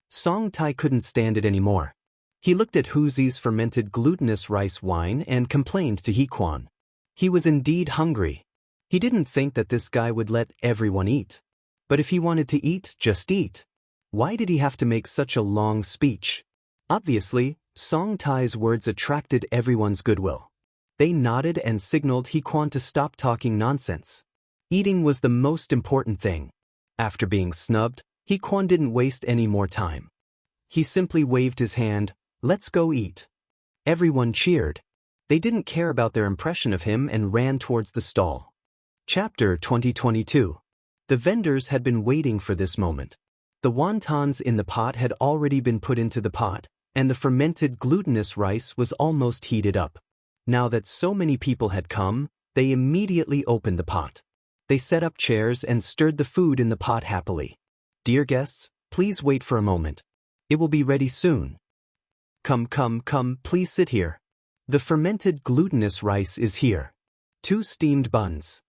Song Tai couldn't stand it anymore. He looked at Huzi's fermented glutinous rice wine and complained to He Quan. He was indeed hungry. He didn't think that this guy would let everyone eat. But if he wanted to eat, just eat. Why did he have to make such a long speech? Obviously, Song Tai's words attracted everyone's goodwill. They nodded and signaled He Quan to stop talking nonsense. Eating was the most important thing. After being snubbed, He Quan didn't waste any more time. He simply waved his hand. "Let's go eat." Everyone cheered. They didn't care about their impression of him and ran towards the stall. Chapter 2022. The vendors had been waiting for this moment. The wontons in the pot had already been put into the pot, and the fermented glutinous rice was almost heated up. Now that so many people had come, they immediately opened the pot. They set up chairs and stirred the food in the pot happily. "Dear guests, please wait for a moment. It will be ready soon. Come, please sit here. The fermented glutinous rice is here. 2 steamed buns."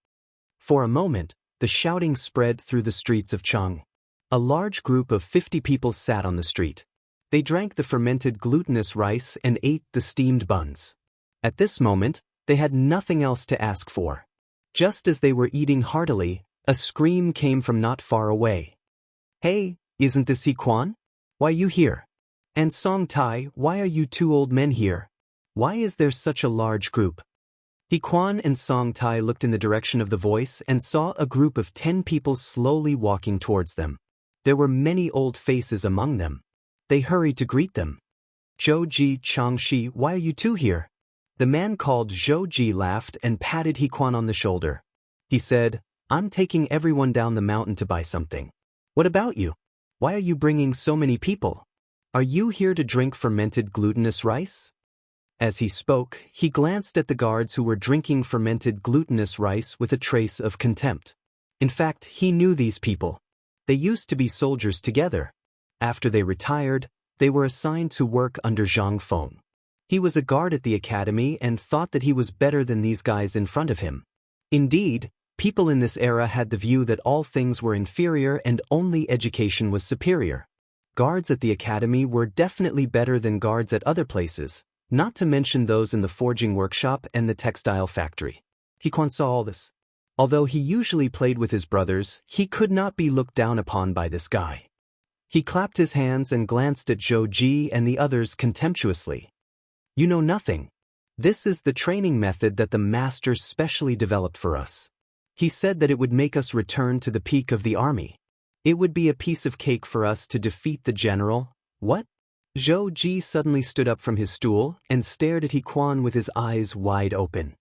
For a moment, the shouting spread through the streets of Chang'an. A large group of 50 people sat on the street. They drank the fermented glutinous rice and ate the steamed buns. At this moment, they had nothing else to ask for. Just as they were eating heartily, a scream came from not far away. "Hey, isn't this He Quan? Why you here? And Song Tai, why are you 2 old men here? Why is there such a large group?" He Quan and Song Tai looked in the direction of the voice and saw a group of 10 people slowly walking towards them. There were many old faces among them. They hurried to greet them. "Zhou Ji, Chang'an, why are you 2 here?" The man called Zhou Ji laughed and patted He Quan on the shoulder. He said, "I'm taking everyone down the mountain to buy something. What about you? Why are you bringing so many people? Are you here to drink fermented glutinous rice?" As he spoke, he glanced at the guards who were drinking fermented glutinous rice with a trace of contempt. In fact, he knew these people. They used to be soldiers together. After they retired, they were assigned to work under Zhang Feng. He was a guard at the academy and thought that he was better than these guys in front of him. Indeed, people in this era had the view that all things were inferior and only education was superior. Guards at the academy were definitely better than guards at other places, not to mention those in the forging workshop and the textile factory. He Quan saw all this. Although he usually played with his brothers, he could not be looked down upon by this guy. He clapped his hands and glanced at Zhou Ji and the others contemptuously. "You know nothing. This is the training method that the master specially developed for us. He said that it would make us return to the peak of the army. It would be a piece of cake for us to defeat the general." "What?" Zhou Ji suddenly stood up from his stool and stared at He Quan with his eyes wide open.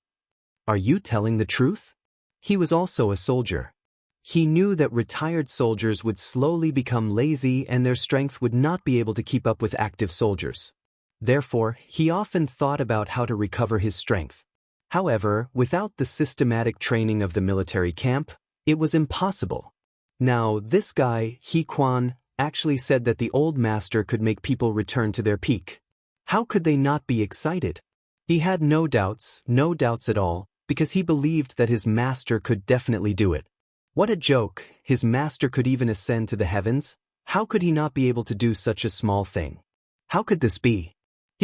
"Are you telling the truth?" He was also a soldier. He knew that retired soldiers would slowly become lazy and their strength would not be able to keep up with active soldiers. Therefore, he often thought about how to recover his strength. However, without the systematic training of the military camp, it was impossible. Now, this guy, He Quan, actually said that the old master could make people return to their peak. How could they not be excited? He had no doubts at all, because he believed that his master could definitely do it. What a joke, his master could even ascend to the heavens. How could he not be able to do such a small thing? How could this be?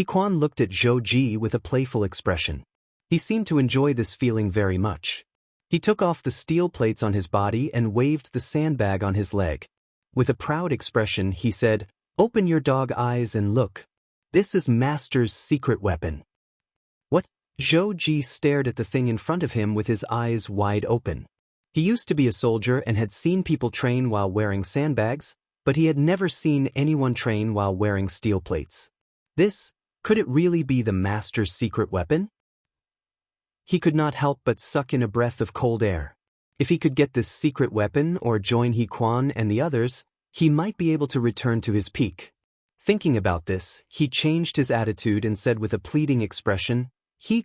Quan looked at Zhou Ji with a playful expression. He seemed to enjoy this feeling very much. He took off the steel plates on his body and waved the sandbag on his leg. With a proud expression, he said, "Open your dog eyes and look. This is Master's secret weapon." What? Zhou Ji stared at the thing in front of him with his eyes wide open. He used to be a soldier and had seen people train while wearing sandbags, but he had never seen anyone train while wearing steel plates. Could it really be the Master's secret weapon? He could not help but suck in a breath of cold air. If he could get this secret weapon or join Quan and the others, he might be able to return to his peak. Thinking about this, he changed his attitude and said with a pleading expression,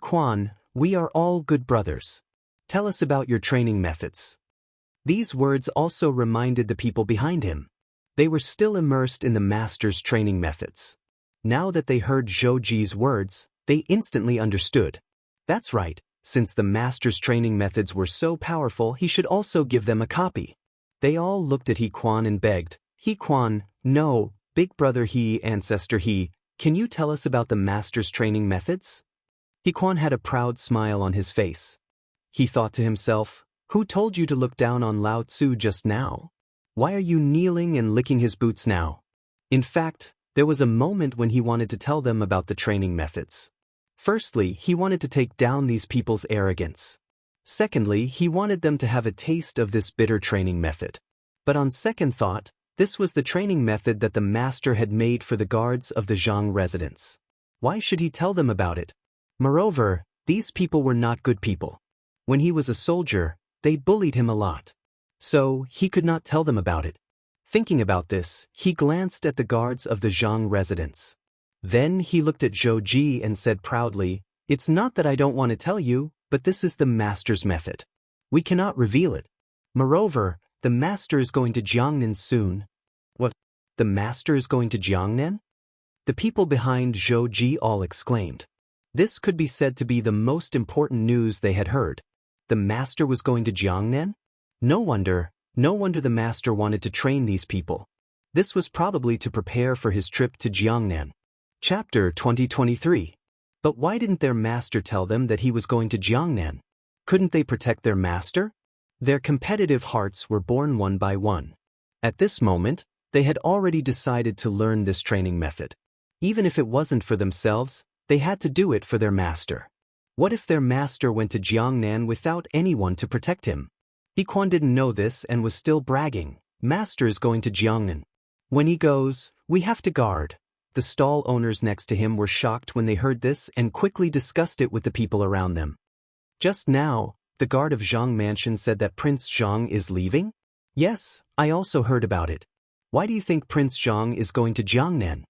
"Quan, we are all good brothers. Tell us about your training methods." These words also reminded the people behind him. They were still immersed in the Master's training methods. Now that they heard Zhou Ji's words, they instantly understood. That's right, since the Master's training methods were so powerful, he should also give them a copy. They all looked at Quan and begged, "Quan, no, big brother ancestor can you tell us about the Master's training methods?" Quan had a proud smile on his face. He thought to himself, "Who told you to look down on Lao Tzu just now? Why are you kneeling and licking his boots now?" In fact, there was a moment when he wanted to tell them about the training methods. Firstly, he wanted to take down these people's arrogance. Secondly, he wanted them to have a taste of this bitter training method. But on second thought, this was the training method that the Master had made for the guards of the Zhang residence. Why should he tell them about it? Moreover, these people were not good people. When he was a soldier, they bullied him a lot. So, he could not tell them about it. Thinking about this, he glanced at the guards of the Zhang residence. Then he looked at Zhou Ji and said proudly, "It's not that I don't want to tell you, but this is the Master's method. We cannot reveal it. Moreover, the Master is going to Chang'an soon." What? The Master is going to Chang'an? The people behind Zhou Ji all exclaimed. This could be said to be the most important news they had heard. The Master was going to Chang'an? No wonder the Master wanted to train these people. This was probably to prepare for his trip to Chang'an. Chapter 2023. But why didn't their master tell them that he was going to Chang'an? Couldn't they protect their master? Their competitive hearts were born one by one. At this moment, they had already decided to learn this training method. Even if it wasn't for themselves, they had to do it for their master. What if their master went to Chang'an without anyone to protect him? Quan didn't know this and was still bragging. "Master is going to Chang'an. When he goes, we have to guard." The stall owners next to him were shocked when they heard this and quickly discussed it with the people around them. Just now, the guard of Zhang Mansion said that Prince Zhang is leaving? Yes, I also heard about it. Why do you think Prince Zhang is going to Chang'an?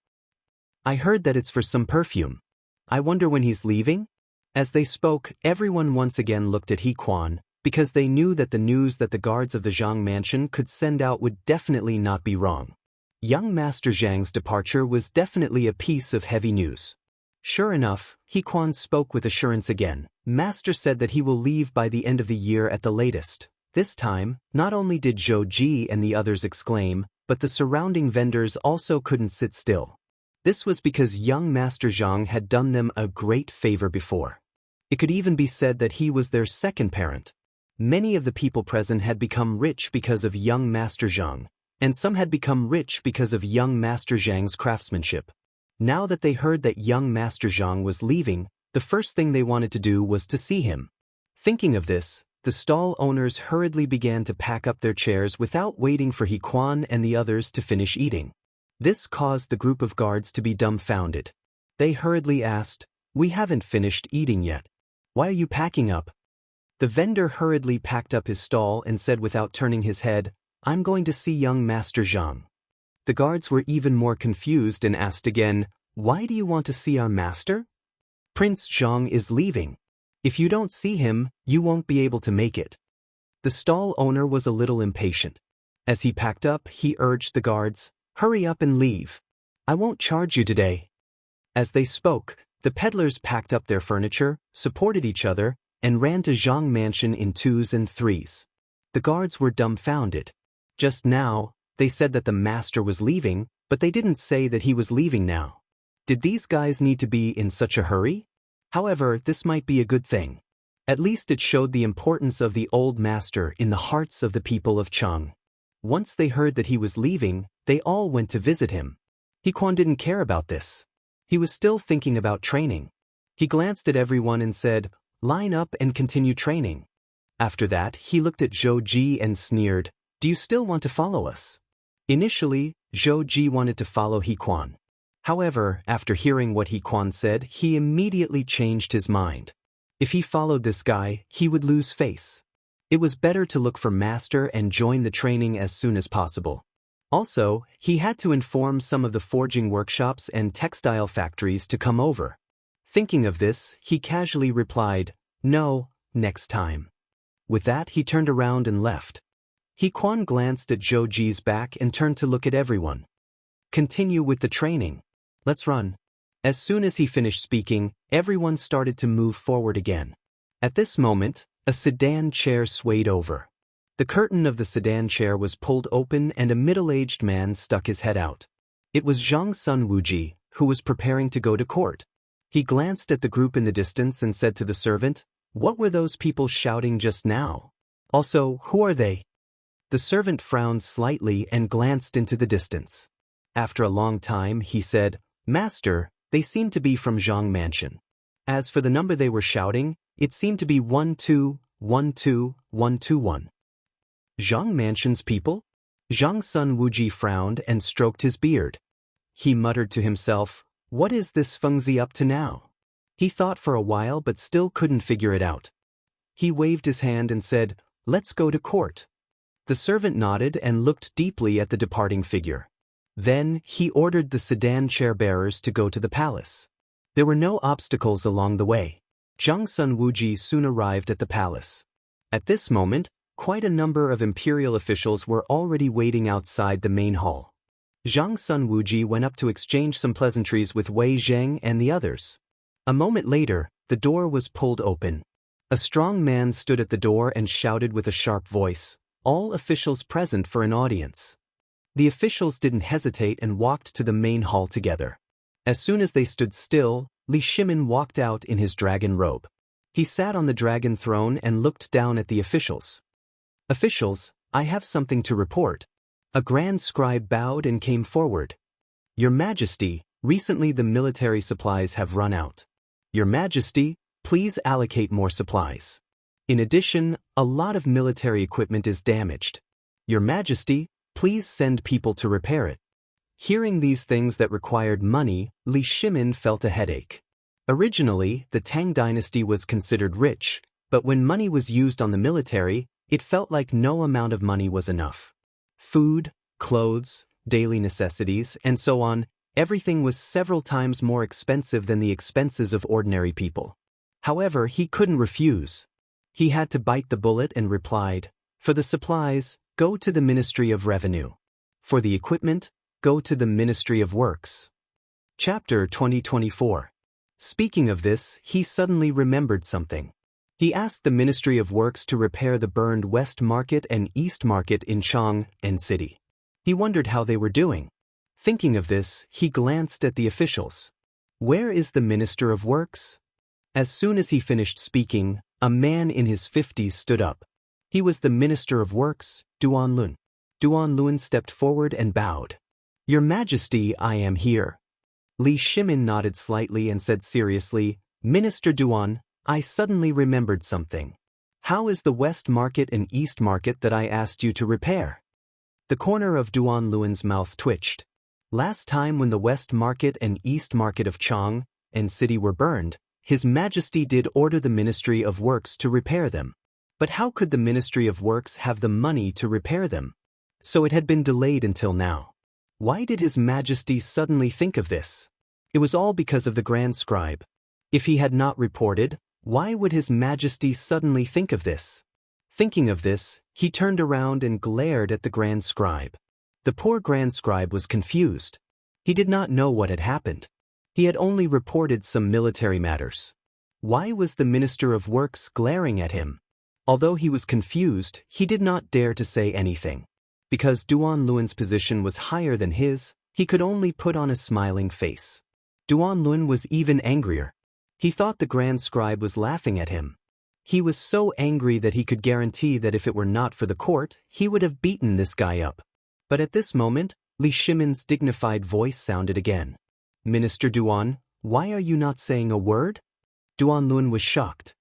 I heard that it's for some perfume. I wonder when he's leaving? As they spoke, everyone once again looked at Quan, because they knew that the news that the guards of the Zhang Mansion could send out would definitely not be wrong. Young Master Zhang's departure was definitely a piece of heavy news. Sure enough, Quan spoke with assurance again. Master said that he will leave by the end of the year at the latest. This time, not only did Zhou Ji and the others exclaim, but the surrounding vendors also couldn't sit still. This was because young Master Zhang had done them a great favor before. It could even be said that he was their second parent. Many of the people present had become rich because of young Master Zhang, and some had become rich because of young Master Zhang's craftsmanship. Now that they heard that young Master Zhang was leaving, the first thing they wanted to do was to see him. Thinking of this, the stall owners hurriedly began to pack up their chairs without waiting for Quan and the others to finish eating. This caused the group of guards to be dumbfounded. They hurriedly asked, "We haven't finished eating yet. Why are you packing up?" The vendor hurriedly packed up his stall and said without turning his head, "I'm going to see young Master Zhang." The guards were even more confused and asked again, "Why do you want to see our master?" "Prince Zhang is leaving. If you don't see him, you won't be able to make it." The stall owner was a little impatient. As he packed up, he urged the guards, "Hurry up and leave. I won't charge you today." As they spoke, the peddlers packed up their furniture, supported each other, and ran to Zhang Mansion in 2s and 3s. The guards were dumbfounded. Just now, they said that the master was leaving, but they didn't say that he was leaving now. Did these guys need to be in such a hurry? However, this might be a good thing. At least it showed the importance of the old master in the hearts of the people of Chang. Once they heard that he was leaving, they all went to visit him. Quan didn't care about this. He was still thinking about training. He glanced at everyone and said, "Line up and continue training." After that, he looked at Zhou Ji and sneered, "Do you still want to follow us?" Initially, Zhou Ji wanted to follow Quan. However, after hearing what Quan said, he immediately changed his mind. If he followed this guy, he would lose face. It was better to look for master and join the training as soon as possible. Also, he had to inform some of the forging workshops and textile factories to come over. Thinking of this, he casually replied, "No, next time." With that, he turned around and left. Quan glanced at Zhou Ji's back and turned to look at everyone. "Continue with the training. Let's run." As soon as he finished speaking, everyone started to move forward again. At this moment, a sedan chair swayed over. The curtain of the sedan chair was pulled open and a middle-aged man stuck his head out. It was Zhang's son Wuji, who was preparing to go to court. He glanced at the group in the distance and said to the servant, "What were those people shouting just now? Also, who are they?" The servant frowned slightly and glanced into the distance. After a long time, he said, "Master, they seem to be from Zhang Mansion. As for the number they were shouting, it seemed to be 1212121. Zhang Mansion's people?" Zhang's son Wuji frowned and stroked his beard. He muttered to himself, "What is this Fengzi up to now?" He thought for a while but still couldn't figure it out. He waved his hand and said, "Let's go to court." The servant nodded and looked deeply at the departing figure. Then, he ordered the sedan chair bearers to go to the palace. There were no obstacles along the way. Zhang's son Wuji soon arrived at the palace. At this moment, quite a number of imperial officials were already waiting outside the main hall. Zhang's son Wuji went up to exchange some pleasantries with Wei Zheng and the others. A moment later, the door was pulled open. A strong man stood at the door and shouted with a sharp voice, "All officials present for an audience." The officials didn't hesitate and walked to the main hall together. As soon as they stood still, Li Shimin walked out in his dragon robe. He sat on the dragon throne and looked down at the officials. "Officials, I have something to report." A grand scribe bowed and came forward. "Your Majesty, recently the military supplies have run out. Your Majesty, please allocate more supplies. In addition, a lot of military equipment is damaged. Your Majesty, please send people to repair it." Hearing these things that required money, Li Shimin felt a headache. Originally, the Tang dynasty was considered rich, but when money was used on the military, it felt like no amount of money was enough. Food, clothes, daily necessities, and so on, everything was several times more expensive than the expenses of ordinary people. However, he couldn't refuse. He had to bite the bullet and replied, "For the supplies, go to the Ministry of Revenue. For the equipment, go to the Ministry of Works." Chapter 2024. Speaking of this, he suddenly remembered something. He asked the Ministry of Works to repair the burned West Market and East Market in Chang'an City. He wondered how they were doing. Thinking of this, he glanced at the officials. "Where is the Minister of Works?" As soon as he finished speaking, a man in his 50s stood up. He was the Minister of Works, Duan Lun. Duan Lun stepped forward and bowed. "Your Majesty, I am here." Li Shimin nodded slightly and said seriously, "Minister Duan, I suddenly remembered something. How is the West Market and East Market that I asked you to repair?" The corner of Duan Lun's mouth twitched. Last time when the West Market and East Market of Chang'an City were burned, His Majesty did order the Ministry of Works to repair them. But how could the Ministry of Works have the money to repair them? So it had been delayed until now. Why did His Majesty suddenly think of this? It was all because of the Grand Scribe. If he had not reported, why would His Majesty suddenly think of this? Thinking of this, he turned around and glared at the Grand Scribe. The poor Grand Scribe was confused. He did not know what had happened. He had only reported some military matters. Why was the Minister of Works glaring at him? Although he was confused, he did not dare to say anything. Because Duan Luan's position was higher than his, he could only put on a smiling face. Duan Luan was even angrier. He thought the Grand Scribe was laughing at him. He was so angry that he could guarantee that if it were not for the court, he would have beaten this guy up. But at this moment, Li Shimin's dignified voice sounded again. Minister Duan, why are you not saying a word? Duan Luan was shocked.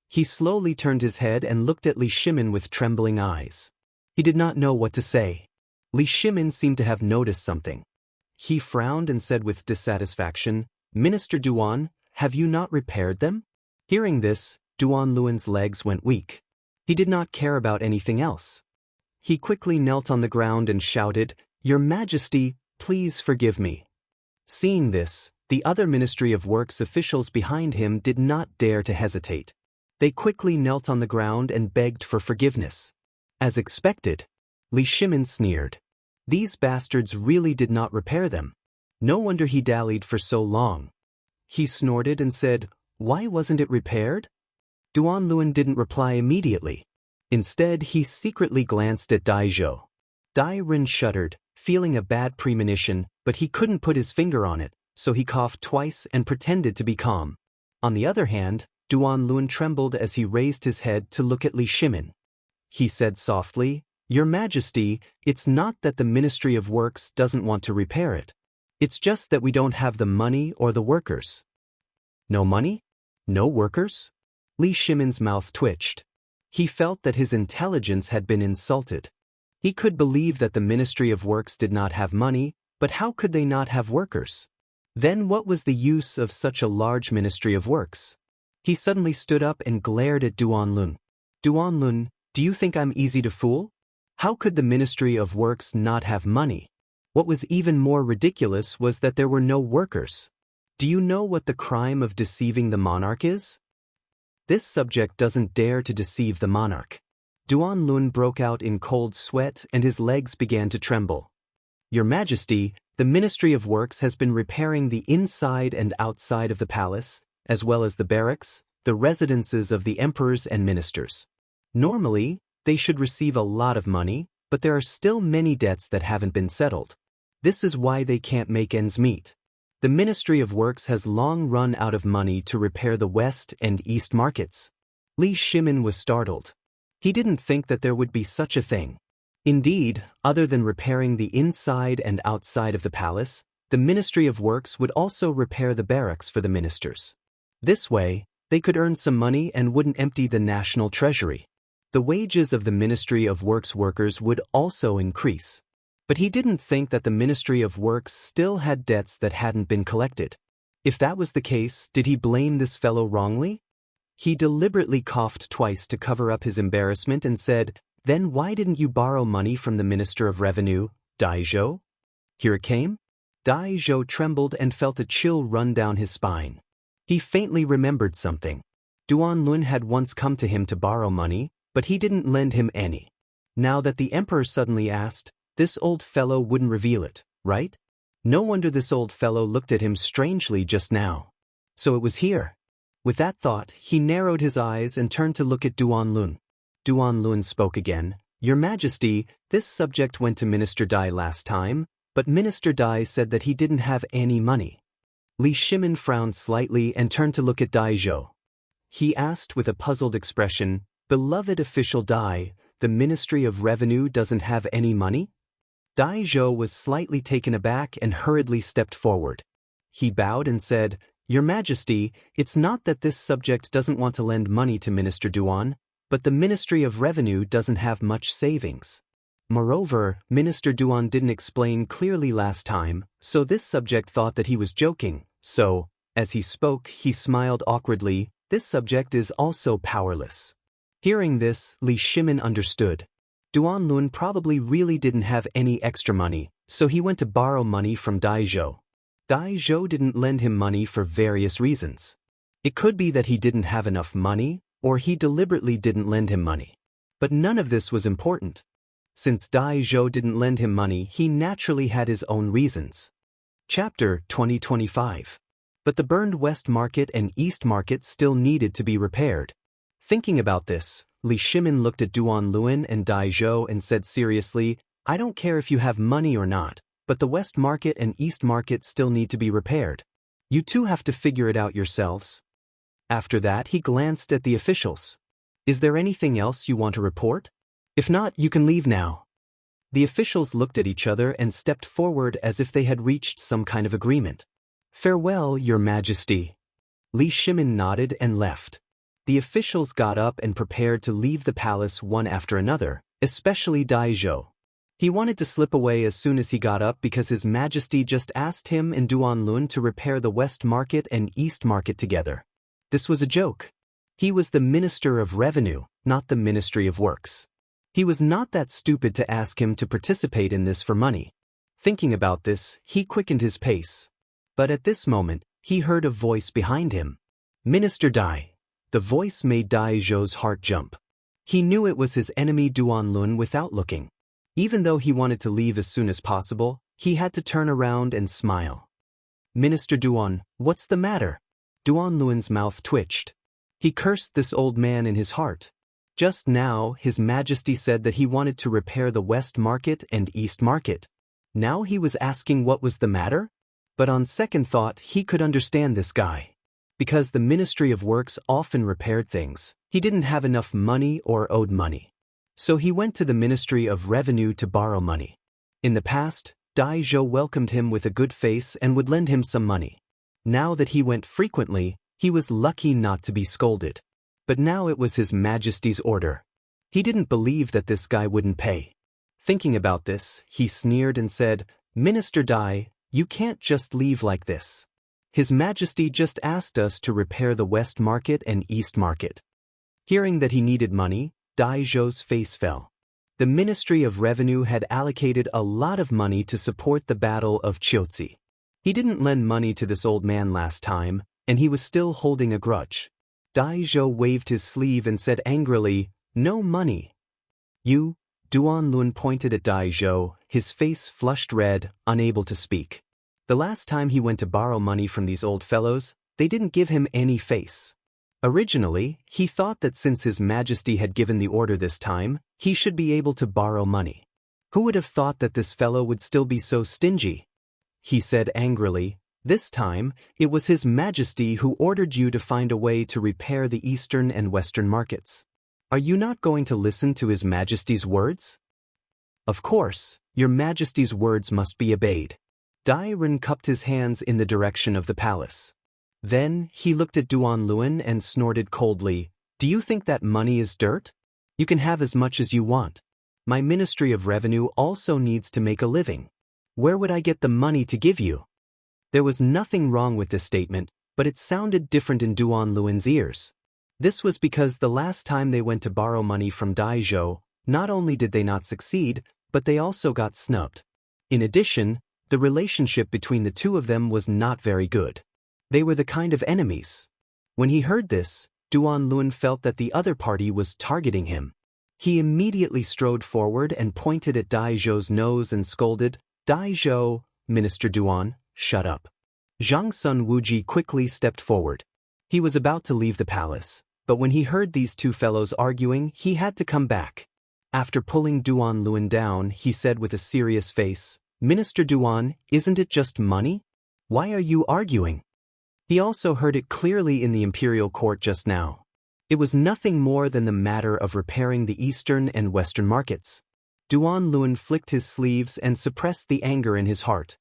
He slowly turned his head and looked at Li Shimin with trembling eyes. He did not know what to say. Li Shimin seemed to have noticed something. He frowned and said with dissatisfaction, Minister Duan, have you not repaired them? Hearing this, Duan Luan's legs went weak. He did not care about anything else. He quickly knelt on the ground and shouted, Your Majesty, please forgive me. Seeing this, the other Ministry of Works officials behind him did not dare to hesitate. They quickly knelt on the ground and begged for forgiveness. As expected, Li Shimin sneered. These bastards really did not repair them. No wonder he dallied for so long. He snorted and said, Why wasn't it repaired? Duan Luan didn't reply immediately. Instead, he secretly glanced at Dai Zhou. Dai Ren shuddered, feeling a bad premonition, but he couldn't put his finger on it, so he coughed twice and pretended to be calm. On the other hand, Duan Luan trembled as he raised his head to look at Li Shimin. He said softly, Your Majesty, it's not that the Ministry of Works doesn't want to repair it. It's just that we don't have the money or the workers. No money? No workers? Li Shimin's mouth twitched. He felt that his intelligence had been insulted. He could believe that the Ministry of Works did not have money, but how could they not have workers? Then what was the use of such a large Ministry of Works? He suddenly stood up and glared at Duan Luan. Duan Luan, do you think I'm easy to fool? How could the Ministry of Works not have money? What was even more ridiculous was that there were no workers. Do you know what the crime of deceiving the monarch is? This subject doesn't dare to deceive the monarch. Duan Luan broke out in cold sweat and his legs began to tremble. Your Majesty, the Ministry of Works has been repairing the inside and outside of the palace, as well as the barracks, the residences of the emperors and ministers. Normally, they should receive a lot of money, but there are still many debts that haven't been settled. This is why they can't make ends meet. The Ministry of Works has long run out of money to repair the west and east markets. Li Shimin was startled. He didn't think that there would be such a thing. Indeed, other than repairing the inside and outside of the palace, the Ministry of Works would also repair the barracks for the ministers. This way, they could earn some money and wouldn't empty the national treasury. The wages of the Ministry of Works workers would also increase. But he didn't think that the Ministry of Works still had debts that hadn't been collected. If that was the case, did he blame this fellow wrongly? He deliberately coughed twice to cover up his embarrassment and said, Then why didn't you borrow money from the Minister of Revenue, Dai Zhou? Here it came. Dai Zhou trembled and felt a chill run down his spine. He faintly remembered something. Duan Luan had once come to him to borrow money, but he didn't lend him any. Now that the emperor suddenly asked, this old fellow wouldn't reveal it, right? No wonder this old fellow looked at him strangely just now. So it was here. With that thought, he narrowed his eyes and turned to look at Duan Luan. Duan Luan spoke again. Your Majesty, this subject went to Minister Dai last time, but Minister Dai said that he didn't have any money. Li Shimin frowned slightly and turned to look at Dai Zhou. He asked with a puzzled expression, Beloved official Dai, the Ministry of Revenue doesn't have any money? Dai Zhou was slightly taken aback and hurriedly stepped forward. He bowed and said, Your Majesty, it's not that this subject doesn't want to lend money to Minister Duan, but the Ministry of Revenue doesn't have much savings. Moreover, Minister Duan didn't explain clearly last time, so this subject thought that he was joking. So, as he spoke, he smiled awkwardly. This subject is also powerless. Hearing this, Li Shimin understood. Duan Luan probably really didn't have any extra money, so he went to borrow money from Dai Zhou. Dai Zhou didn't lend him money for various reasons. It could be that he didn't have enough money, or he deliberately didn't lend him money. But none of this was important. Since Dai Zhou didn't lend him money, he naturally had his own reasons. Chapter 2025. But the burned West Market and East Market still needed to be repaired. Thinking about this, Li Shimin looked at Duan Luan and Dai Zhou and said seriously, I don't care if you have money or not, but the West Market and East Market still need to be repaired. You two have to figure it out yourselves. After that, he glanced at the officials. Is there anything else you want to report? If not, you can leave now. The officials looked at each other and stepped forward as if they had reached some kind of agreement. Farewell, Your Majesty. Li Shimin nodded and left. The officials got up and prepared to leave the palace one after another, especially Dai Zhou. He wanted to slip away as soon as he got up because His Majesty just asked him and Duan Lun to repair the West Market and East Market together. This was a joke. He was the Minister of Revenue, not the Ministry of Works. He was not that stupid to ask him to participate in this for money. Thinking about this, he quickened his pace. But at this moment, he heard a voice behind him. Minister Dai. The voice made Dai Zhou's heart jump. He knew it was his enemy Duan Lun without looking. Even though he wanted to leave as soon as possible, he had to turn around and smile. Minister Duan, what's the matter? Duan Luan's mouth twitched. He cursed this old man in his heart. Just now, His Majesty said that he wanted to repair the West Market and East Market. Now he was asking what was the matter? But on second thought, he could understand this guy. Because the Ministry of Works often repaired things, he didn't have enough money or owed money. So he went to the Ministry of Revenue to borrow money. In the past, Dai Zhou welcomed him with a good face and would lend him some money. Now that he went frequently, he was lucky not to be scolded. But now it was His Majesty's order. He didn't believe that this guy wouldn't pay. Thinking about this, he sneered and said, Minister Dai, you can't just leave like this. His Majesty just asked us to repair the West Market and East Market. Hearing that he needed money, Dai Zhou's face fell. The Ministry of Revenue had allocated a lot of money to support the Battle of Chiuzi. He didn't lend money to this old man last time, and he was still holding a grudge. Dai Zhou waved his sleeve and said angrily, No money. You? Duan Lun pointed at Dai Zhou, his face flushed red, unable to speak. The last time he went to borrow money from these old fellows, they didn't give him any face. Originally, he thought that since His Majesty had given the order this time, he should be able to borrow money. Who would have thought that this fellow would still be so stingy? He said angrily, This time, it was His Majesty who ordered you to find a way to repair the Eastern and Western markets. Are you not going to listen to His Majesty's words? Of course, Your Majesty's words must be obeyed. Dai Ren cupped his hands in the direction of the palace. Then, he looked at Duan Luan and snorted coldly, Do you think that money is dirt? You can have as much as you want. My Ministry of Revenue also needs to make a living. Where would I get the money to give you? There was nothing wrong with this statement, but it sounded different in Duan Luan's ears. This was because the last time they went to borrow money from Dai Zhou, not only did they not succeed, but they also got snubbed. In addition, the relationship between the two of them was not very good. They were the kind of enemies. When he heard this, Duan Luan felt that the other party was targeting him. He immediately strode forward and pointed at Dai Zhou's nose and scolded, Dai Zhou, Minister Duan, shut up. Zhang Sun Wuji quickly stepped forward. He was about to leave the palace, but when he heard these two fellows arguing, he had to come back. After pulling Duan Luan down, he said with a serious face, Minister Duan, isn't it just money? Why are you arguing? He also heard it clearly in the imperial court just now. It was nothing more than the matter of repairing the eastern and western markets. Duan Luan flicked his sleeves and suppressed the anger in his heart.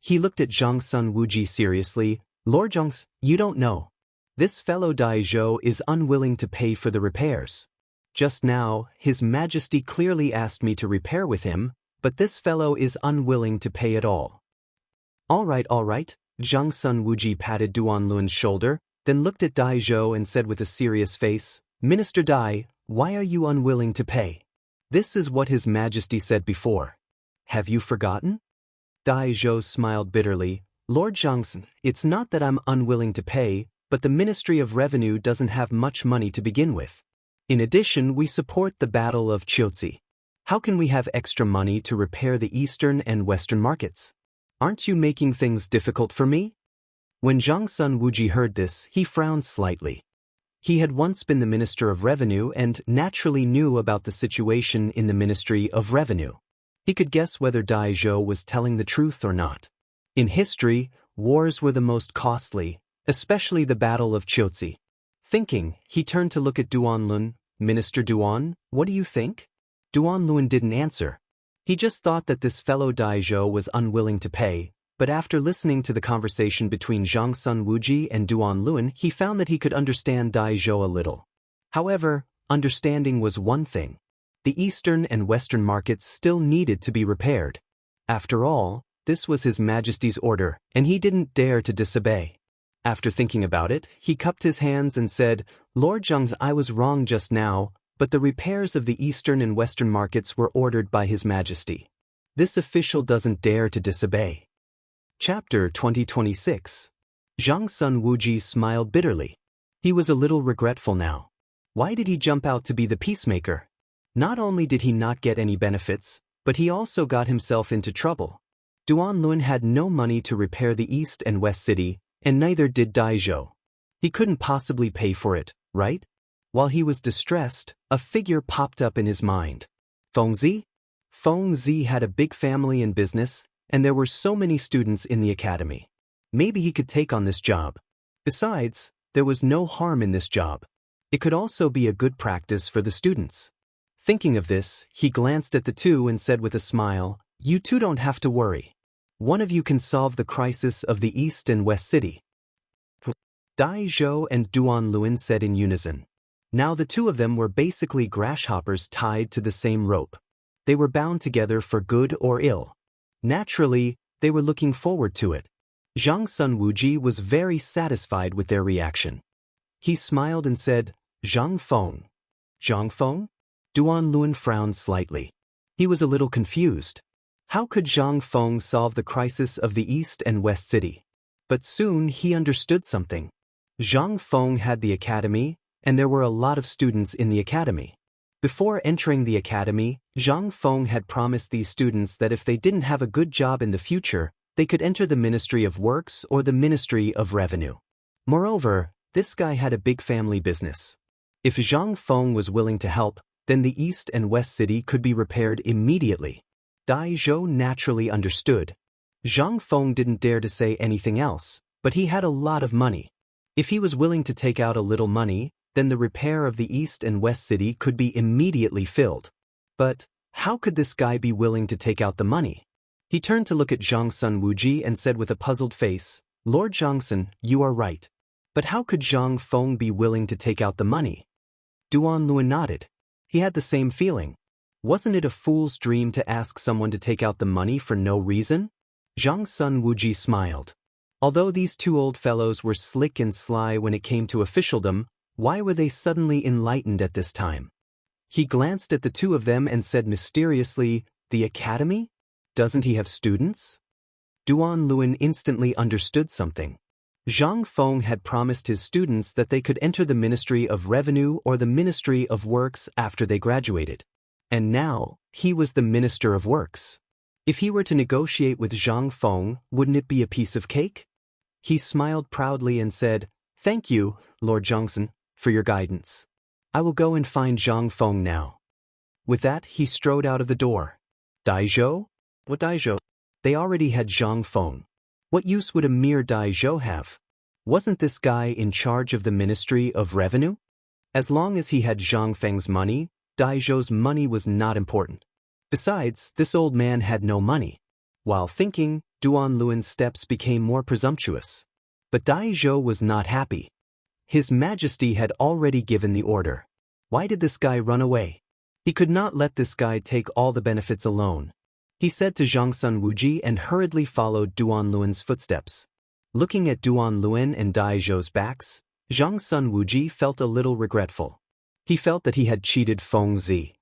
He looked at Zhang Sun Wuji seriously, Lord Zhang, you don't know. This fellow Dai Zhou is unwilling to pay for the repairs. Just now, His Majesty clearly asked me to repair with him, but this fellow is unwilling to pay at all. All right, Zhang Sun Wuji patted Duan Luan's shoulder, then looked at Dai Zhou and said with a serious face, Minister Dai, why are you unwilling to pay? This is what His Majesty said before. Have you forgotten? Dai Zhou smiled bitterly, Lord Zhang, it's not that I'm unwilling to pay, but the Ministry of Revenue doesn't have much money to begin with. In addition, we support the Battle of Chiuzi. How can we have extra money to repair the eastern and western markets? Aren't you making things difficult for me? When Zhang Sun Wuji heard this, he frowned slightly. He had once been the Minister of Revenue and naturally knew about the situation in the Ministry of Revenue. He could guess whether Dai Zhou was telling the truth or not. In history, wars were the most costly, especially the Battle of Chiuzi. Thinking, he turned to look at Duan Lun. Minister Duan, what do you think? Duan Lun didn't answer. He just thought that this fellow Dai Zhou was unwilling to pay, but after listening to the conversation between Zhang Sun Wuji and Duan Lun, he found that he could understand Dai Zhou a little. However, understanding was one thing. The eastern and western markets still needed to be repaired. After all, this was His Majesty's order, and he didn't dare to disobey. After thinking about it, he cupped his hands and said, Lord Zhang, I was wrong just now, but the repairs of the eastern and western markets were ordered by His Majesty. This official doesn't dare to disobey. Chapter 2026. Zhang Sun Wuji smiled bitterly. He was a little regretful now. Why did he jump out to be the peacemaker? Not only did he not get any benefits, but he also got himself into trouble. Duan Lun had no money to repair the east and west city, and neither did Dai Zhou. He couldn't possibly pay for it, right? While he was distressed, a figure popped up in his mind. Fengzi? Fengzi had a big family and business, and there were so many students in the academy. Maybe he could take on this job. Besides, there was no harm in this job. It could also be a good practice for the students. Thinking of this, he glanced at the two and said with a smile, You two don't have to worry. One of you can solve the crisis of the East and West City. Dai Zhou and Duan Lun said in unison. Now the two of them were basically grasshoppers tied to the same rope. They were bound together for good or ill. Naturally, they were looking forward to it. Zhang Sun Wuji was very satisfied with their reaction. He smiled and said, Zhang Feng. Zhang Feng? Duan Lun frowned slightly. He was a little confused. How could Zhang Feng solve the crisis of the East and West City? But soon he understood something. Zhang Feng had the academy, and there were a lot of students in the academy. Before entering the academy, Zhang Feng had promised these students that if they didn't have a good job in the future, they could enter the Ministry of Works or the Ministry of Revenue. Moreover, this guy had a big family business. If Zhang Feng was willing to help, then the East and West City could be repaired immediately. Dai Zhou naturally understood. Zhang Feng didn't dare to say anything else, but he had a lot of money. If he was willing to take out a little money, then the repair of the East and West City could be immediately filled. But how could this guy be willing to take out the money? He turned to look at Zhang Sun Wuji and said with a puzzled face, Lord Zhangsun, you are right. But how could Zhang Feng be willing to take out the money? Duan Lun nodded. He had the same feeling. Wasn't it a fool's dream to ask someone to take out the money for no reason? Zhang Sun Wuji smiled. Although these two old fellows were slick and sly when it came to officialdom, why were they suddenly enlightened at this time? He glanced at the two of them and said mysteriously, The academy? Doesn't he have students? Duan Lun instantly understood something. Zhang Feng had promised his students that they could enter the Ministry of Revenue or the Ministry of Works after they graduated. And now, he was the Minister of Works. If he were to negotiate with Zhang Feng, wouldn't it be a piece of cake? He smiled proudly and said, Thank you, Lord Zhangsun, for your guidance. I will go and find Zhang Feng now. With that, he strode out of the door. Dai Zhou? What Dai Zhou? They already had Zhang Feng. What use would a mere Dai Zhou have? Wasn't this guy in charge of the Ministry of Revenue? As long as he had Zhang Feng's money, Dai Zhou's money was not important. Besides, this old man had no money. While thinking, Duan Lun's steps became more presumptuous. But Dai Zhou was not happy. His Majesty had already given the order. Why did this guy run away? He could not let this guy take all the benefits alone. He said to Zhang Sun Wuji and hurriedly followed Duan Lun's footsteps. Looking at Duan Lun and Dai Zhou's backs, Zhang Sun Wuji felt a little regretful. He felt that he had cheated Fengzi.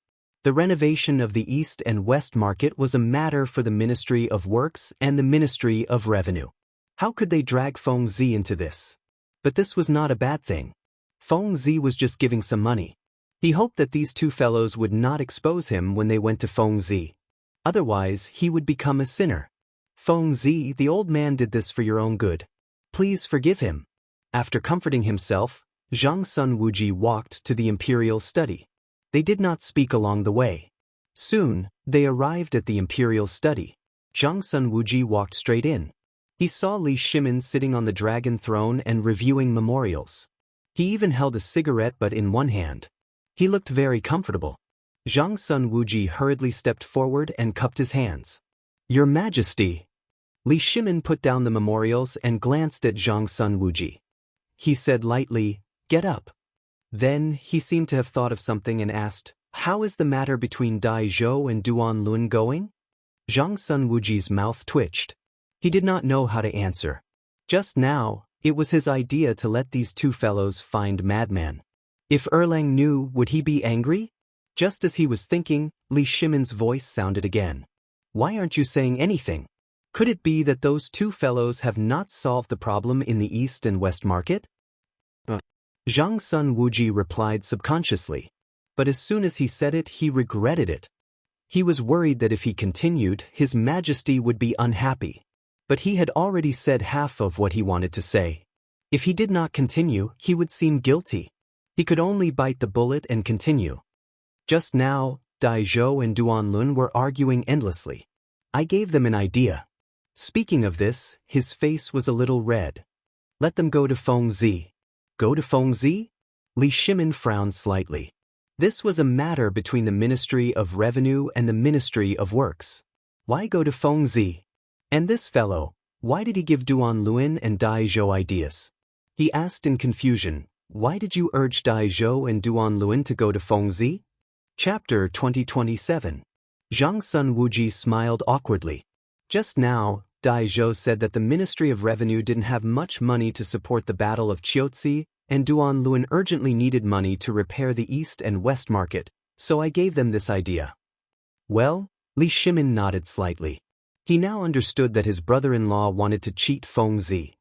The renovation of the East and West market was a matter for the Ministry of Works and the Ministry of Revenue. How could they drag Fengzi into this? But this was not a bad thing. Fengzi was just giving some money. He hoped that these two fellows would not expose him when they went to Fengzi. Otherwise, he would become a sinner. Fengzi, the old man did this for your own good. Please forgive him. After comforting himself, Zhang Sun Wuji walked to the imperial study. They did not speak along the way. Soon, they arrived at the imperial study. Zhang Sun Wuji walked straight in. He saw Li Shimin sitting on the dragon throne and reviewing memorials. He even held a cigarette but in one hand. He looked very comfortable. Zhang Sun Wuji hurriedly stepped forward and cupped his hands. Your Majesty. Li Shimin put down the memorials and glanced at Zhang Sun Wuji. He said lightly, "Get up." Then, he seemed to have thought of something and asked, "How is the matter between Dai Zhou and Duan Lun going?" Zhang Sun Wuji's mouth twitched. He did not know how to answer. Just now, it was his idea to let these two fellows find Madman. If Erlang knew, would he be angry? Just as he was thinking, Li Shimin's voice sounded again. Why aren't you saying anything? Could it be that those two fellows have not solved the problem in the East and West market? Zhang Sun Wuji replied subconsciously. But as soon as he said it, he regretted it. He was worried that if he continued, His Majesty would be unhappy. But he had already said half of what he wanted to say. If he did not continue, he would seem guilty. He could only bite the bullet and continue. Just now, Dai Zhou and Duan Lun were arguing endlessly. I gave them an idea. Speaking of this, his face was a little red. Let them go to Fengzi. Go to Fengzi? Li Shimin frowned slightly. This was a matter between the Ministry of Revenue and the Ministry of Works. Why go to Fengzi? And this fellow, why did he give Duan Lun and Dai Zhou ideas? He asked in confusion, why did you urge Dai Zhou and Duan Lun to go to Fengzi? Chapter 2027. Zhang Sun Wuji smiled awkwardly. Just now, Dai Zhou said that the Ministry of Revenue didn't have much money to support the Battle of Chiotzi, and Duan Lun urgently needed money to repair the East and West market, so I gave them this idea. Well, Li Shimin nodded slightly. He now understood that his brother-in-law wanted to cheat Fengzi.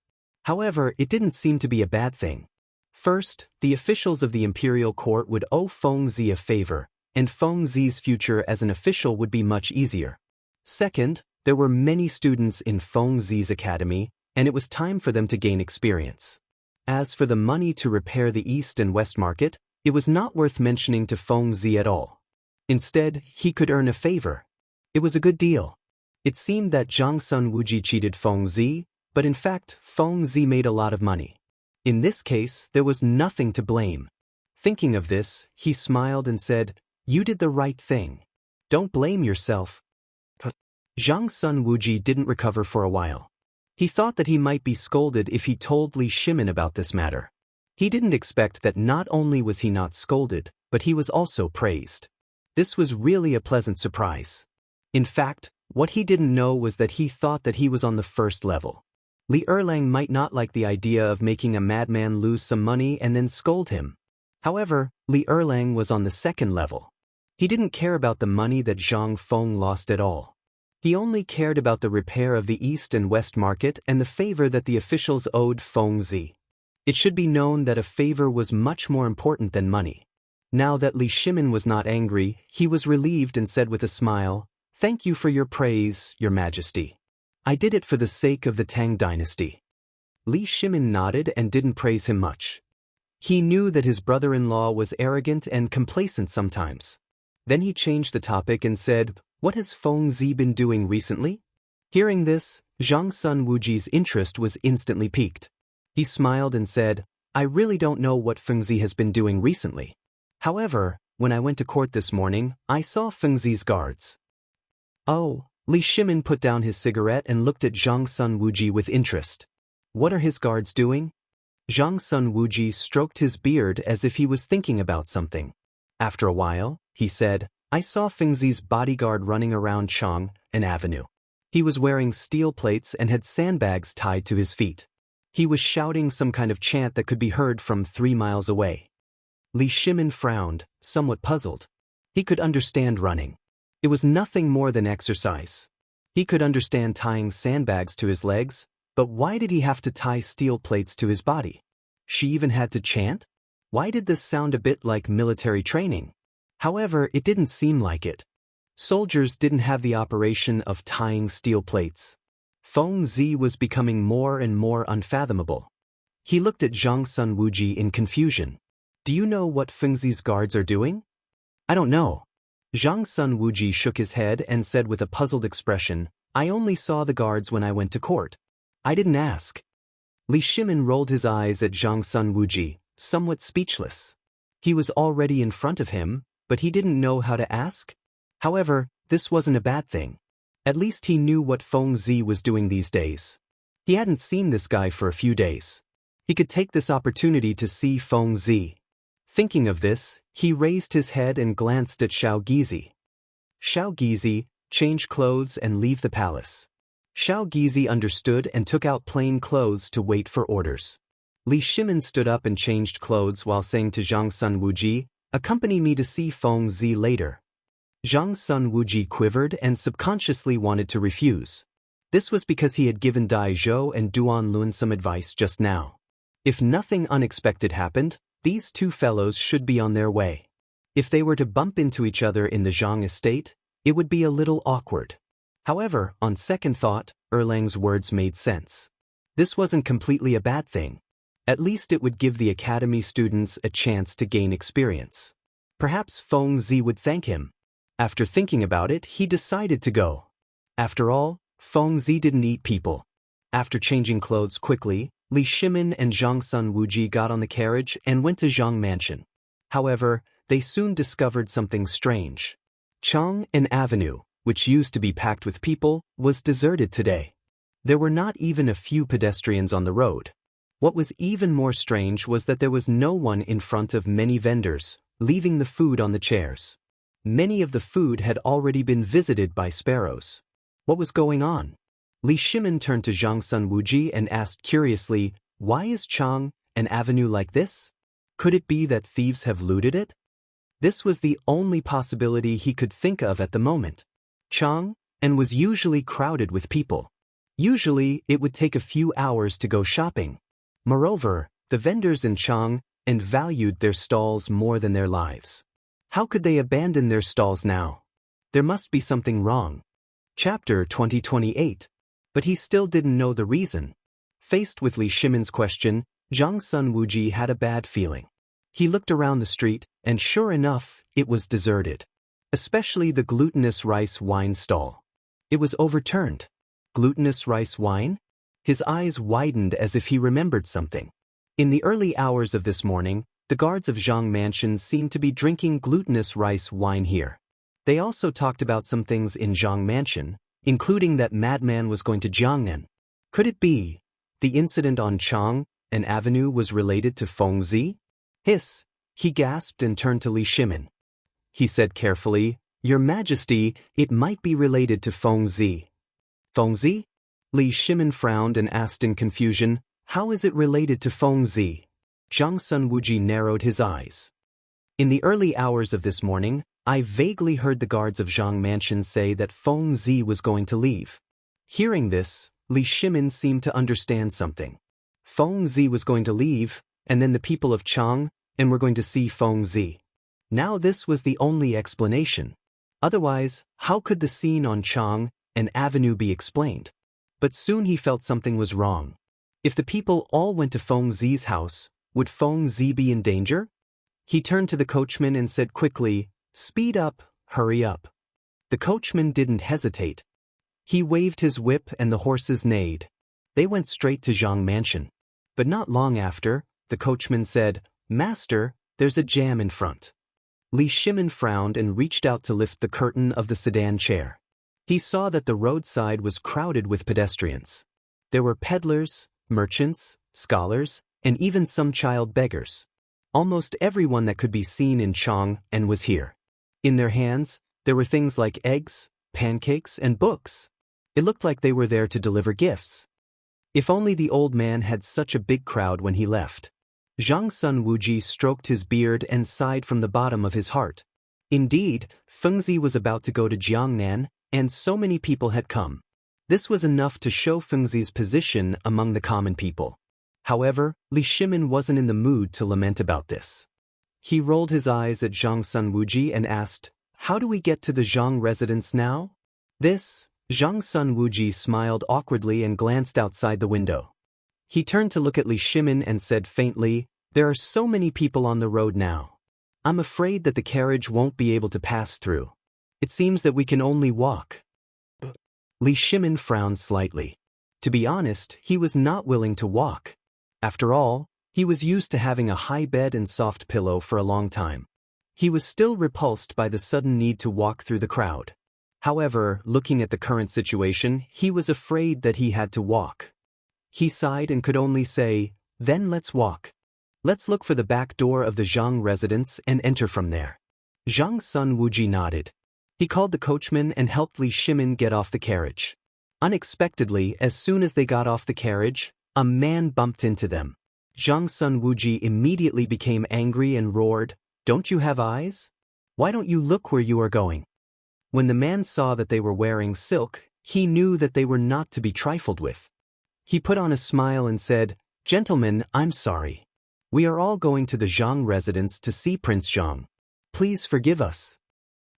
However, it didn't seem to be a bad thing. First, the officials of the imperial court would owe Fengzi a favor, and Fengzi's future as an official would be much easier. Second, there were many students in Fengzi's academy, and it was time for them to gain experience. As for the money to repair the East and West market, it was not worth mentioning to Fengzi at all. Instead, he could earn a favor. It was a good deal. It seemed that Zhang Sun Wuji cheated Fengzi, but in fact, Fengzi made a lot of money. In this case, there was nothing to blame. Thinking of this, he smiled and said, "You did the right thing. Don't blame yourself." Zhang Sun Wuji didn't recover for a while. He thought that he might be scolded if he told Li Shimin about this matter. He didn't expect that not only was he not scolded, but he was also praised. This was really a pleasant surprise. In fact, what he didn't know was that he thought that he was on the first level. Li Erlang might not like the idea of making a madman lose some money and then scold him. However, Li Erlang was on the second level. He didn't care about the money that Zhang Feng lost at all. He only cared about the repair of the East and West market and the favor that the officials owed Fengzi. It should be known that a favor was much more important than money. Now that Li Shimin was not angry, he was relieved and said with a smile, "Thank you for your praise, Your Majesty. I did it for the sake of the Tang dynasty." Li Shimin nodded and didn't praise him much. He knew that his brother-in-law was arrogant and complacent sometimes. Then he changed the topic and said, "What has Fengzi been doing recently?" Hearing this, Zhang Sun Wuji's interest was instantly piqued. He smiled and said, "I really don't know what Fengzi has been doing recently. However, when I went to court this morning, I saw Fengzi's guards." Oh, Li Shimin put down his cigarette and looked at Zhang Sun Wuji with interest. What are his guards doing? Zhang Sun Wuji stroked his beard as if he was thinking about something. After a while, he said, "I saw Fengzi's bodyguard running around Chang'an Avenue. He was wearing steel plates and had sandbags tied to his feet. He was shouting some kind of chant that could be heard from 3 miles away." Li Shimin frowned, somewhat puzzled. He could understand running. It was nothing more than exercise. He could understand tying sandbags to his legs, but why did he have to tie steel plates to his body? She even had to chant? Why did this sound a bit like military training? However, it didn't seem like it. Soldiers didn't have the operation of tying steel plates. Fengzi was becoming more and more unfathomable. He looked at Zhang Sun Wuji in confusion. Do you know what Fengzi's guards are doing? I don't know. Zhang Sun Wuji shook his head and said with a puzzled expression, I only saw the guards when I went to court. I didn't ask. Li Shimin rolled his eyes at Zhang Sun Wuji, somewhat speechless. He was already in front of him, but he didn't know how to ask. However, this wasn't a bad thing. At least he knew what Fengzi was doing these days. He hadn't seen this guy for a few days. He could take this opportunity to see Fengzi. Thinking of this, he raised his head and glanced at Xiao Gizi. Xiao Gizi, change clothes and leave the palace. Xiao Gizi understood and took out plain clothes to wait for orders. Li Shimin stood up and changed clothes while saying to Zhang Sun Wuji, accompany me to see Fengzi later. Zhang Sun Wuji quivered and subconsciously wanted to refuse. This was because he had given Dai Zhou and Duan Lun some advice just now. If nothing unexpected happened, these two fellows should be on their way. If they were to bump into each other in the Zhang estate, it would be a little awkward. However, on second thought, Erlang's words made sense. This wasn't completely a bad thing. At least it would give the academy students a chance to gain experience. Perhaps Fengzi would thank him. After thinking about it, he decided to go. After all, Fengzi didn't eat people. After changing clothes quickly, Li Shimin and Zhang Sun Wuji got on the carriage and went to Zhang Mansion. However, they soon discovered something strange. Chang'an Avenue, which used to be packed with people, was deserted today. There were not even a few pedestrians on the road. What was even more strange was that there was no one in front of many vendors, leaving the food on the chairs. Many of the food had already been visited by sparrows. What was going on? Li Shimin turned to Zhang Sun Wuji and asked curiously, why is Chang'an Avenue like this? Could it be that thieves have looted it? This was the only possibility he could think of at the moment. Chang'an was usually crowded with people. Usually, it would take a few hours to go shopping. Moreover, the vendors in Chang'an valued their stalls more than their lives. How could they abandon their stalls now? There must be something wrong. Chapter 2028. But he still didn't know the reason. Faced with Li Shimin's question, Zhang Sun Wuji had a bad feeling. He looked around the street, and sure enough, it was deserted. Especially the glutinous rice wine stall. It was overturned. Glutinous rice wine? His eyes widened as if he remembered something. In the early hours of this morning, the guards of Zhang Mansion seemed to be drinking glutinous rice wine here. They also talked about some things in Zhang Mansion, including that madman was going to Jiangnan. Could it be the incident on Chang'an Avenue was related to Fengzi? Hiss! He gasped and turned to Li Shimin. He said carefully, Your Majesty, it might be related to Fengzi. Fengzi? Li Shimin frowned and asked in confusion, How is it related to Fengzi? Zhang Sun Wuji narrowed his eyes. In the early hours of this morning, I vaguely heard the guards of Zhang Mansion say that Fengzi was going to leave. Hearing this, Li Shimin seemed to understand something. Fengzi was going to leave, and then the people of Chang'an were going to see Fengzi. Now this was the only explanation. Otherwise, how could the scene on Chang'an Avenue be explained? But soon he felt something was wrong. If the people all went to Fengzi's house, would Fengzi be in danger? He turned to the coachman and said quickly, Speed up, hurry up. The coachman didn't hesitate. He waved his whip and the horses neighed. They went straight to Zhang Mansion. But not long after, the coachman said, Master, there's a jam in front. Li Shimin frowned and reached out to lift the curtain of the sedan chair. He saw that the roadside was crowded with pedestrians. There were peddlers, merchants, scholars, and even some child beggars. Almost everyone that could be seen in Chang'an was here. In their hands, there were things like eggs, pancakes, and books. It looked like they were there to deliver gifts. If only the old man had such a big crowd when he left. Zhang Sun Wuji stroked his beard and sighed from the bottom of his heart. Indeed, Fengzi was about to go to Jiangnan, and so many people had come. This was enough to show Fengzi's position among the common people. However, Li Shimin wasn't in the mood to lament about this. He rolled his eyes at Zhang Sun Wuji and asked, How do we get to the Zhang residence now? This, Zhang Sun Wuji smiled awkwardly and glanced outside the window. He turned to look at Li Shimin and said faintly, "There are so many people on the road now. I'm afraid that the carriage won't be able to pass through. It seems that we can only walk." Li Shimin frowned slightly. To be honest, he was not willing to walk. After all, he was used to having a high bed and soft pillow for a long time. He was still repulsed by the sudden need to walk through the crowd. However, looking at the current situation, he was afraid that he had to walk. He sighed and could only say, "Then let's walk. Let's look for the back door of the Zhang residence and enter from there." Zhang Sun Wuji nodded. He called the coachman and helped Li Shimin get off the carriage. Unexpectedly, as soon as they got off the carriage, a man bumped into them. Zhang Sun Wuji immediately became angry and roared, "Don't you have eyes? Why don't you look where you are going?" When the man saw that they were wearing silk, he knew that they were not to be trifled with. He put on a smile and said, "Gentlemen, I'm sorry. We are all going to the Zhang residence to see Prince Zhang. Please forgive us."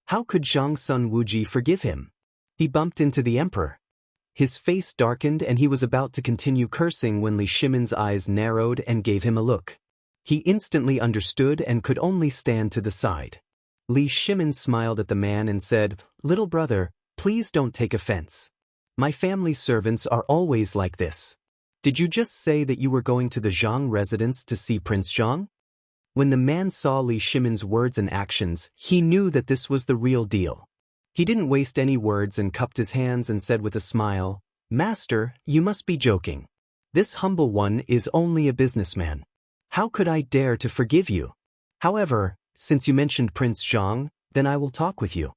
How could Zhang Sun Wuji forgive him? He bumped into the emperor. His face darkened and he was about to continue cursing when Li Shimin's eyes narrowed and gave him a look. He instantly understood and could only stand to the side. Li Shimin smiled at the man and said, "Little brother, please don't take offense. My family servants are always like this. Did you just say that you were going to the Zhang residence to see Prince Zhang?" When the man saw Li Shimin's words and actions, he knew that this was the real deal. He didn't waste any words and cupped his hands and said with a smile, "Master, you must be joking. This humble one is only a businessman. How could I dare to forgive you? However, since you mentioned Prince Zhang, then I will talk with you."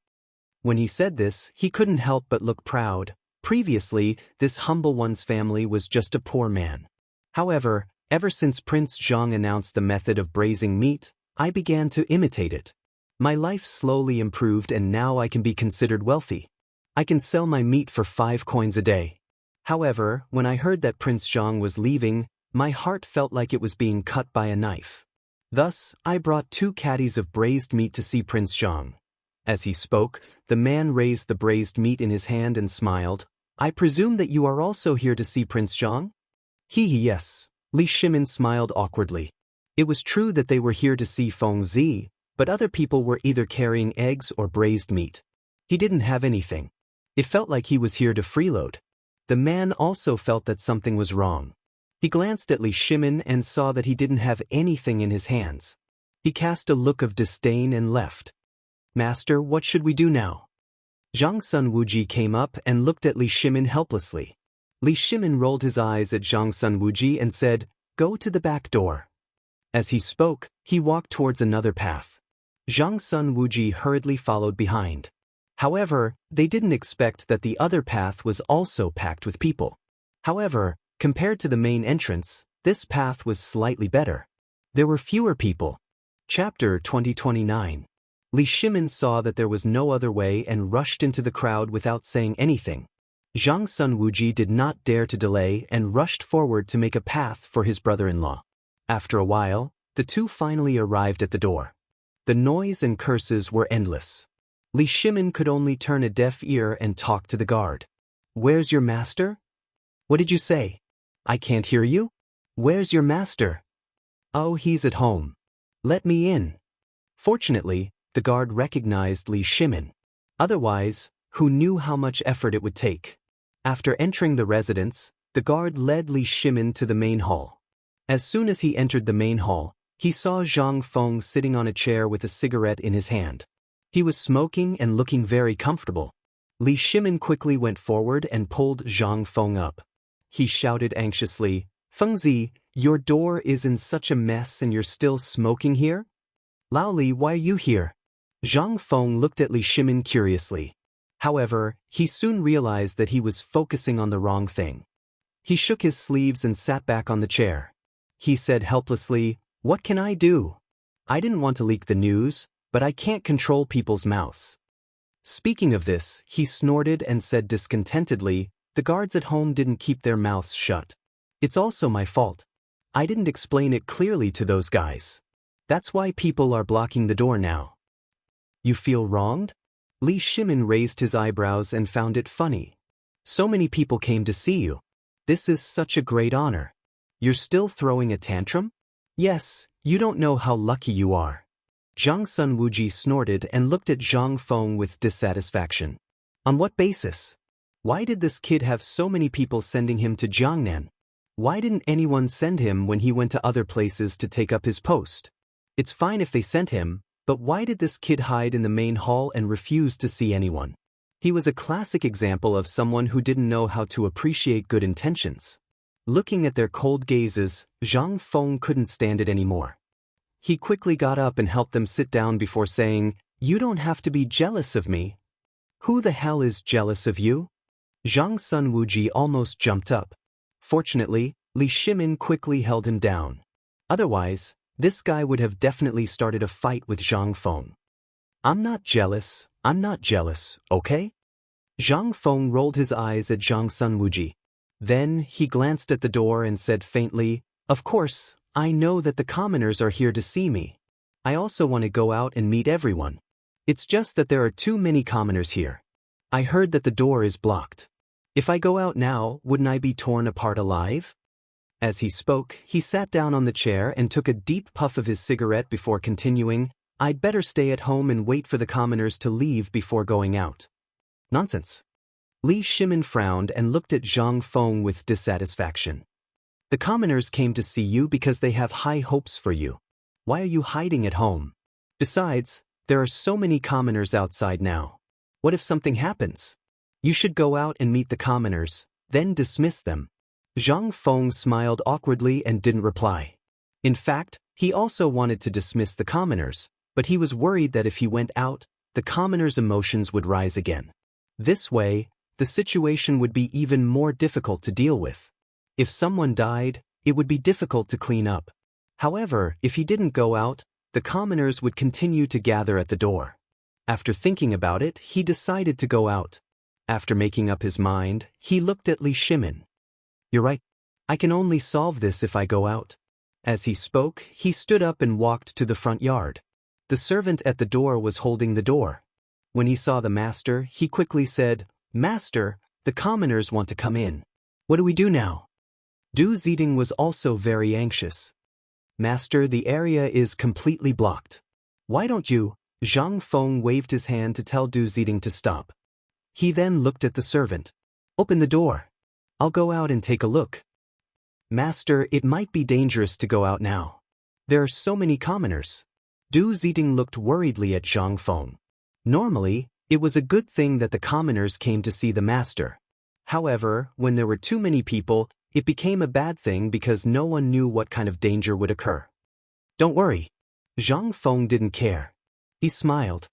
When he said this, he couldn't help but look proud. Previously, this humble one's family was just a poor man. However, ever since Prince Zhang announced the method of braising meat, I began to imitate it. My life slowly improved and now I can be considered wealthy. I can sell my meat for 5 coins a day. However, when I heard that Prince Zhang was leaving, my heart felt like it was being cut by a knife. Thus, I brought 2 caddies of braised meat to see Prince Zhang. As he spoke, the man raised the braised meat in his hand and smiled. "I presume that you are also here to see Prince Zhang?" Yes. Li Shimin smiled awkwardly. It was true that they were here to see Feng Zi, but other people were either carrying eggs or braised meat. He didn't have anything. It felt like he was here to freeload. The man also felt that something was wrong. He glanced at Li Shimin and saw that he didn't have anything in his hands. He cast a look of disdain and left. "Master, what should we do now?" Zhang Sun Wuji came up and looked at Li Shimin helplessly. Li Shimin rolled his eyes at Zhang Sun Wuji and said, "Go to the back door." As he spoke, he walked towards another path. Zhang Sun Wuji hurriedly followed behind. However, they didn't expect that the other path was also packed with people. However, compared to the main entrance, this path was slightly better. There were fewer people. Chapter 2029. Li Shimin saw that there was no other way and rushed into the crowd without saying anything. Zhang Sun Wuji did not dare to delay and rushed forward to make a path for his brother-in-law. After a while, the two finally arrived at the door. The noise and curses were endless. Li Shimin could only turn a deaf ear and talk to the guard. "Where's your master?" "What did you say?" "I can't hear you." "Where's your master?" "Oh, he's at home." "Let me in." Fortunately, the guard recognized Li Shimin. Otherwise, who knew how much effort it would take? After entering the residence, the guard led Li Shimin to the main hall. As soon as he entered the main hall, he saw Zhang Feng sitting on a chair with a cigarette in his hand. He was smoking and looking very comfortable. Li Shimin quickly went forward and pulled Zhang Feng up. He shouted anxiously, "Fengzi, your door is in such a mess and you're still smoking here? Laoli, why are you here?" Zhang Feng looked at Li Shimin curiously. However, he soon realized that he was focusing on the wrong thing. He shook his sleeves and sat back on the chair. He said helplessly, "What can I do? I didn't want to leak the news, but I can't control people's mouths." Speaking of this, he snorted and said discontentedly, "The guards at home didn't keep their mouths shut. It's also my fault. I didn't explain it clearly to those guys. That's why people are blocking the door now." "You feel wronged?" Li Shimin raised his eyebrows and found it funny. So many people came to see you. This is such a great honor. You're still throwing a tantrum? Yes, you don't know how lucky you are. Zhang Sun Wuji snorted and looked at Zhang Feng with dissatisfaction. On what basis? Why did this kid have so many people sending him to Jiangnan? Why didn't anyone send him when he went to other places to take up his post? It's fine if they sent him, but why did this kid hide in the main hall and refuse to see anyone? He was a classic example of someone who didn't know how to appreciate good intentions. Looking at their cold gazes, Zhang Feng couldn't stand it anymore. He quickly got up and helped them sit down before saying, "You don't have to be jealous of me." "Who the hell is jealous of you?" Zhang Sun Wuji almost jumped up. Fortunately, Li Shimin quickly held him down. Otherwise, this guy would have definitely started a fight with Zhang Feng. I'm not jealous, okay? Zhang Feng rolled his eyes at Zhang Sun Wuji. Then he glanced at the door and said faintly, "Of course, I know that the commoners are here to see me. I also want to go out and meet everyone. It's just that there are too many commoners here. I heard that the door is blocked. If I go out now, wouldn't I be torn apart alive?" As he spoke, he sat down on the chair and took a deep puff of his cigarette before continuing, "I'd better stay at home and wait for the commoners to leave before going out." Nonsense. Li Shimin frowned and looked at Zhang Feng with dissatisfaction. The commoners came to see you because they have high hopes for you. Why are you hiding at home? Besides, there are so many commoners outside now. What if something happens? You should go out and meet the commoners, then dismiss them. Zhang Feng smiled awkwardly and didn't reply. In fact, he also wanted to dismiss the commoners, but he was worried that if he went out, the commoners' emotions would rise again. This way, the situation would be even more difficult to deal with. If someone died, it would be difficult to clean up. However, if he didn't go out, the commoners would continue to gather at the door. After thinking about it, he decided to go out. After making up his mind, he looked at Li Shimin. "You're right. I can only solve this if I go out." As he spoke, he stood up and walked to the front yard. The servant at the door was holding the door. When he saw the master, he quickly said, "Master, the commoners want to come in. What do we do now?" Du Ziding was also very anxious. "Master, the area is completely blocked. Why don't you?" Zhang Feng waved his hand to tell Du Ziding to stop. He then looked at the servant. "Open the door. I'll go out and take a look." "Master, it might be dangerous to go out now. There are so many commoners." Du Ziding looked worriedly at Zhang Feng. Normally, it was a good thing that the commoners came to see the master. However, when there were too many people, it became a bad thing because no one knew what kind of danger would occur. "Don't worry." Zhang Feng didn't care. He smiled.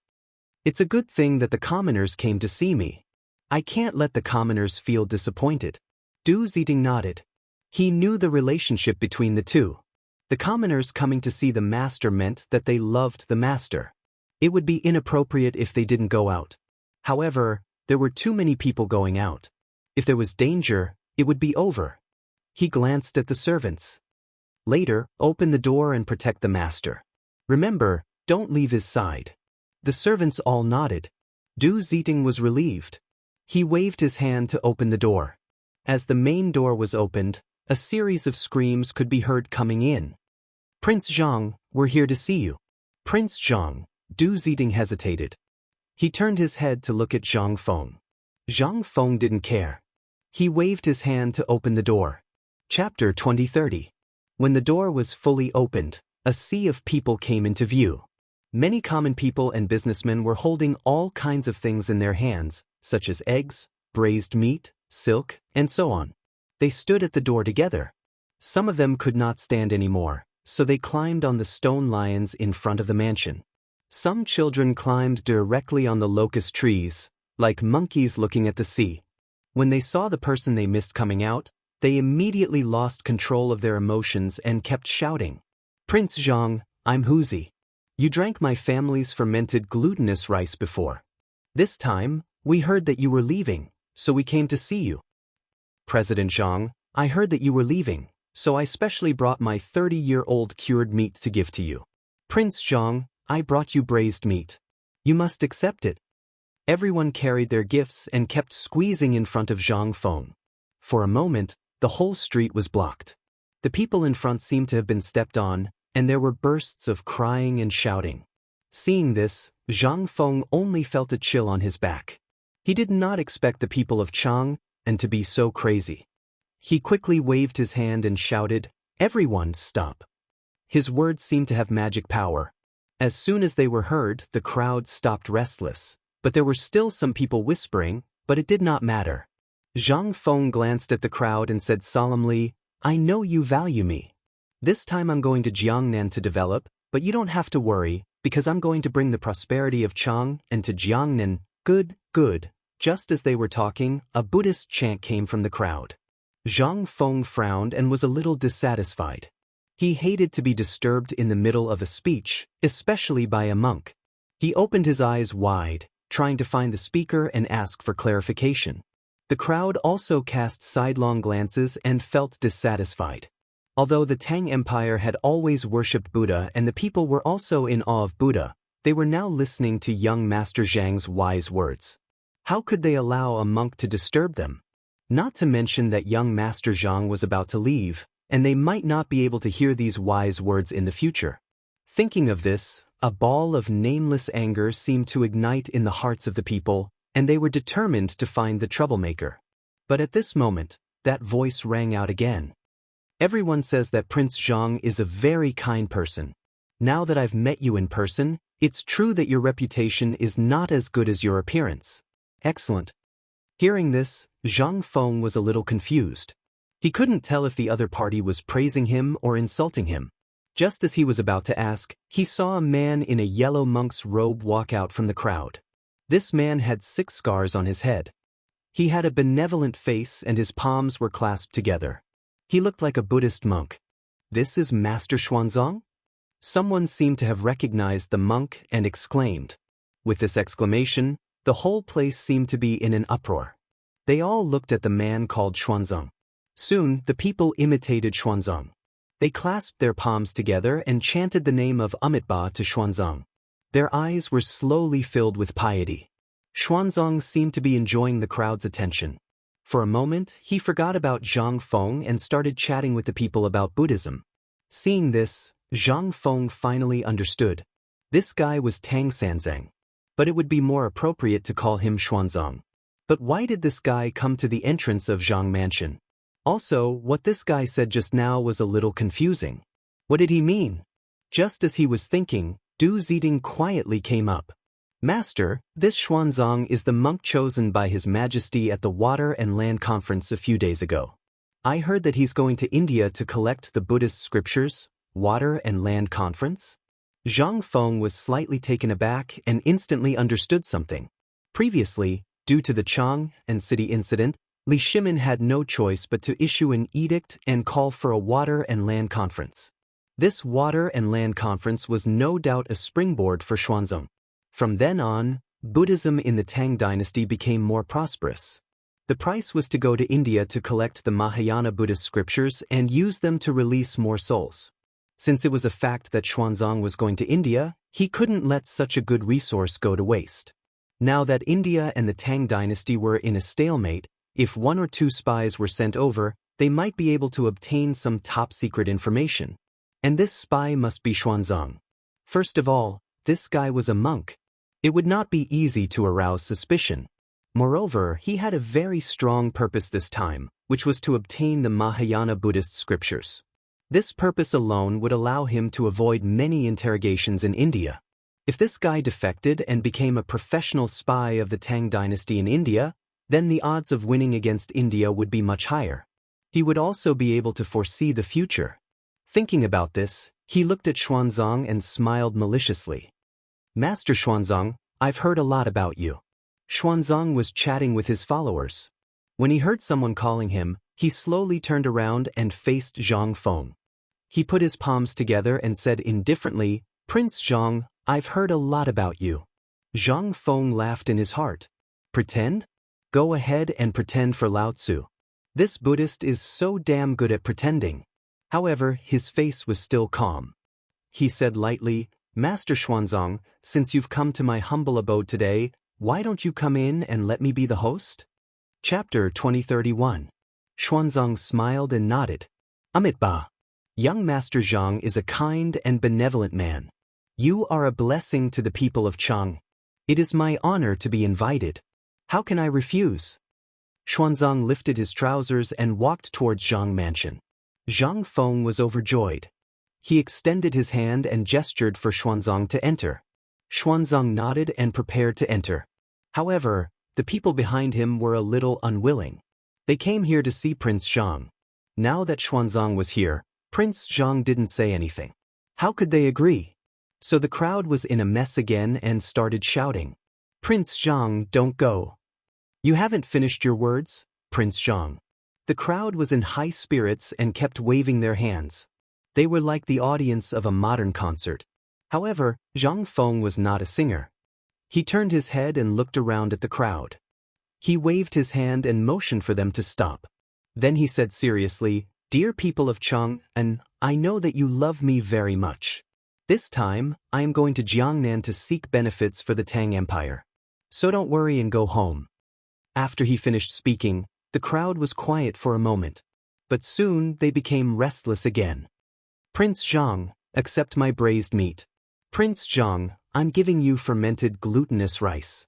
"It's a good thing that the commoners came to see me. I can't let the commoners feel disappointed." Du Ziding nodded. He knew the relationship between the two. The commoners coming to see the master meant that they loved the master. It would be inappropriate if they didn't go out. However, there were too many people going out. If there was danger, it would be over. He glanced at the servants. "Later, open the door and protect the master. Remember, don't leave his side." The servants all nodded. Du Ziding was relieved. He waved his hand to open the door. As the main door was opened, a series of screams could be heard coming in. "Prince Zhang, we're here to see you." "Prince Zhang." Du Ziding hesitated. He turned his head to look at Zhang Feng. Zhang Feng didn't care. He waved his hand to open the door. Chapter 2030. When the door was fully opened, a sea of people came into view. Many common people and businessmen were holding all kinds of things in their hands, such as eggs, braised meat, silk, and so on. They stood at the door together. Some of them could not stand anymore, so they climbed on the stone lions in front of the mansion. Some children climbed directly on the locust trees, like monkeys looking at the sea. When they saw the person they missed coming out, they immediately lost control of their emotions and kept shouting, "Prince Zhang, I'm Huzi. You drank my family's fermented glutinous rice before. This time, we heard that you were leaving, so we came to see you." "President Zhang, I heard that you were leaving, so I specially brought my 30-year-old cured meat to give to you." "Prince Zhang, I brought you braised meat. You must accept it." Everyone carried their gifts and kept squeezing in front of Zhang Feng. For a moment, the whole street was blocked. The people in front seemed to have been stepped on, and there were bursts of crying and shouting. Seeing this, Zhang Feng only felt a chill on his back. He did not expect the people of Chang'an to be so crazy. He quickly waved his hand and shouted, "Everyone, stop." His words seemed to have magic power. As soon as they were heard, the crowd stopped restless, but there were still some people whispering, but it did not matter. Zhang Feng glanced at the crowd and said solemnly, "I know you value me. This time I'm going to Jiangnan to develop, but you don't have to worry, because I'm going to bring the prosperity of Chang'an to Jiangnan. Good, good." Just as they were talking, a Buddhist chant came from the crowd. Zhang Feng frowned and was a little dissatisfied. He hated to be disturbed in the middle of a speech, especially by a monk. He opened his eyes wide, trying to find the speaker and ask for clarification. The crowd also cast sidelong glances and felt dissatisfied. Although the Tang Empire had always worshipped Buddha and the people were also in awe of Buddha, they were now listening to young Master Zhang's wise words. How could they allow a monk to disturb them? Not to mention that young Master Zhang was about to leave, and they might not be able to hear these wise words in the future. Thinking of this, a ball of nameless anger seemed to ignite in the hearts of the people, and they were determined to find the troublemaker. But at this moment, that voice rang out again. "Everyone says that Prince Zhang is a very kind person. Now that I've met you in person, it's true that your reputation is not as good as your appearance." Excellent. Hearing this, Zhang Feng was a little confused. He couldn't tell if the other party was praising him or insulting him. Just as he was about to ask, he saw a man in a yellow monk's robe walk out from the crowd. This man had 6 scars on his head. He had a benevolent face and his palms were clasped together. He looked like a Buddhist monk. "This is Master Xuanzang?" Someone seemed to have recognized the monk and exclaimed. With this exclamation, the whole place seemed to be in an uproar. They all looked at the man called Xuanzang. Soon, the people imitated Xuanzang. They clasped their palms together and chanted the name of Amitabha to Xuanzang. Their eyes were slowly filled with piety. Xuanzang seemed to be enjoying the crowd's attention. For a moment, he forgot about Zhang Feng and started chatting with the people about Buddhism. Seeing this, Zhang Feng finally understood. This guy was Tang Sanzang. But it would be more appropriate to call him Xuanzang. But why did this guy come to the entrance of Zhang Mansion? Also, what this guy said just now was a little confusing. What did he mean? Just as he was thinking, Du Ziding quietly came up. "Master, this Xuanzang is the monk chosen by His Majesty at the Water and Land Conference a few days ago. I heard that he's going to India to collect the Buddhist scriptures." Water and Land Conference? Zhang Feng was slightly taken aback and instantly understood something. Previously, due to the Chang'an city incident, Li Shimin had no choice but to issue an edict and call for a water and land conference. This water and land conference was no doubt a springboard for Xuanzang. From then on, Buddhism in the Tang dynasty became more prosperous. The price was to go to India to collect the Mahayana Buddhist scriptures and use them to release more souls. Since it was a fact that Xuanzang was going to India, he couldn't let such a good resource go to waste. Now that India and the Tang dynasty were in a stalemate, if 1 or 2 spies were sent over, they might be able to obtain some top-secret information. And this spy must be Xuanzang. First of all, this guy was a monk. It would not be easy to arouse suspicion. Moreover, he had a very strong purpose this time, which was to obtain the Mahayana Buddhist scriptures. This purpose alone would allow him to avoid many interrogations in India. If this guy defected and became a professional spy of the Tang dynasty in India, then the odds of winning against India would be much higher. He would also be able to foresee the future. Thinking about this, he looked at Xuanzang and smiled maliciously. "Master Xuanzang, I've heard a lot about you." Xuanzang was chatting with his followers. When he heard someone calling him, he slowly turned around and faced Zhang Feng. He put his palms together and said indifferently, "Prince Zhang, I've heard a lot about you." Zhang Feng laughed in his heart. "Pretend? Go ahead and pretend for Lao Tzu. This Buddhist is so damn good at pretending." However, his face was still calm. He said lightly, "Master Xuanzang, since you've come to my humble abode today, Why don't you come in and let me be the host? Chapter 2031. Xuanzang smiled and nodded. Amitba. Young Master Zhang is a kind and benevolent man. You are a blessing to the people of Chang. It is my honor to be invited. How can I refuse? Xuanzang lifted his trousers and walked towards Zhang Mansion. Zhang Feng was overjoyed. He extended his hand and gestured for Xuanzang to enter. Xuanzang nodded and prepared to enter. However, the people behind him were a little unwilling. They came here to see Prince Zhang. Now that Xuanzang was here, Prince Zhang didn't say anything. How could they agree? So the crowd was in a mess again and started shouting. Prince Zhang, don't go. You haven't finished your words, Prince Zhang. The crowd was in high spirits and kept waving their hands. They were like the audience of a modern concert. However, Zhang Feng was not a singer. He turned his head and looked around at the crowd. He waved his hand and motioned for them to stop. Then he said seriously, Dear people of Chang'an, I know that you love me very much. This time, I am going to Jiangnan to seek benefits for the Tang Empire. So don't worry and go home. After he finished speaking, the crowd was quiet for a moment. But soon they became restless again. Prince Zhang, accept my braised meat. Prince Zhang, I'm giving you fermented glutinous rice.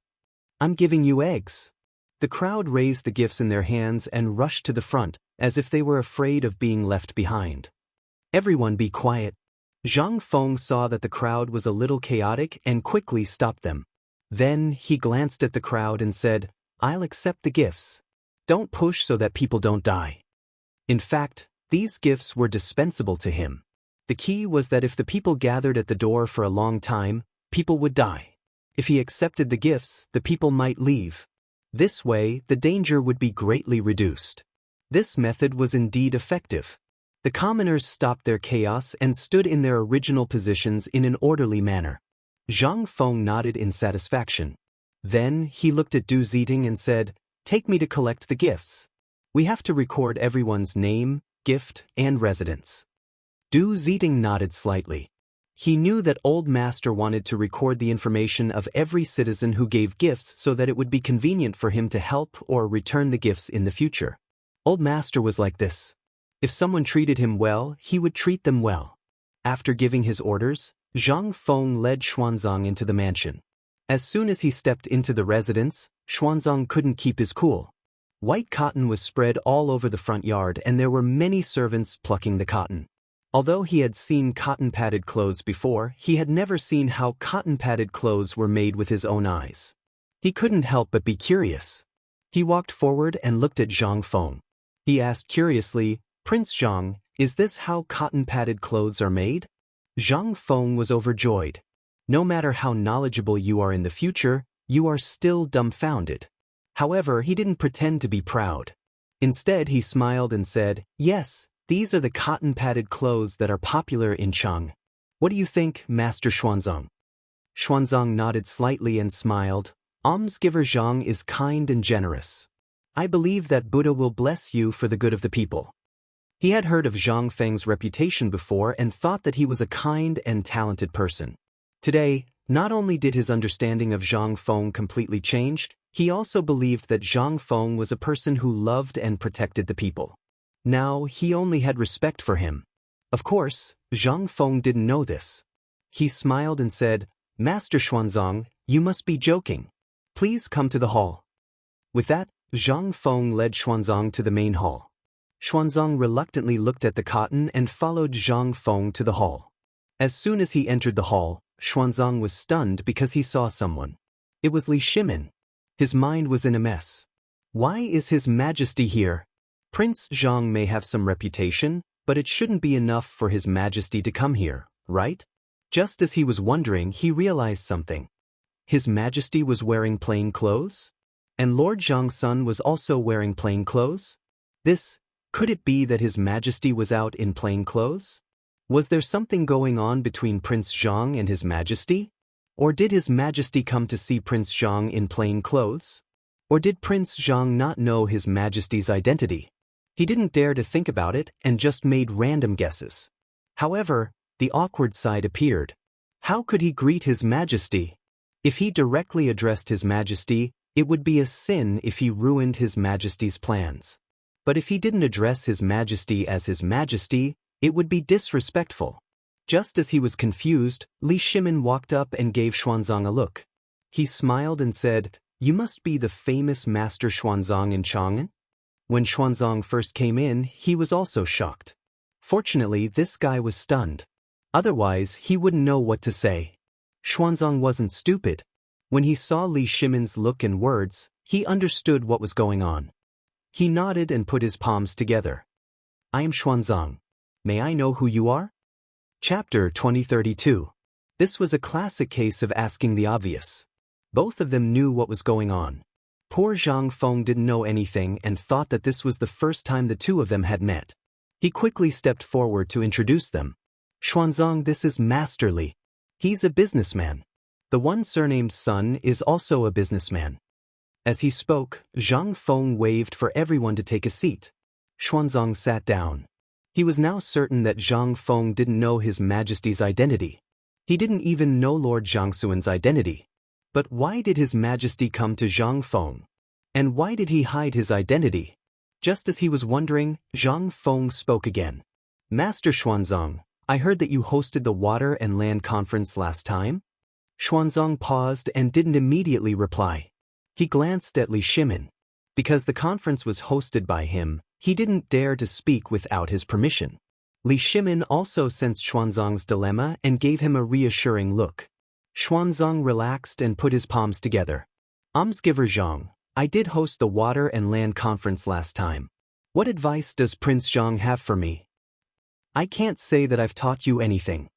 I'm giving you eggs. The crowd raised the gifts in their hands and rushed to the front, as if they were afraid of being left behind. Everyone be quiet. Zhang Feng saw that the crowd was a little chaotic and quickly stopped them. Then he glanced at the crowd and said, I'll accept the gifts. Don't push so that people don't die. In fact, these gifts were dispensable to him. The key was that if the people gathered at the door for a long time, people would die. If he accepted the gifts, the people might leave. This way, the danger would be greatly reduced. This method was indeed effective. The commoners stopped their chaos and stood in their original positions in an orderly manner. Zhang Feng nodded in satisfaction. Then he looked at Du Ziding and said, Take me to collect the gifts. We have to record everyone's name, gift, and residence. Du Ziding nodded slightly. He knew that Old Master wanted to record the information of every citizen who gave gifts so that it would be convenient for him to help or return the gifts in the future. Old Master was like this. If someone treated him well, he would treat them well. After giving his orders, Zhang Feng led Xuanzang into the mansion. As soon as he stepped into the residence, Xuanzang couldn't keep his cool. White cotton was spread all over the front yard and there were many servants plucking the cotton. Although he had seen cotton-padded clothes before, he had never seen how cotton-padded clothes were made with his own eyes. He couldn't help but be curious. He walked forward and looked at Zhang Feng. He asked curiously, Prince Zhang, is this how cotton-padded clothes are made? Zhang Feng was overjoyed. No matter how knowledgeable you are in the future, you are still dumbfounded. However, he didn't pretend to be proud. Instead, he smiled and said, Yes, these are the cotton-padded clothes that are popular in Chang. What do you think, Master Xuanzang? Xuanzang nodded slightly and smiled. Almsgiver Zhang is kind and generous. I believe that Buddha will bless you for the good of the people. He had heard of Zhang Feng's reputation before and thought that he was a kind and talented person. Today, not only did his understanding of Zhang Feng completely change, he also believed that Zhang Feng was a person who loved and protected the people. Now, he only had respect for him. Of course, Zhang Feng didn't know this. He smiled and said, Master Xuanzang, you must be joking. Please come to the hall. With that, Zhang Feng led Xuanzang to the main hall. Xuanzang reluctantly looked at the cotton and followed Zhang Feng to the hall. As soon as he entered the hall, Xuanzang was stunned because he saw someone. It was Li Shimin. His mind was in a mess. Why is His Majesty here? Prince Zhang may have some reputation, but it shouldn't be enough for His Majesty to come here, right? Just as he was wondering, he realized something. His Majesty was wearing plain clothes? And Lord Zhang's son was also wearing plain clothes? Could it be that His Majesty was out in plain clothes? Was there something going on between Prince Zhang and His Majesty? Or did His Majesty come to see Prince Zhang in plain clothes? Or did Prince Zhang not know His Majesty's identity? He didn't dare to think about it and just made random guesses. However, the awkward side appeared. How could he greet His Majesty? If he directly addressed His Majesty, it would be a sin if he ruined His Majesty's plans. But if he didn't address His Majesty as His Majesty, it would be disrespectful. Just as he was confused, Li Shimin walked up and gave Xuanzang a look. He smiled and said, "You must be the famous Master Xuanzang in Chang'an?" When Xuanzang first came in, he was also shocked. Fortunately, this guy was stunned. Otherwise, he wouldn't know what to say. Xuanzang wasn't stupid. When he saw Li Shimin's look and words, he understood what was going on. He nodded and put his palms together. "I am Xuanzang. May I know who you are?" Chapter 2032. This was a classic case of asking the obvious. Both of them knew what was going on. Poor Zhang Feng didn't know anything and thought that this was the first time the two of them had met. He quickly stepped forward to introduce them. "Xuanzang, this is Master Li. He's a businessman. The one surnamed Sun is also a businessman." As he spoke, Zhang Feng waved for everyone to take a seat. Xuanzang sat down. He was now certain that Zhang Feng didn't know His Majesty's identity. He didn't even know Lord Jiangxuan's identity. But why did His Majesty come to Zhang Feng? And why did he hide his identity? Just as he was wondering, Zhang Feng spoke again. "Master Xuanzang, I heard that you hosted the Water and Land Conference last time?" Xuanzang paused and didn't immediately reply. He glanced at Li Shimin. Because the conference was hosted by him, he didn't dare to speak without his permission. Li Shimin also sensed Xuanzang's dilemma and gave him a reassuring look. Xuanzang relaxed and put his palms together. "Almsgiver Zhang, I did host the Water and Land Conference last time. What advice does Prince Zhang have for me?" "I can't say that I've taught you anything."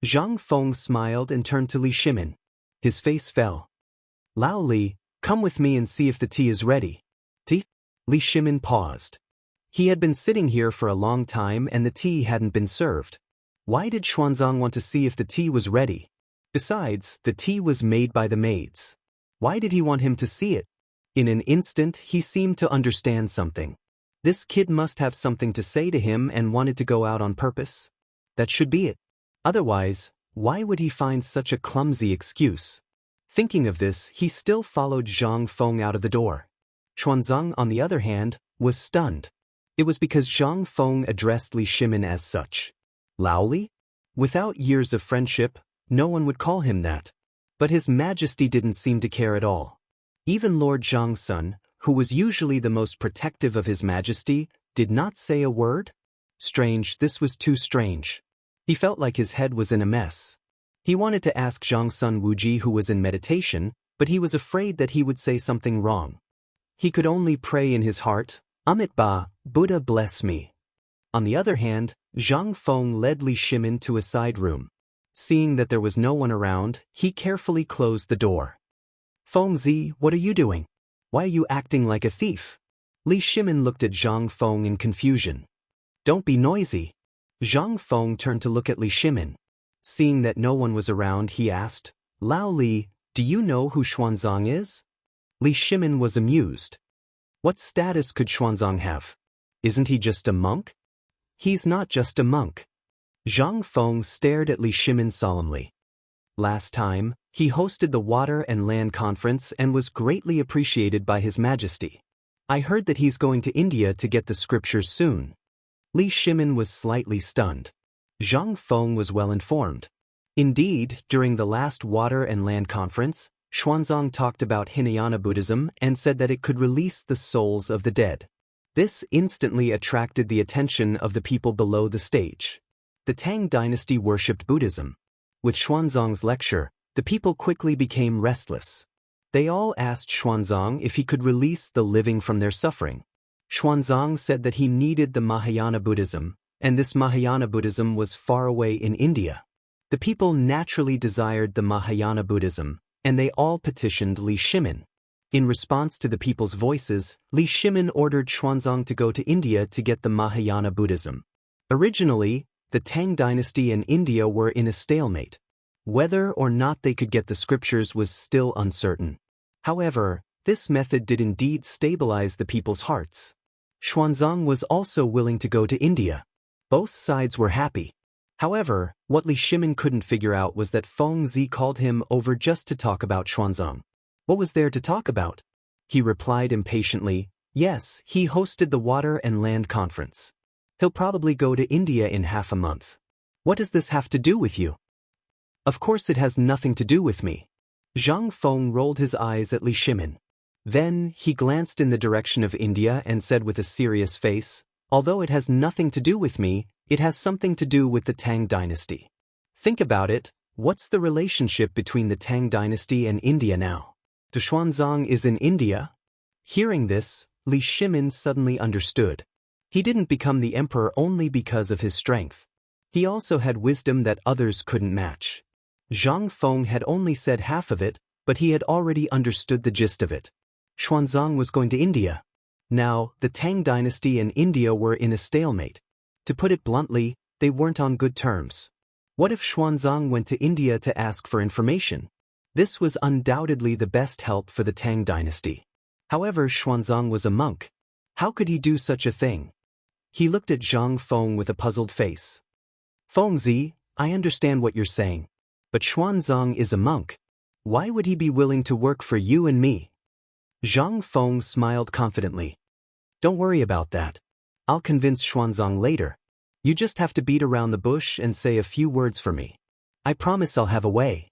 Zhang Feng smiled and turned to Li Shimin. His face fell. "Lao Li, come with me and see if the tea is ready." "Tea?" Li Shimin paused. He had been sitting here for a long time and the tea hadn't been served. Why did Xuanzang want to see if the tea was ready? Besides, the tea was made by the maids. Why did he want him to see it? In an instant, he seemed to understand something. This kid must have something to say to him and wanted to go out on purpose. That should be it. Otherwise, why would he find such a clumsy excuse? Thinking of this, he still followed Zhang Feng out of the door. Xuanzang, on the other hand, was stunned. It was because Zhang Feng addressed Li Shimin as such. "Lao Li?" Without years of friendship, no one would call him that. But His Majesty didn't seem to care at all. Even Lord Jiangxuan, who was usually the most protective of His Majesty, did not say a word? Strange, this was too strange. He felt like his head was in a mess. He wanted to ask Jiangxuan Wuji who was in meditation, but he was afraid that he would say something wrong. He could only pray in his heart, "Amitabha, Buddha bless me." On the other hand, Zhang Feng led Li Shimin to a side room. Seeing that there was no one around, he carefully closed the door. "Fengzi, what are you doing? Why are you acting like a thief?" Li Shimin looked at Zhang Feng in confusion. "Don't be noisy." Zhang Feng turned to look at Li Shimin. Seeing that no one was around, he asked, "Lao Li, do you know who Xuanzang is?" Li Shimin was amused. What status could Xuanzang have? Isn't he just a monk? He's not just a monk. Zhang Feng stared at Li Shimin solemnly. Last time, he hosted the Water and Land Conference and was greatly appreciated by His Majesty. I heard that he's going to India to get the scriptures soon. Li Shimin was slightly stunned. Zhang Feng was well informed. Indeed, during the last Water and Land Conference, Xuanzang talked about Hinayana Buddhism and said that it could release the souls of the dead. This instantly attracted the attention of the people below the stage. The Tang dynasty worshipped Buddhism. With Xuanzang's lecture, the people quickly became restless. They all asked Xuanzang if he could release the living from their suffering. Xuanzang said that he needed the Mahayana Buddhism, and this Mahayana Buddhism was far away in India. The people naturally desired the Mahayana Buddhism, and they all petitioned Li Shimin. In response to the people's voices, Li Shimin ordered Xuanzang to go to India to get the Mahayana Buddhism. Originally, the Tang dynasty and India were in a stalemate. Whether or not they could get the scriptures was still uncertain. However, this method did indeed stabilize the people's hearts. Xuanzang was also willing to go to India. Both sides were happy. However, what Li Shimin couldn't figure out was that Feng Zi called him over just to talk about Xuanzang. What was there to talk about? He replied impatiently, yes, he hosted the Water and Land Conference. He'll probably go to India in half a month. What does this have to do with you? Of course it has nothing to do with me. Zhang Feng rolled his eyes at Li Shimin. Then, he glanced in the direction of India and said with a serious face, although it has nothing to do with me, it has something to do with the Tang dynasty. Think about it, what's the relationship between the Tang dynasty and India now? The Xuanzang is in India? Hearing this, Li Shimin suddenly understood. He didn't become the emperor only because of his strength. He also had wisdom that others couldn't match. Zhang Feng had only said half of it, but he had already understood the gist of it. Xuanzang was going to India. Now, the Tang dynasty and India were in a stalemate. To put it bluntly, they weren't on good terms. What if Xuanzang went to India to ask for information? This was undoubtedly the best help for the Tang dynasty. However, Xuanzang was a monk. How could he do such a thing? He looked at Zhang Feng with a puzzled face. Feng Zi, I understand what you're saying. But Xuanzang is a monk. Why would he be willing to work for you and me? Zhang Feng smiled confidently. Don't worry about that. I'll convince Xuanzang later. You just have to beat around the bush and say a few words for me. I promise I'll have a way.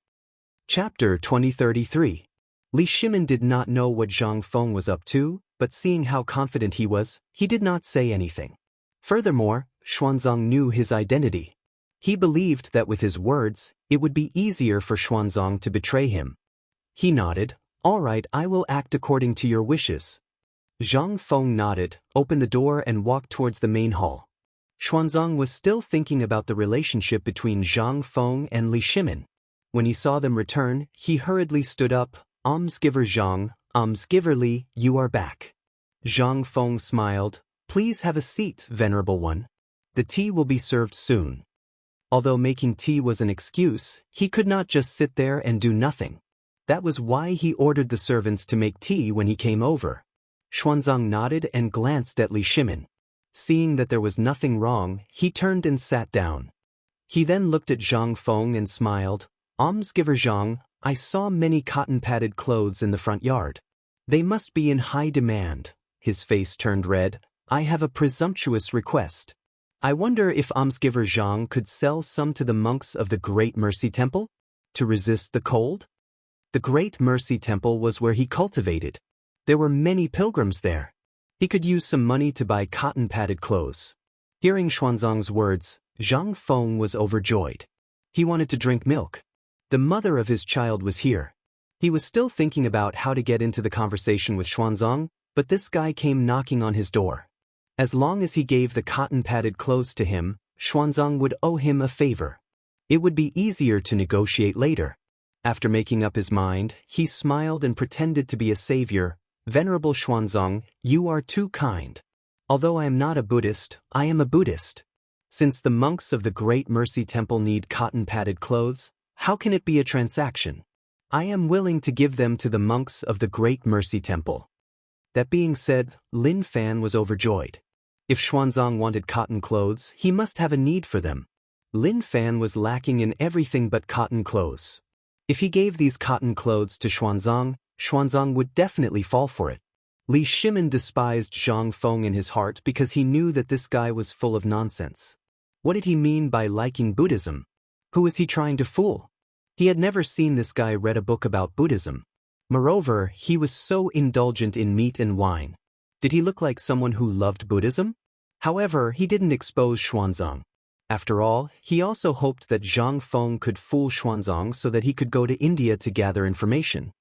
Chapter 2033. Li Shimin did not know what Zhang Feng was up to, but seeing how confident he was, he did not say anything. Furthermore, Xuanzang knew his identity. He believed that with his words, it would be easier for Xuanzang to betray him. He nodded. All right, I will act according to your wishes. Zhang Feng nodded, opened the door and walked towards the main hall. Xuanzang was still thinking about the relationship between Zhang Feng and Li Shimin. When he saw them return, he hurriedly stood up. Almsgiver Zhang, Almsgiver Li, you are back. Zhang Feng smiled. Please have a seat, Venerable One. The tea will be served soon. Although making tea was an excuse, he could not just sit there and do nothing. That was why he ordered the servants to make tea when he came over. Xuanzang nodded and glanced at Li Shimin. Seeing that there was nothing wrong, he turned and sat down. He then looked at Zhang Feng and smiled. Almsgiver Zhang, I saw many cotton-padded clothes in the front yard. They must be in high demand. His face turned red. I have a presumptuous request. I wonder if Almsgiver Zhang could sell some to the monks of the Great Mercy Temple? To resist the cold? The Great Mercy Temple was where he cultivated. There were many pilgrims there. He could use some money to buy cotton-padded clothes. Hearing Xuanzang's words, Zhang Feng was overjoyed. He wanted to drink milk. The mother of his child was here. He was still thinking about how to get into the conversation with Xuanzang, but this guy came knocking on his door. As long as he gave the cotton-padded clothes to him, Xuanzang would owe him a favor. It would be easier to negotiate later. After making up his mind, he smiled and pretended to be a savior. Venerable Xuanzang, you are too kind. Although I am not a Buddhist, I am a Buddhist. Since the monks of the Great Mercy Temple need cotton-padded clothes, how can it be a transaction? I am willing to give them to the monks of the Great Mercy Temple. That being said, Lin Fan was overjoyed. If Xuanzang wanted cotton clothes, he must have a need for them. Lin Fan was lacking in everything but cotton clothes. If he gave these cotton clothes to Xuanzang, Xuanzang would definitely fall for it. Li Shimin despised Zhang Feng in his heart because he knew that this guy was full of nonsense. What did he mean by liking Buddhism? Who was he trying to fool? He had never seen this guy read a book about Buddhism. Moreover, he was so indulgent in meat and wine. Did he look like someone who loved Buddhism? However, he didn't expose Xuanzang. After all, he also hoped that Zhang Feng could fool Xuanzang so that he could go to India to gather information.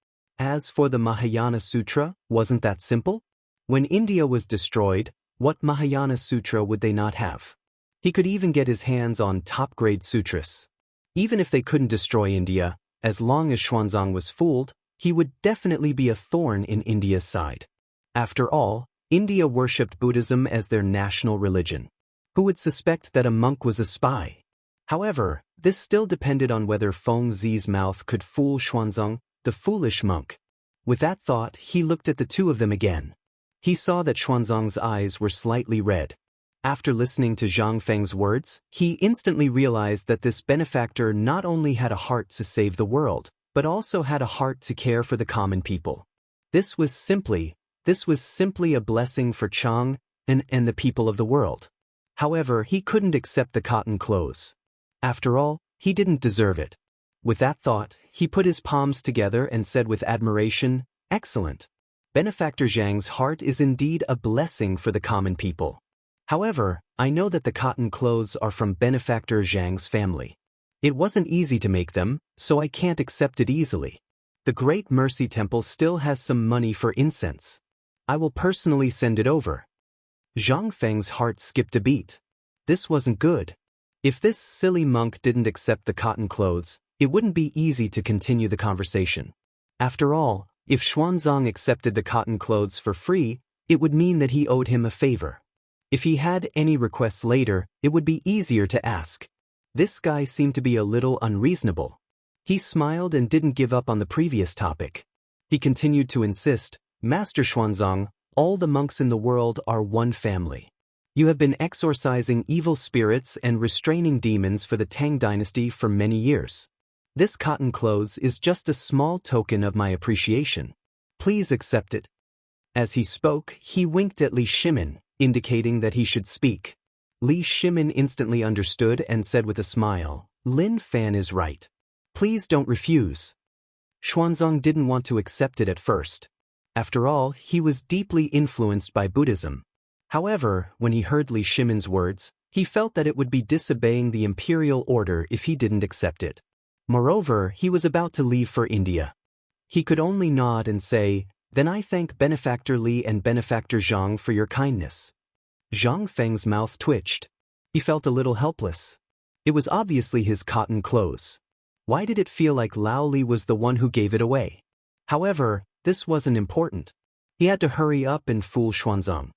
As for the Mahayana Sutra, wasn't that simple? When India was destroyed, what Mahayana Sutra would they not have? He could even get his hands on top-grade sutras. Even if they couldn't destroy India, as long as Xuanzang was fooled, he would definitely be a thorn in India's side. After all, India worshipped Buddhism as their national religion. Who would suspect that a monk was a spy? However, this still depended on whether Feng Zi's mouth could fool Xuanzang, the foolish monk. With that thought, he looked at the two of them again. He saw that Xuanzang's eyes were slightly red. After listening to Zhang Feng's words, he instantly realized that this benefactor not only had a heart to save the world, but also had a heart to care for the common people. This was simply a blessing for Chang'an and the people of the world. However, he couldn't accept the cotton clothes. After all, he didn't deserve it. With that thought, he put his palms together and said with admiration, "Excellent. Benefactor Zhang's heart is indeed a blessing for the common people. However, I know that the cotton clothes are from Benefactor Zhang's family. It wasn't easy to make them, so I can't accept it easily. The Great Mercy Temple still has some money for incense. I will personally send it over." Zhang Feng's heart skipped a beat. This wasn't good. If this silly monk didn't accept the cotton clothes, it wouldn't be easy to continue the conversation. After all, if Xuanzang accepted the cotton clothes for free, it would mean that he owed him a favor. If he had any requests later, it would be easier to ask. This guy seemed to be a little unreasonable. He smiled and didn't give up on the previous topic. He continued to insist, "Master Xuanzang, all the monks in the world are one family. You have been exorcising evil spirits and restraining demons for the Tang dynasty for many years. This cotton clothes is just a small token of my appreciation. Please accept it." As he spoke, he winked at Li Shimin, indicating that he should speak. Li Shimin instantly understood and said with a smile, "Lin Fan is right. Please don't refuse." Xuanzang didn't want to accept it at first. After all, he was deeply influenced by Buddhism. However, when he heard Li Shimin's words, he felt that it would be disobeying the imperial order if he didn't accept it. Moreover, he was about to leave for India. He could only nod and say, "Then I thank Benefactor Li and Benefactor Zhang for your kindness." Zhang Feng's mouth twitched. He felt a little helpless. It was obviously his cotton clothes. Why did it feel like Lao Li was the one who gave it away? However, this wasn't important. He had to hurry up and fool Xuanzang.